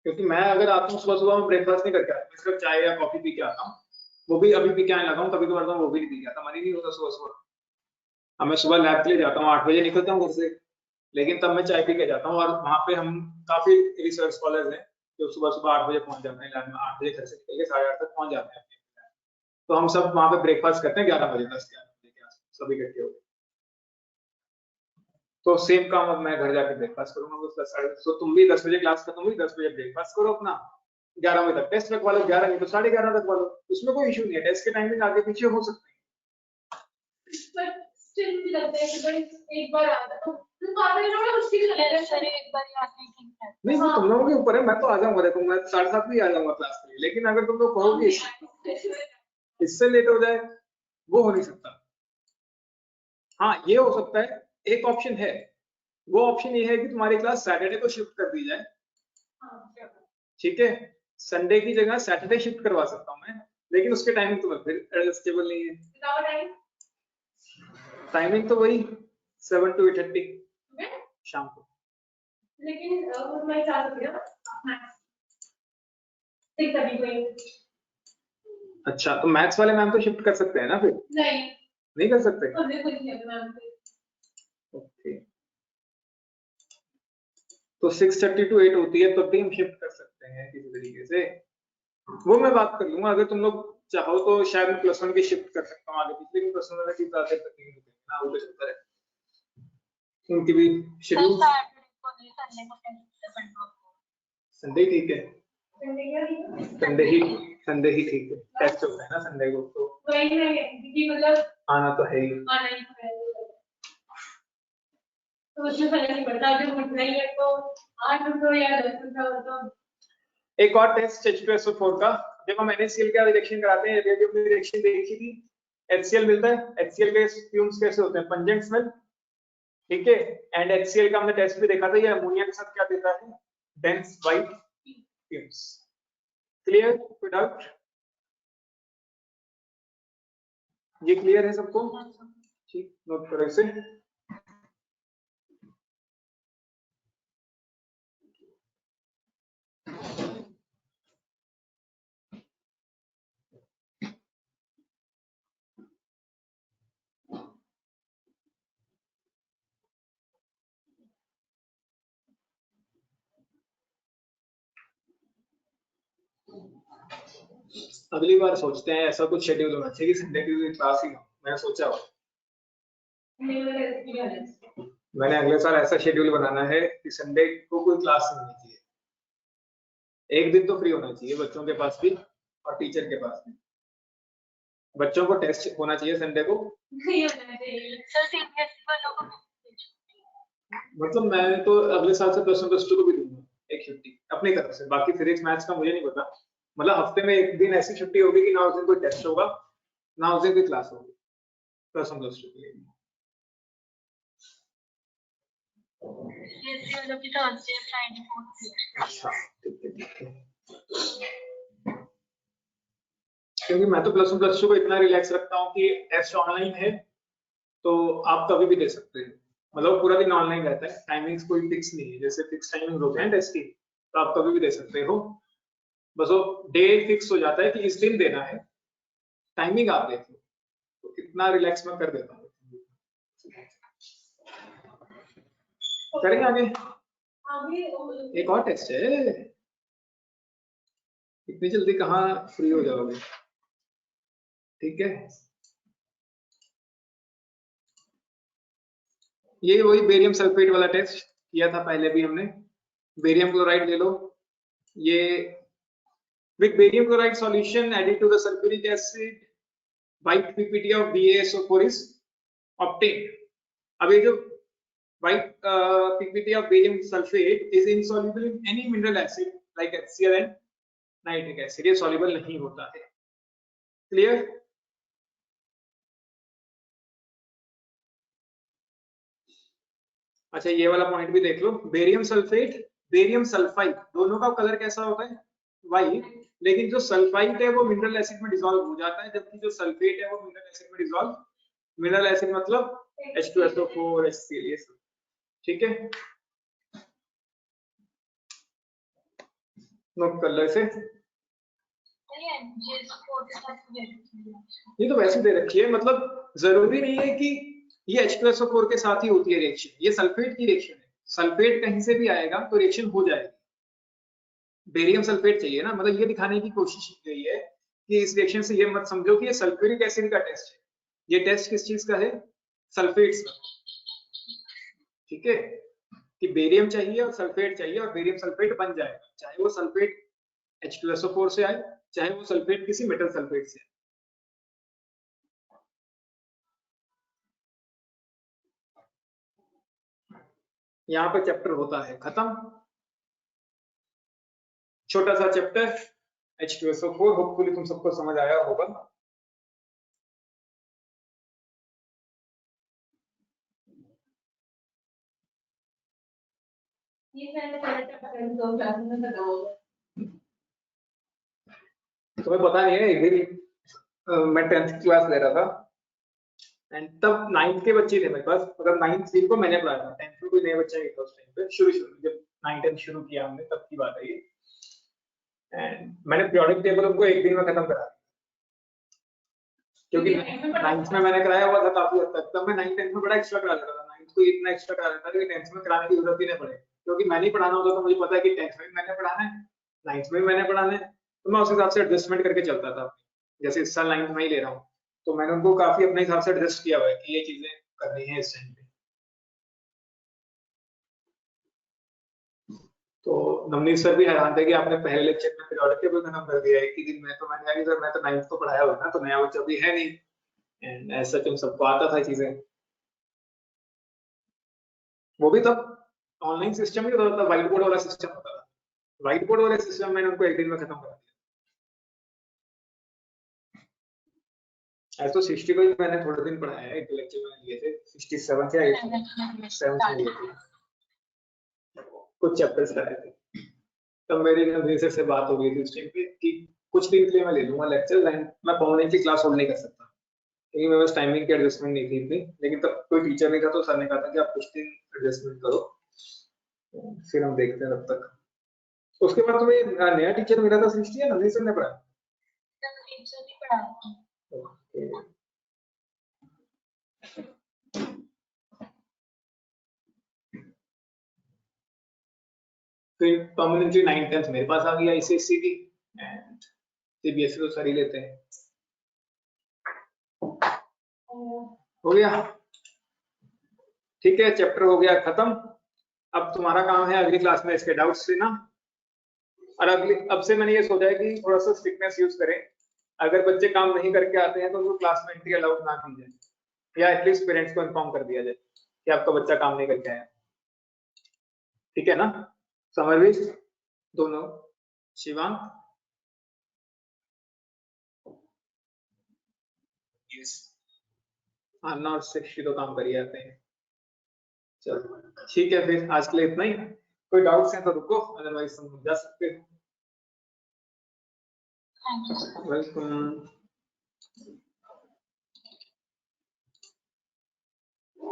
A: क्योंकि मैं अगर आता हूँ सुबह में ब्रेकफास्ट नहीं करके आता, मैं सिर्फ चाय या कॉफी पी के आता हूँ, वो भी अभी पी के आने लगा हूँ, कभी कभार वो भी नहीं पी के आता, मन ही नहीं होता सुबह। अब मैं सुबह लैब के लिए जाता हूँ, 8 बजे निकलता हूँ घर से, लेकिन तब मैं चाय पी के जाता हूँ, और वहाँ पे हम काफी रिसर्च स्कॉलर्स हैं जो सुबह 8 बजे पहुंच जाते हैं लैब में, 8 बजे घर से निकल के 8:30 तक पहुंच जाते हैं, तो हम सब वहाँ पे ब्रेकफास्ट करते हैं 11 बजे, 10-11 बजे के आसपास सभी इकट्ठे हो गए। तो सेम काम अब मैं घर जाके ब्रेकफास्ट करूंगा, तो तुम भी 10 बजे क्लास खत्म हुई, 10 बजे ब्रेकफास्ट करो अपना, 11 बजे तक टेस्ट रखवा लो, 11 नहीं तो 11:30 तक रखवा लो, उसमें कोई इशू नहीं है, टेस्ट के टाइमिंग आगे पीछे हो सकते हैं।
B: फिर मुझे लगता है कि भाई एक बार आता तो काफी थोड़ा मुश्किल लग रहा है
D: सर एक बार आते ही ठीक है।
A: नहीं वो तुम लोगों के ऊपर है, मैं तो आ जाऊंगा, देखो मैं 7:30 भी आ जाऊंगा क्लास के लिए, लेकिन अगर तुम लोग कहोगे इससे लेट हो जाए, वो हो नहीं सकता। हाँ ये हो सकता है, एक ऑप्शन है, वो ऑप्शन ये है कि तुम्हारी क्लास सैटरडे को शिफ्ट कर दी जाए, ठीक है, संडे की जगह सैटरडे शिफ्ट करवा सकता हूँ मैं, लेकिन उसके टाइमिंग तो फिर एडजस्टेबल नहीं है। टाइमिंग तो वही 7 to 8:30 शाम को।
B: लेकिन वो मैं चाह सकती हूँ मैथ्स ठीक कभी कोई
A: अच्छा तो मैथ्स वाले मैम तो शिफ्ट कर सकते हैं ना फिर? नहीं कर सकते? ओके तो 6:30 to 8 होती है, तब भी हम शिफ्ट कर सकते हैं किसी तरीके से, वो मैं बात कर लूंगा। अगर तुम लोग चाहो तो शायद मैं +1 की शिफ्ट कर सकता हूँ आगे पीछे, लेकिन +1 वाले की ज्यादा तक नहीं होती ना, वो चलता है उनकी भी शेड्यूल। संडे ठीक है, संडे ही ठीक है, टेस्ट होता है ना संडे को, तो
B: वही नहीं मतलब
A: आना तो है ही।
B: आना ही है तो उसमें फर्क नहीं पड़ता, अगर उठना ही है तो 8 उठो या 10 उठो तो।
A: एक और टेस्ट H2SO4 का, जब हम NaCl का रिएक्शन कराते हैं, अभी हमने रिएक्शन देखी थी, HCl मिलता है, HCl के फ्यूम्स कैसे होते हैं, पंजेंट स्मेल, ठीक है, एंड HCl का हमने टेस्ट भी देखा था, ये अमोनिया के साथ क्या देता है, डेंस वाइट फ्यूम्स। क्लियर, कोई डाउट? ये क्लियर है सबको? ठीक, नोट करो इसे। अगली बार सोचते हैं ऐसा कुछ शेड्यूल होना चाहिए कि संडे की क्लास ही हो, मैंने सोचा हुआ। मैंने अगले साल ऐसा शेड्यूल बनाना है कि संडे को कोई क्लास नहीं होनी चाहिए, एक दिन तो फ्री होना चाहिए बच्चों के पास भी और टीचर के पास भी। बच्चों को टेस्ट होना चाहिए संडे को,
B: नहीं होना चाहिए
D: सर सीबीएसई वालों को
A: मतलब मैं तो अगले साल से +1 +2 को भी दूंगा एक छुट्टी अपनी तरफ से, बाकी फिजिक्स मैथ्स का मुझे नहीं पता, मतलब हफ्ते में एक दिन ऐसी छुट्टी होगी कि ना उस दिन कोई टेस्ट होगा ना उस दिन कोई क्लास होगी +1 +2 के लिए।
D: सीबीएसई वालों की थर्सडे फ्राइडे फोर्थ।
A: अच्छा ठीक है ठीक है, क्योंकि मैं तो +1 +2 को इतना रिलैक्स रखता हूँ कि टेस्ट ऑनलाइन है तो आप कभी भी दे सकते हैं, मतलब पूरा दिन ऑनलाइन रहता है, टाइमिंग्स कोई फिक्स नहीं है, जैसे फिक्स टाइमिंग होते हैं टेस्ट की तो आप कभी भी दे सकते हो, बस वो डे फिक्स हो जाता है कि इस दिन देना है, टाइमिंग आप देखो, तो इतना रिलैक्स मैं कर देता हूँ। करेंगे आगे, एक और टेस्ट है, इतनी जल्दी कहाँ फ्री हो जाओगे, ठीक है। ये वही बेरियम सल्फेट वाला टेस्ट किया था पहले भी हमने, बेरियम क्लोराइड ले लो, ये with barium chloride solution added to the sulfuric acid white PPT of BaSO4 is obtained। अब ये जो white PPT of barium sulfate is insoluble in any mineral acid like HCl and nitric acid, ये soluble नहीं होता है, clear। अच्छा ये वाला पॉइंट भी देख लो, बेरियम सल्फेट बेरियम सल्फाइड दोनों का कलर कैसा होता है, व्हाइट, लेकिन जो सल्फाइड है वो मिनरल एसिड में डिसॉल्व हो जाता है, जबकि जो सल्फेट है वो मिनरल एसिड में डिसॉल्व, मिनरल एसिड मतलब H2SO4 HCl ये सब, ठीक है, नोट कर लो इसे। ये तो वैसे दे रखी है, मतलब जरूरी नहीं है कि ये H2SO4 के साथ ही होती है रिएक्शन, ये सल्फेट की रिएक्शन है, सल्फेट कहीं से भी आएगा तो रिएक्शन हो जाएगी, बेरियम सल्फेट चाहिए ना, मतलब ये दिखाने की कोशिश की गई है कि इस रिएक्शन से ये मत समझो कि ये सल्फ्यूरिक एसिड का टेस्ट है, ये टेस्ट किस चीज का है, सल्फेट्स का, ठीक है, कि बेरियम चाहिए और सल्फेट चाहिए और बेरियम सल्फेट बन जाएगा, चाहे वो सल्फेट H2SO4 से आए चाहे वो सल्फेट किसी मेटल सल्फेट से। यहाँ पे चैप्टर होता है खत्म, छोटा सा चैप्टर H2SO4। होपफुली तुम सबको समझ आया होगा।
B: ये मैंने पहले चैप्टर 2 क्लास में बताया होगा।
A: तुम्हें पता नहीं है, एक दिन मैं 10th क्लास ले रहा था एंड तब 9th के बच्चे थे मेरे पास। मतलब 9th को मैंने पढ़ाया था, 10th में कोई नया बच्चा नहीं था उस टाइम पे। शुरू जब 9th 10th शुरू किया हमने तब की बात है ये। एंड मैंने पीरियोडिक टेबल उनको एक दिन में खत्म करा दिया, क्योंकि 9th में मैंने कराया हुआ था काफी हद तक। तब मैं 9th 10th में बड़ा एक्स्ट्रा करा देता था, 9th को इतना एक्स्ट्रा करा देता था कि 10th में कराने की जरूरत ही नहीं पड़े, क्योंकि मैंने ही पढ़ाना होता तो मुझे पता है कि 10th में भी मैंने पढ़ाना है, 9th में भी मैंने पढ़ाना है, तो मैं उस हिसाब से एडजस्टमेंट करके चलता था। जैसे इस साल 9th में ही ले रहा हूँ, तो मैंने उनको काफी अपने हिसाब से एडजस्ट किया हुआ है कि ये चीजें करनी है इस टाइम पे। तो नवनीत सर भी हैरान थे कि आपने पहले लेक्चर में पीरियोडिक टेबल खत्म कर दिया एक ही दिन में। तो मैंने कहा कि सर मैं तो 9th को पढ़ाया हुआ ना, तो नया बच्चा भी है नहीं, एंड ऐसा तुम सबको आता था चीजें। वो भी तब ऑनलाइन सिस्टम ही होता था, व्हाइट बोर्ड वाला सिस्टम होता था। व्हाइट बोर्ड वाले सिस्टम मैंने उनको एक दिन में खत्म कर दिया। ऐसे तो 60 को भी मैंने थोड़े दिन पढ़ाया है, एक लेक्चर मैंने लिए थे 67 या 7 में लिए थे, कुछ चैप्टर्स कराए थे। तब मेरी नवनीत सर से बात हो गई थी उस टाइम पे कि कुछ दिन के लिए मैं ले लूंगा लेक्चर, मैं ऑनलाइन की क्लास होल्ड नहीं कर सकता, क्योंकि मेरे पास टाइमिंग की एडजस्टमेंट नहीं थी इतनी। लेकिन तब कोई टीचर नहीं था, तो सर ने कहा था कि आप कुछ दिन एडजस्टमेंट करो, फिर हम देखते हैं तब तक। उसके बाद तुम्हें नया टीचर मिला था सृष्टि, या नवनीत सर ने पढ़ाया? ओके। फिर परमानेंटली 9th 10th मेरे पास आ गया ICSE की, एंड CBSE तो सर ही लेते हैं। हो गया, ठीक है, चैप्टर हो गया खत्म। अब तुम्हारा काम है अगली क्लास में इसके डाउट्स लेना। और अगली अब से मैंने ये सोचा है कि थोड़ा सा स्ट्रिक्टनेस यूज करें। अगर बच्चे काम नहीं करके आते हैं तो उनको क्लास में एंट्री अलाउड ना की जाए, या एटलीस्ट पेरेंट्स को इन्फॉर्म कर दिया जाए कि आपका बच्चा काम नहीं करके आया। ठीक है ना समरवीर, दोनों, शिवांग?
C: यस
A: अन्ना और सृष्टि तो काम कर ही आते हैं। चलो ठीक है, फिर आज के लिए इतना ही। कोई डाउट्स हैं तो रुको, अदरवाइज हम जा सकते हैं।
D: Thank you sir.
A: वेलकम।